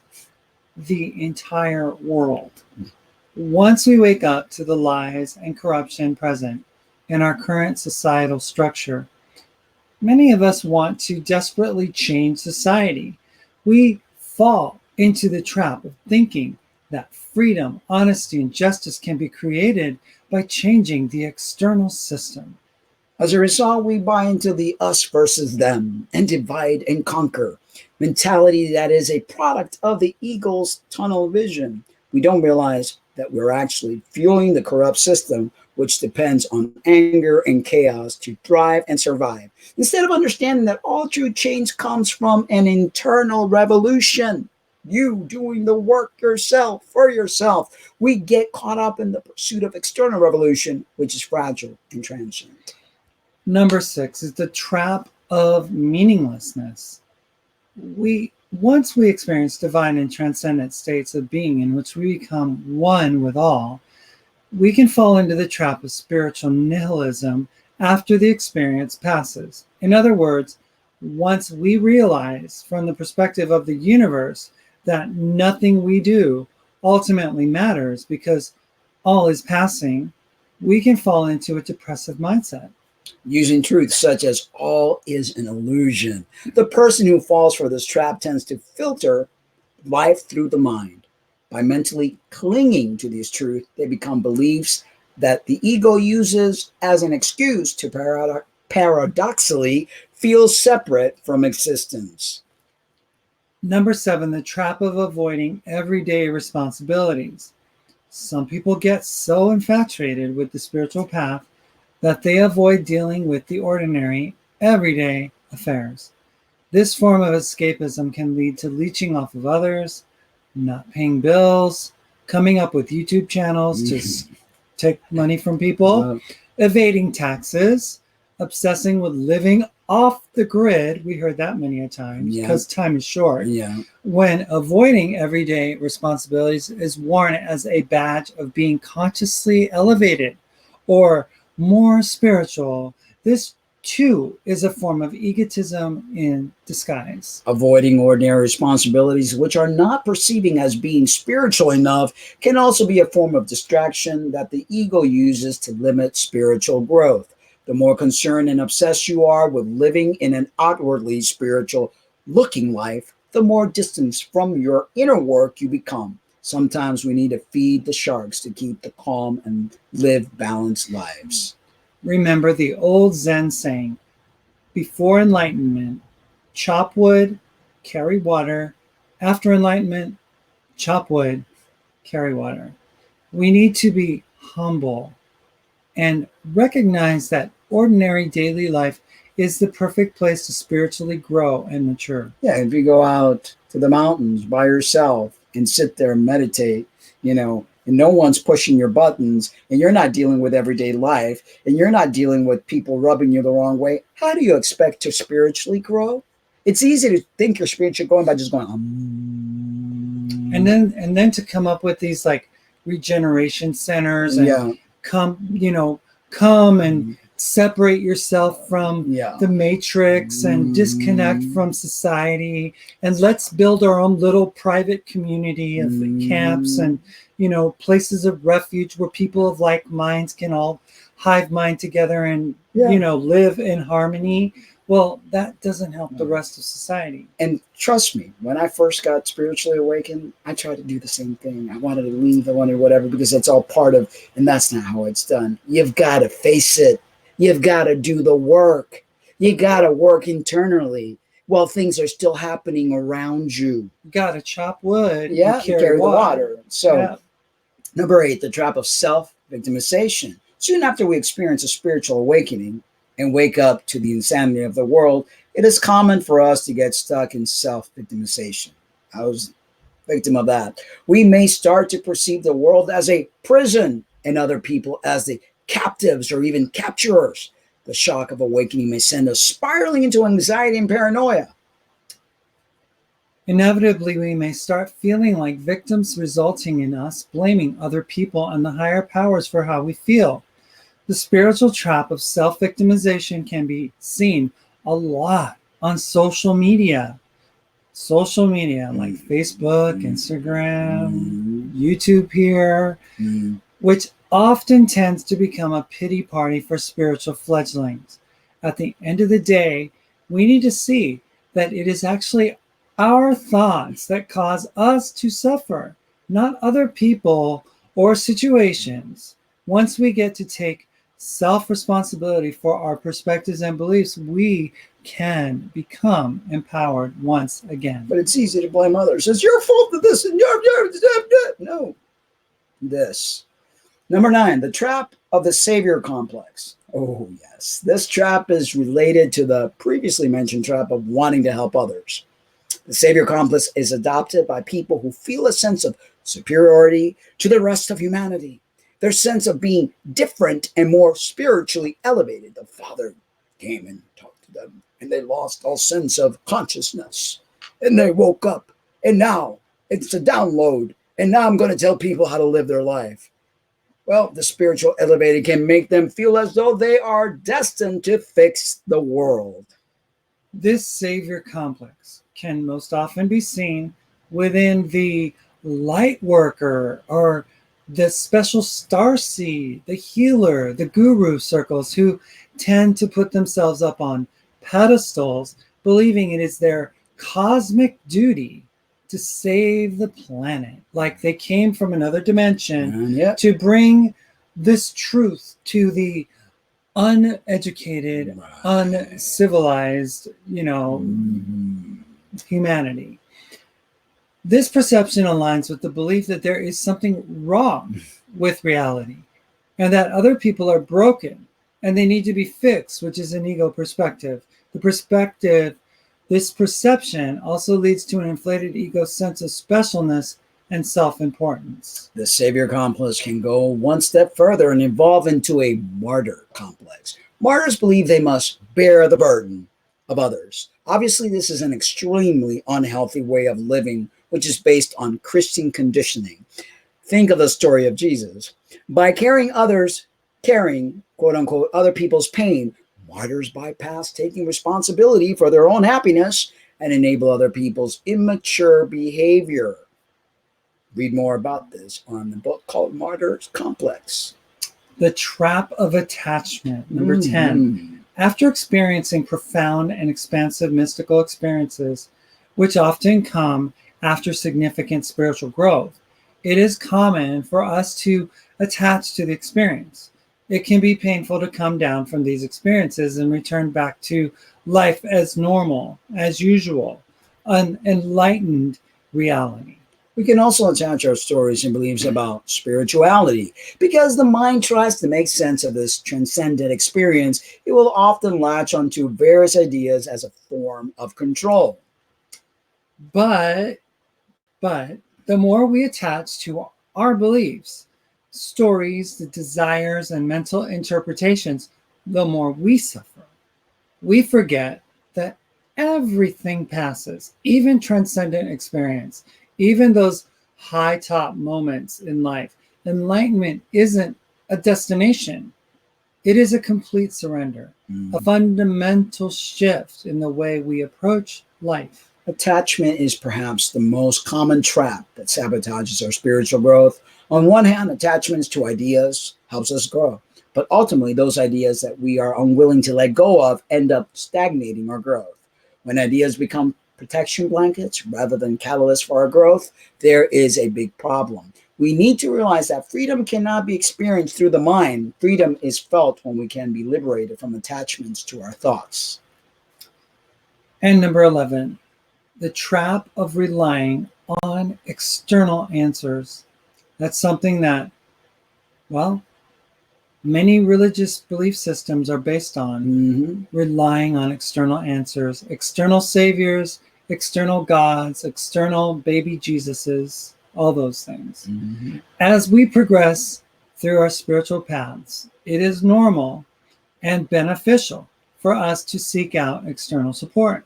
S4: the entire world. Once we wake up to the lies and corruption present in our current societal structure, many of us want to desperately change society. We fall into the trap of thinking that freedom, honesty, and justice can be created by changing the external system.
S3: As a result, we buy into the us versus them and divide and conquer mentality that is a product of the ego's tunnel vision. We don't realize that we're actually fueling the corrupt system, which depends on anger and chaos to thrive and survive, instead of understanding that all true change comes from an internal revolution. You doing the work yourself for yourself. We get caught up in the pursuit of external revolution, which is fragile and transient.
S4: Number 6 is the trap of meaninglessness. Once we experience divine and transcendent states of being in which we become one with all, we can fall into the trap of spiritual nihilism after the experience passes. In other words, once we realize from the perspective of the universe that nothing we do ultimately matters because all is passing, we can fall into a depressive mindset.
S3: Using truths such as all is an illusion. The person who falls for this trap tends to filter life through the mind. By mentally clinging to these truths, they become beliefs that the ego uses as an excuse to paradoxically feel separate from existence.
S4: Number 7, the trap of avoiding everyday responsibilities. Some people get so infatuated with the spiritual path that they avoid dealing with the ordinary, everyday affairs. This form of escapism can lead to leeching off of others, not paying bills, coming up with YouTube channels to take money from people, evading taxes, obsessing with living off the grid. We heard that many a time because time is short. When avoiding everyday responsibilities is worn as a badge of being consciously elevated or more spiritual, this too is a form of egotism in disguise.
S3: Avoiding ordinary responsibilities, which are not perceiving as being spiritual enough, can also be a form of distraction that the ego uses to limit spiritual growth. The more concerned and obsessed you are with living in an outwardly spiritual looking life, the more distance from your inner work you become. Sometimes we need to feed the sharks to keep the calm and live balanced lives.
S4: Remember the old Zen saying, before enlightenment, chop wood, carry water. After enlightenment, chop wood, carry water. We need to be humble and recognize that ordinary daily life is the perfect place to spiritually grow and mature.
S3: Yeah, if you go out to the mountains by yourself and sit there and meditate, and no one's pushing your buttons, and you're not dealing with everyday life, and you're not dealing with people rubbing you the wrong way, how do you expect to spiritually grow? It's easy to think you're spiritually growing by just going,
S4: and then to come up with these like regeneration centers and come and separate yourself from
S3: Yeah.
S4: the matrix and disconnect from society, and let's build our own little private community of camps and places of refuge where people of like minds can all hive mind together and live in harmony. Well, that doesn't help the rest of society.
S3: And trust me, when I first got spiritually awakened, I tried to do the same thing. I wanted to leave, I wanted whatever, because it's all part of, and that's not how it's done. You've got to face it. You've got to do the work. You got to work internally while things are still happening around you.
S4: You got to chop wood
S3: and carry the water. So, number 8, the trap of self-victimization. Soon after we experience a spiritual awakening and wake up to the insanity of the world, it is common for us to get stuck in self-victimization. I was a victim of that. We may start to perceive the world as a prison and other people as the captives or even capturers. The shock of awakening may send us spiraling into anxiety and paranoia.
S4: Inevitably, we may start feeling like victims, resulting in us blaming other people and the higher powers for how we feel. The spiritual trap of self-victimization can be seen a lot on social media. Social media like Facebook, Instagram, YouTube here, which often tends to become a pity party for spiritual fledglings. At the end of the day, we need to see that it is actually our thoughts that cause us to suffer, not other people or situations. Once we get to take self-responsibility for our perspectives and beliefs, we can become empowered once again.
S3: But it's easy to blame others. It's your fault that this and no. This. Number 9, the trap of the savior complex. Oh, yes. This trap is related to the previously mentioned trap of wanting to help others. The savior complex is adopted by people who feel a sense of superiority to the rest of humanity. Their sense of being different and more spiritually elevated. The Father came and talked to them, and they lost all sense of consciousness. And they woke up, and now it's a download, and now I'm going to tell people how to live their life. Well, the spiritual elevated can make them feel as though they are destined to fix the world.
S4: This savior complex can most often be seen within the light worker or the special starseed, the healer, the guru circles, who tend to put themselves up on pedestals, believing it is their cosmic duty to save the planet, like they came from another dimension to bring this truth to the uneducated, uncivilized, humanity. This perception aligns with the belief that there is something wrong with reality and that other people are broken and they need to be fixed, which is an ego perspective. This perception also leads to an inflated ego sense of specialness and self-importance.
S3: The savior complex can go one step further and evolve into a martyr complex. Martyrs believe they must bear the burden of others. Obviously, this is an extremely unhealthy way of living, which is based on Christian conditioning. Think of the story of Jesus. By carrying, quote unquote, other people's pain, martyrs bypass taking responsibility for their own happiness and enable other people's immature behavior. Read more about this on the book called Martyr's Complex.
S4: The trap of attachment, number 10. After experiencing profound and expansive mystical experiences, which often come after significant spiritual growth, it is common for us to attach to the experience. It can be painful to come down from these experiences and return back to life as normal, as usual, an enlightened reality.
S3: We can also attach our stories and beliefs about spirituality. Because the mind tries to make sense of this transcendent experience, it will often latch onto various ideas as a form of control.
S4: But the more we attach to our beliefs, stories, the desires, and mental interpretations, the more we suffer. We forget that everything passes, even transcendent experience, even those high top moments in life. Enlightenment isn't a destination. It is a complete surrender, a
S3: Mhm.
S4: fundamental shift in the way we approach life.
S3: Attachment is perhaps the most common trap that sabotages our spiritual growth. On one hand, attachments to ideas helps us grow, but ultimately those ideas that we are unwilling to let go of end up stagnating our growth. When ideas become protection blankets rather than catalysts for our growth, there is a big problem. We need to realize that freedom cannot be experienced through the mind. Freedom is felt when we can be liberated from attachments to our thoughts.
S4: And number 11, the trap of relying on external answers. That's something that, well, many religious belief systems are based on,
S3: Mhm.
S4: relying on external answers, external saviors, external gods, external baby Jesuses, all those things.
S3: Mhm.
S4: As we progress through our spiritual paths, it is normal and beneficial for us to seek out external support.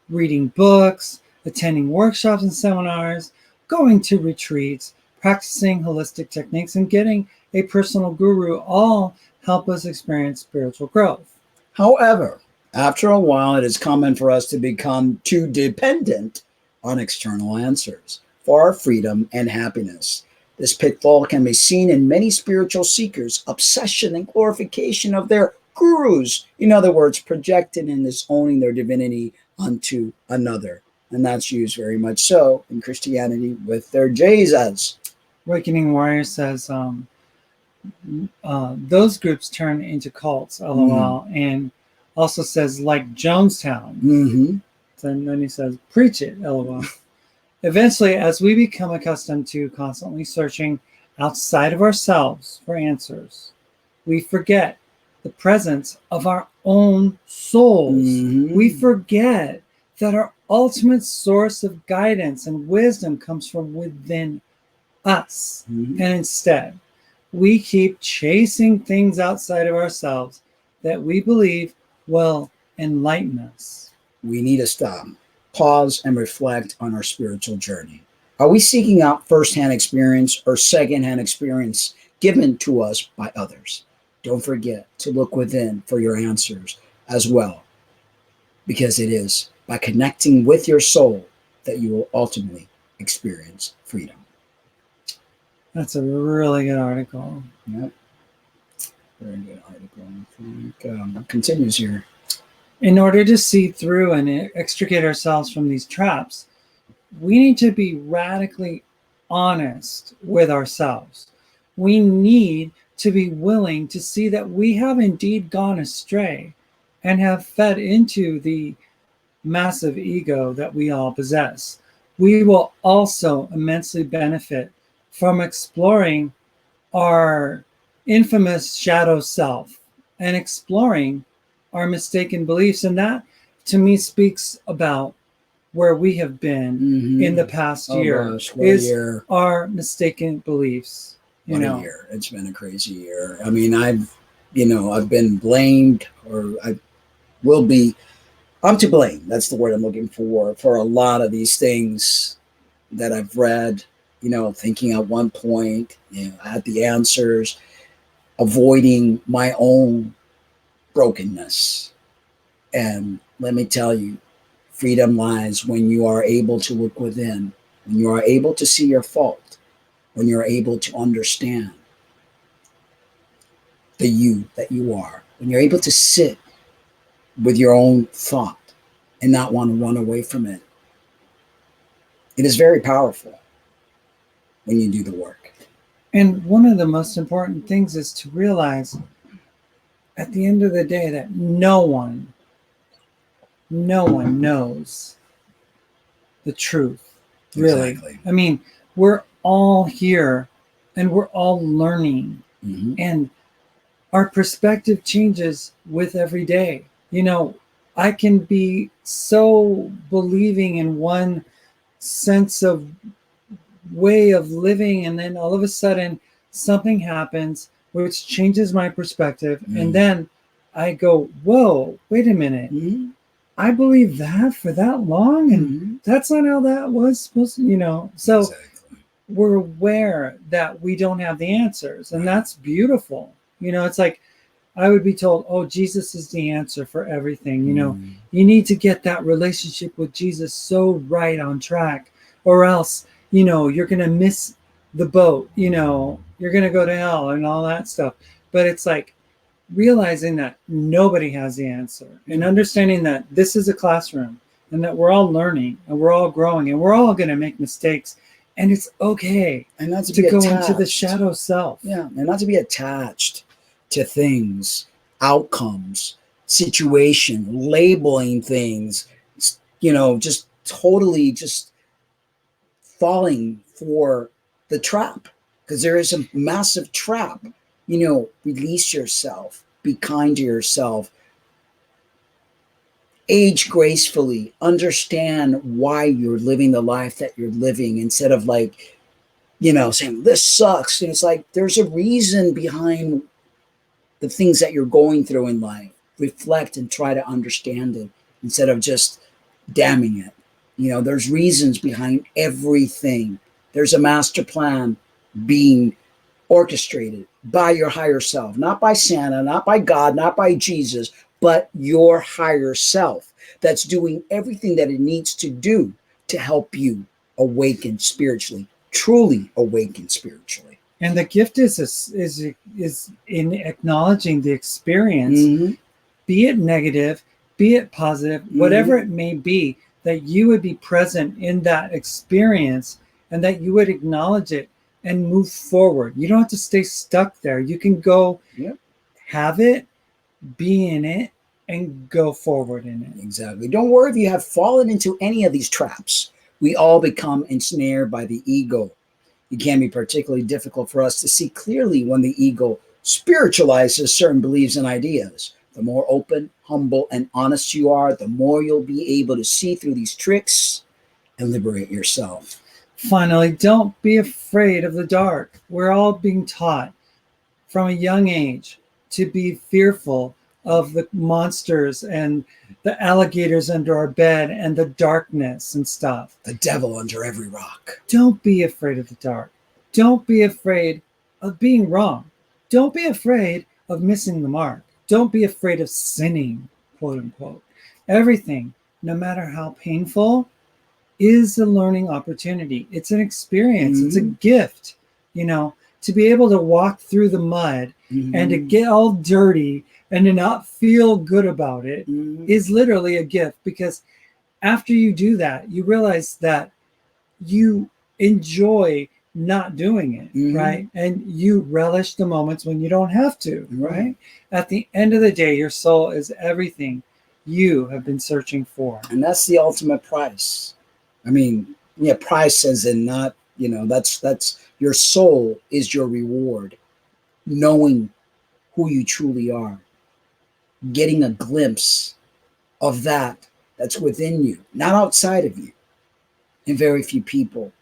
S4: Reading books, attending workshops and seminars, going to retreats, practicing holistic techniques, and getting a personal guru all help us experience spiritual growth.
S3: However, after a while, it is common for us to become too dependent on external answers for our freedom and happiness. This pitfall can be seen in many spiritual seekers' obsession and glorification of their gurus. In other words, projecting and disowning their divinity unto another. And that's used very much so in Christianity with their Jesus.
S4: Awakening Warrior says those groups turn into cults, lol, and also says like Jonestown.
S3: Mm-hmm.
S4: And then he says, preach it, lol. Eventually, as we become accustomed to constantly searching outside of ourselves for answers, we forget the presence of our own souls.
S3: Mm-hmm.
S4: We forget that our ultimate source of guidance and wisdom comes from within us.
S3: Mm-hmm.
S4: And instead, we keep chasing things outside of ourselves that we believe will enlighten us.
S3: We need to stop, pause, and reflect on our spiritual journey. Are we seeking out firsthand experience or secondhand experience given to us by others? Don't forget to look within for your answers as well, because it is by connecting with your soul that you will ultimately experience freedom.
S4: That's a really good article.
S3: Yep. Very good article. I think continues here.
S4: In order to see through and extricate ourselves from these traps, we need to be radically honest with ourselves. We need to be willing to see that we have indeed gone astray and have fed into the massive ego that we all possess. We will also immensely benefit from exploring our infamous shadow self and exploring our mistaken beliefs. And that, to me, speaks about where we have been in the past year.
S3: Gosh, what
S4: is
S3: a year.
S4: our mistaken beliefs.
S3: What a year. It's been a crazy year. I mean, I've been blamed, or I will be, I'm to blame. That's the word I'm looking for a lot of these things that I've read, thinking at one point, I had the answers, avoiding my own brokenness. And let me tell you, freedom lies when you are able to look within, when you are able to see your fault, when you're able to understand the you that you are, when you're able to sit with your own thought and not want to run away from it. It is very powerful when you do the work.
S4: And one of the most important things is to realize at the end of the day that no one knows the truth, really.
S3: Exactly.
S4: I mean, we're all here and we're all learning, and our perspective changes with every day. I can be so believing in one sense of way of living, and then all of a sudden something happens which changes my perspective, and then I go, whoa, wait a minute. I believe that for that long, and that's not how that was supposed to, so
S3: Exactly.
S4: we're aware that we don't have the answers, and that's beautiful. It's like I would be told, oh, Jesus is the answer for everything. You know,
S3: Mm.
S4: you need to get that relationship with Jesus so right on track, or else, you know, you're going to miss the boat, you know, you're going to go to hell and all that stuff. But it's like realizing that nobody has the answer and understanding that this is a classroom and that we're all learning and we're all growing and we're all going to make mistakes. And it's okay
S3: And not to
S4: to
S3: be
S4: go
S3: attached.
S4: into the shadow self.
S3: Yeah, and not to be attached to things, outcomes, situation, labeling things, you know, just totally just falling for the trap, because there is a massive trap. You know, release yourself, be kind to yourself, age gracefully, understand why you're living the life that you're living, instead of like, you know, saying this sucks. And it's like there's a reason behind the things that you're going through in life. Reflect and try to understand it instead of just damning it. You know, there's reasons behind everything. There's a master plan being orchestrated by your higher self, not by Santa, not by God, not by Jesus, but your higher self that's doing everything that it needs to do to help you awaken spiritually, truly awaken spiritually.
S4: And the gift is in acknowledging the experience,
S3: Mhm.
S4: be it negative, be it positive, whatever it may be, that you would be present in that experience and that you would acknowledge it and move forward. You don't have to stay stuck there. You can go
S3: Yep.
S4: have it, be in it, and go forward in it.
S3: Exactly. Don't worry if you have fallen into any of these traps. We all become ensnared by the ego. It can be particularly difficult for us to see clearly when the ego spiritualizes certain beliefs and ideas. The more open, humble, and honest you are, the more you'll be able to see through these tricks and liberate yourself.
S4: Finally, don't be afraid of the dark. We're all being taught from a young age to be fearful of the monsters and the alligators under our bed and the darkness and stuff.
S3: The devil under every rock.
S4: Don't be afraid of the dark. Don't be afraid of being wrong. Don't be afraid of missing the mark. Don't be afraid of sinning, quote unquote. Everything, no matter how painful, is a learning opportunity. It's an experience. It's a gift, you know, to be able to walk through the mud and to get all dirty and to not feel good about it is literally a gift, because after you do that, you realize that you enjoy not doing it, right? And you relish the moments when you don't have to, right? At the end of the day, your soul is everything you have been searching for.
S3: And that's the ultimate price. I mean, yeah, price as in not, you know, that's your soul is your reward. Knowing who you truly are, getting a glimpse of that's within you, not outside of you. And very few people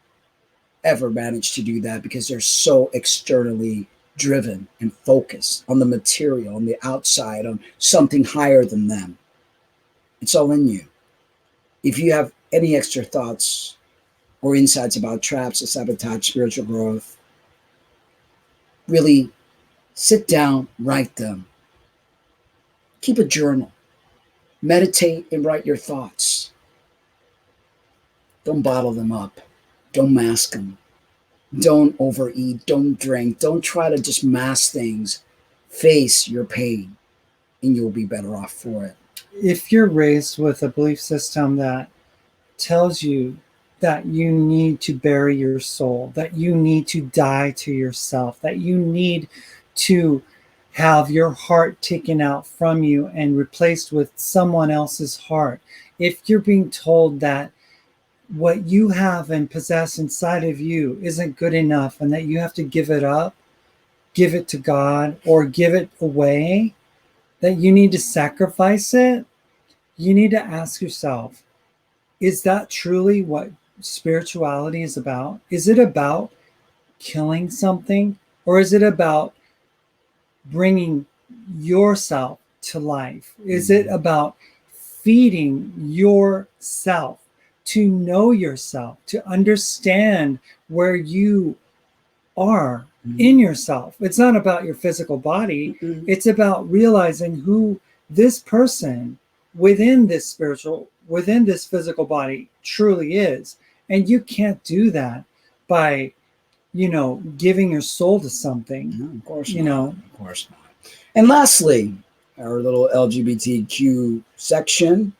S3: ever manage to do that because they're so externally driven and focused on the material, on the outside, on something higher than them. It's all in you. If you have any extra thoughts or insights about traps that sabotage spiritual growth, really sit down, write them. Keep a journal. Meditate and write your thoughts. Don't bottle them up. Don't mask them. Don't overeat. Don't drink. Don't try to just mask things. Face your pain, and you'll be better off for it.
S4: If you're raised with a belief system that tells you that you need to bury your soul, that you need to die to yourself, that you need to have your heart taken out from you and replaced with someone else's heart, if you're being told that what you have and possess inside of you isn't good enough and that you have to give it up, give it to God, or give it away, that you need to sacrifice it, you need to ask yourself, is that truly what spirituality is about? Is it about killing something, or is it about bringing yourself to life? Is it about feeding yourself, to know yourself, to understand where you are in yourself. It's not about your physical body.
S3: Mhm.
S4: It's about realizing who this person within this physical body truly is. And you can't do that by, giving your soul to something,
S3: No, of course
S4: you
S3: not.
S4: know.
S3: Of course not. And lastly, our little LGBTQ section.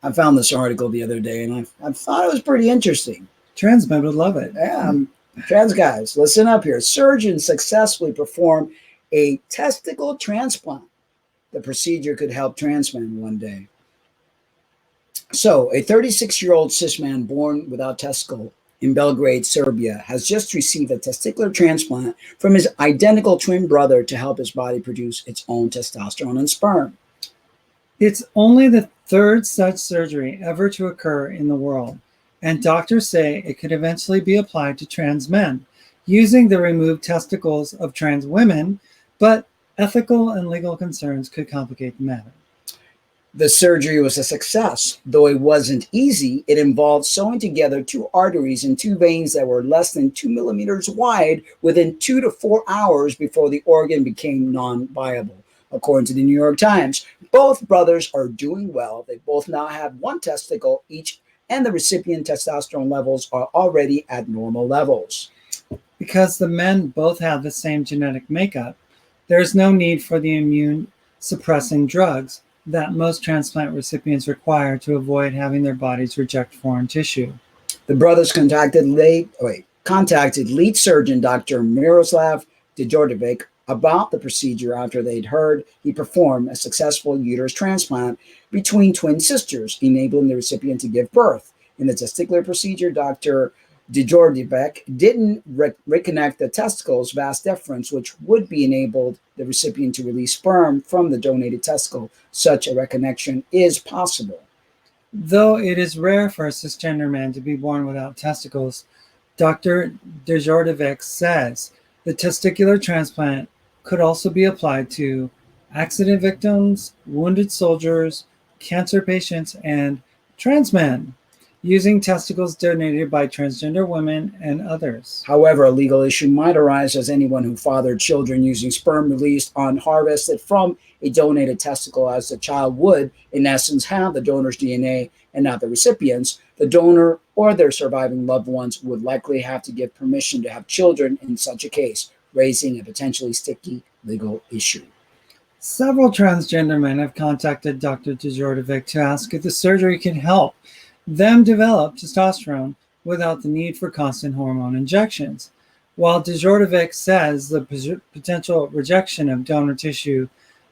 S3: I found this article the other day, and I thought it was pretty interesting.
S4: Trans men would love it.
S3: Yeah, trans guys, listen up here. Surgeons successfully perform a testicle transplant. The procedure could help trans men one day. So, a 36-year-old cis man born without testicle in Belgrade, Serbia, has just received a testicular transplant from his identical twin brother to help his body produce its own testosterone and sperm.
S4: It's only the third such surgery ever to occur in the world, and doctors say it could eventually be applied to trans men using the removed testicles of trans women, but ethical and legal concerns could complicate the matter.
S3: The surgery was a success. Though it wasn't easy, it involved sewing together two arteries and two veins that were less than 2 millimeters wide within 2 to 4 hours before the organ became non-viable. According to the New York Times, both brothers are doing well. They both now have one testicle each, and the recipient testosterone levels are already at normal levels.
S4: Because the men both have the same genetic makeup, there is no need for the immune suppressing drugs that most transplant recipients require to avoid having their bodies reject foreign tissue.
S3: The brothers contacted lead surgeon Dr. Miroslav Djordjevic about the procedure after they'd heard he performed a successful uterus transplant between twin sisters, enabling the recipient to give birth. In the testicular procedure, Dr. Djordjevic didn't reconnect the testicles vas deferens, which would be enabled the recipient to release sperm from the donated testicle. Such a reconnection is possible.
S4: Though it is rare for a cisgender man to be born without testicles, Dr. Djordjevic says the testicular transplant could also be applied to accident victims, wounded soldiers, cancer patients, and trans men, using testicles donated by transgender women and others.
S3: However, a legal issue might arise as anyone who fathered children using sperm released on harvested from a donated testicle, as the child would, in essence, have the donor's DNA and not the recipient's. The donor or their surviving loved ones would likely have to give permission to have children in such a case, raising a potentially sticky legal issue.
S4: Several transgender men have contacted Dr. Djordjevic to ask if the surgery can help them develop testosterone without the need for constant hormone injections. While Djordjevic says the potential rejection of donor tissue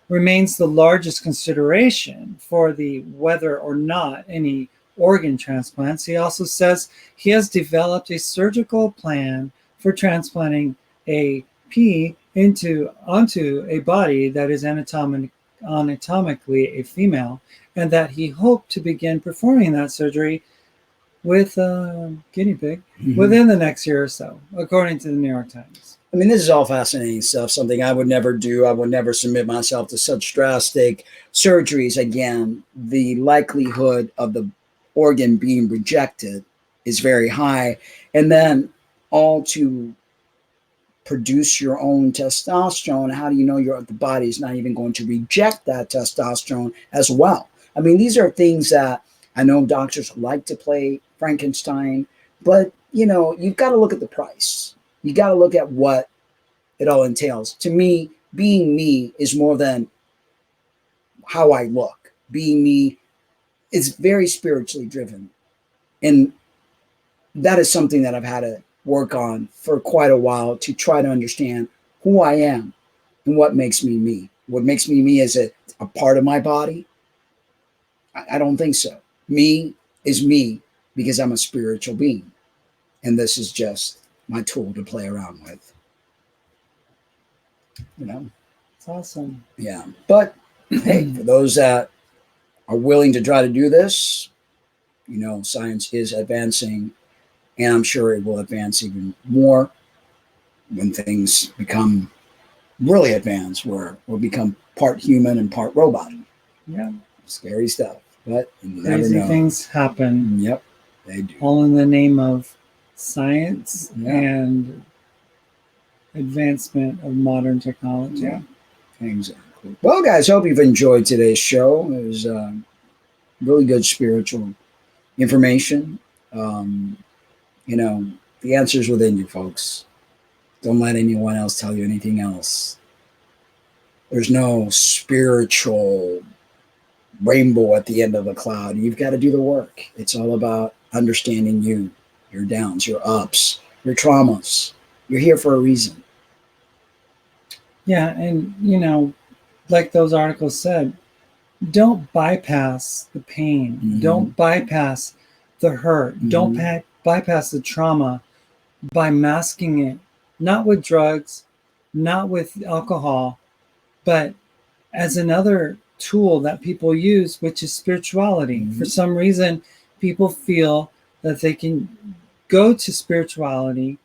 S4: remains the largest consideration for the whether or not any organ transplants, he also says he has developed a surgical plan for transplanting a pea onto a body that is anatomically a female, and that he hoped to begin performing that surgery with a guinea pig within the next year or so, according to the New York Times.
S3: I mean, this is all fascinating stuff, something I would never do. I would never submit myself to such drastic surgeries. Again, the likelihood of the organ being rejected is very high. And then all to produce your own testosterone, how do you know the body is not even going to reject that testosterone as well? I mean, these are things that I know doctors like to play Frankenstein, but you've got to look at the price. You got to look at what it all entails. To me, being me is more than how I look. Being me is very spiritually driven. And that is something that I've had to work on for quite a while, to try to understand who I am and what makes me me. What makes me me is a part of my body? I don't think so. Me is me because I'm a spiritual being. And this is just my tool to play around with.
S4: It's awesome.
S3: Yeah. But hey, for those that are willing to try to do this, science is advancing, and I'm sure it will advance even more when things become really advanced, where we'll become part human and part robot.
S4: Yeah.
S3: Scary stuff. But you never
S4: Crazy
S3: know.
S4: things happen.
S3: Yep, they do.
S4: All in the name of science and advancement of modern technology.
S3: Yeah. Exactly. Well, guys, hope you've enjoyed today's show. It was really good spiritual information. Um, the answer's within you, folks. Don't let anyone else tell you anything else. There's no spiritual rainbow at the end of the cloud. You've got to do the work. It's all about understanding you, your downs, your ups, your traumas. You're here for a reason.
S4: Yeah, and like those articles said, don't bypass the pain.
S3: Mhm.
S4: Don't bypass the hurt.
S3: Mhm.
S4: Don't bypass the trauma by masking it, not with drugs, not with alcohol, but as another tool that people use, which is spirituality.
S3: Mhm.
S4: For some reason, people feel that they can go to spirituality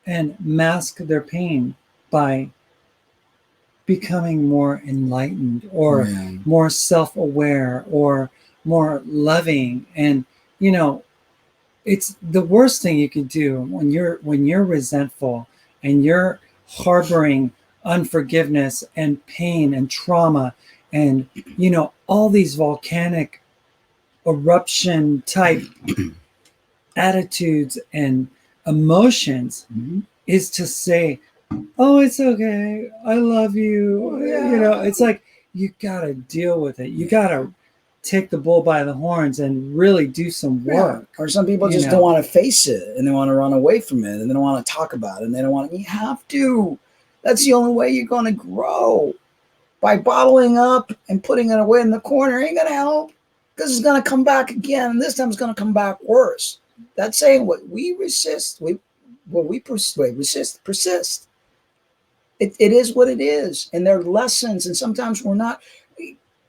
S4: and mask their pain by becoming more enlightened or
S3: Yeah.
S4: more self-aware or more loving. And it's the worst thing you can do when you're resentful and you're harboring unforgiveness and pain and trauma and all these volcanic eruption type attitudes and emotions,
S3: Mhm.
S4: is to say, oh, it's okay, I love you.
S3: Yeah.
S4: It's like, you gotta deal with it. You gotta take the bull by the horns and really do some work.
S3: Or some people just don't want to face it and they want to run away from it and they don't want to talk about it and they don't want to. You have to. That's the only way you're going to grow. By bottling up and putting it away in the corner ain't going to help, because it's going to come back again, and this time it's going to come back worse. That's saying what we resist, persist. It is what it is, and there are lessons, and sometimes we're not.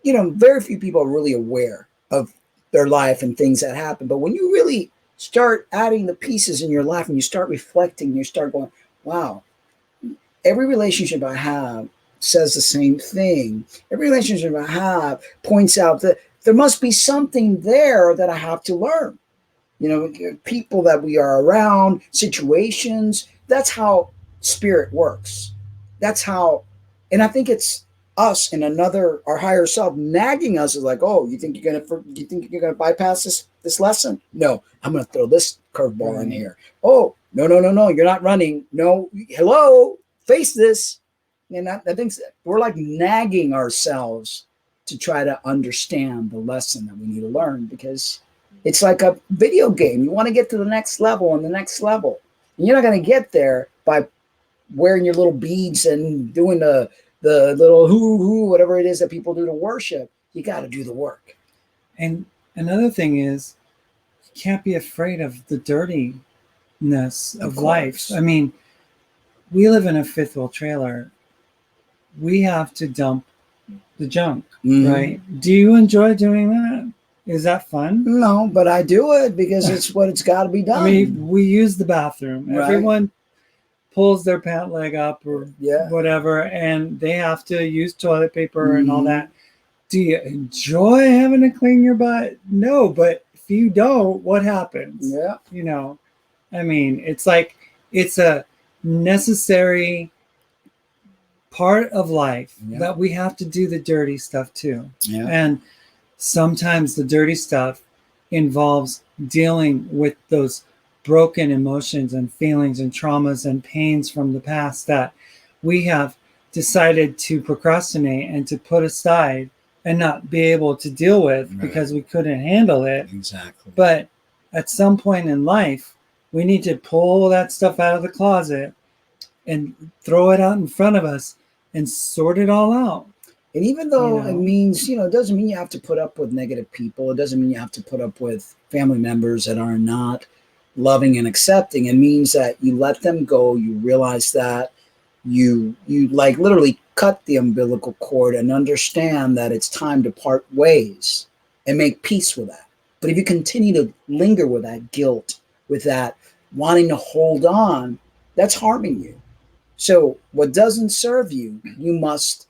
S3: Very few people are really aware of their life and things that happen. But when you really start adding the pieces in your life and you start reflecting, you start going, wow, every relationship I have says the same thing. Every relationship I have points out that there must be something there that I have to learn. People that we are around, situations, that's how spirit works. That's how, and I think it's us and our higher self nagging us, is like, oh, you think you're gonna bypass this lesson? No, I'm gonna throw this curveball in here. Oh, no, you're not running. No, hello, face this. And I think we're like nagging ourselves to try to understand the lesson that we need to learn, because it's like a video game. You want to get to the next level and the next level. And you're not going to get there by wearing your little beads and doing the little hoo, whatever it is that people do to worship. You got to do the work.
S4: And another thing is, you can't be afraid of the dirtiness of life. I mean, we live in a fifth wheel trailer. We have to dump the junk, right? Do you enjoy doing that? Is that fun?
S3: No, but I do it because it's what it's got to be done.
S4: I mean, we use the bathroom.
S3: Right.
S4: Everyone pulls their pant leg up or whatever, and they have to use toilet paper and all that. Do you enjoy having to clean your butt? No, but if you don't, what happens?
S3: Yeah.
S4: I mean, it's like, it's a necessary part of life that we have to do the dirty stuff too.
S3: Yeah.
S4: And sometimes the dirty stuff involves dealing with those broken emotions and feelings and traumas and pains from the past that we have decided to procrastinate and to put aside and not be able to deal with because we couldn't handle it.
S3: Exactly.
S4: But at some point in life, we need to pull that stuff out of the closet and throw it out in front of us and sort it all out.
S3: And even though it means, it doesn't mean you have to put up with negative people. It doesn't mean you have to put up with family members that are not loving and accepting. It means that you let them go. You realize that you like literally cut the umbilical cord and understand that it's time to part ways and make peace with that. But if you continue to linger with that guilt, with that wanting to hold on, that's harming you. So what doesn't serve you, you must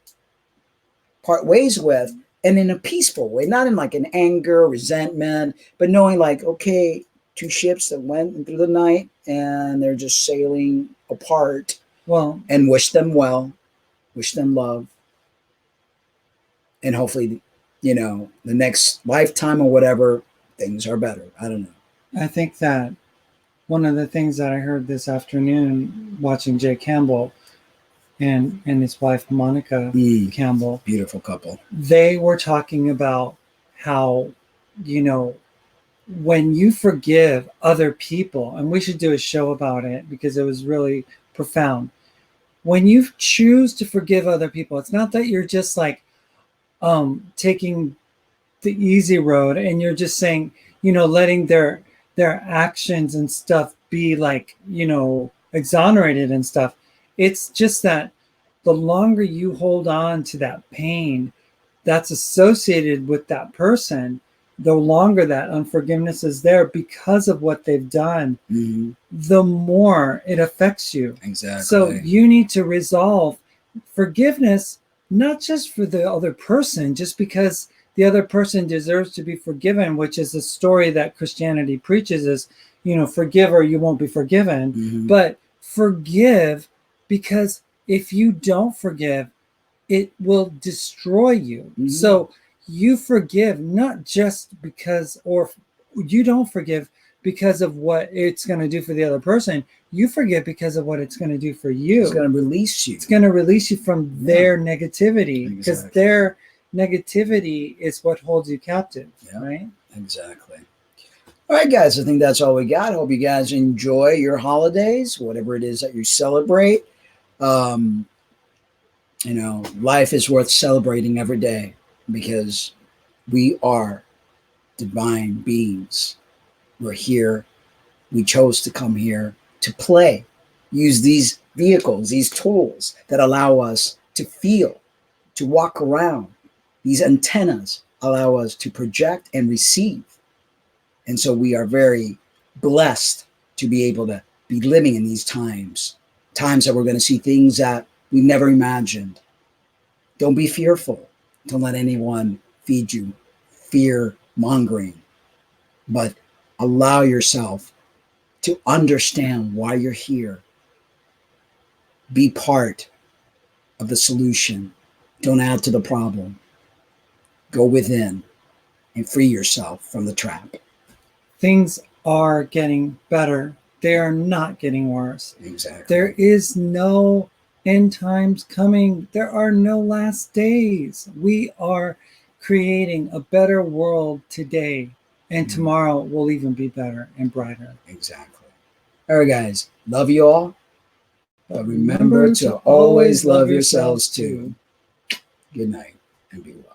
S3: part ways with, and in a peaceful way, not in like an anger, resentment, but knowing like, okay, two ships that went through the night and they're just sailing apart.
S4: Well,
S3: and wish them well, wish them love, and hopefully, the next lifetime or whatever, things are better. I don't know.
S4: I think that one of the things that I heard this afternoon watching Jay Campbell and his wife Monica Campbell,
S3: Beautiful couple.
S4: they were talking about how, when you forgive other people, and we should do a show about it because it was really profound. When you choose to forgive other people, it's not that you're just like taking the easy road and you're just saying, letting their actions and stuff be like, exonerated and stuff. It's just that the longer you hold on to that pain that's associated with that person, the longer that unforgiveness is there because of what they've done, the more it affects you.
S3: Exactly.
S4: So you need to resolve forgiveness, not just for the other person, just because the other person deserves to be forgiven, which is a story that Christianity preaches is, forgive or you won't be forgiven. But forgive, because if you don't forgive, it will destroy you. So you forgive not just because, or you don't forgive because of what it's going to do for the other person. You forgive because of what it's going to do for you.
S3: It's going to release you.
S4: It's going to release you from their negativity, because their negativity is what holds you captive, right?
S3: Exactly. All right, guys, I think that's all we got. I hope you guys enjoy your holidays, whatever it is that you celebrate. Life is worth celebrating every day because we are divine beings. We're here. We chose to come here to play, use these vehicles, these tools that allow us to feel, to walk around. These antennas allow us to project and receive. And so we are very blessed to be able to be living in these times that we're going to see things that we never imagined. Don't be fearful. Don't let anyone feed you fear mongering, but allow yourself to understand why you're here. Be part of the solution. Don't add to the problem. Go within and free yourself from the trap.
S4: Things are getting better. They are not getting worse.
S3: Exactly.
S4: There is no end times coming. There are no last days. We are creating a better world today, and tomorrow will even be better and brighter.
S3: Exactly. All right, guys. Love you all. But remember to always love yourselves too. Good night and be well.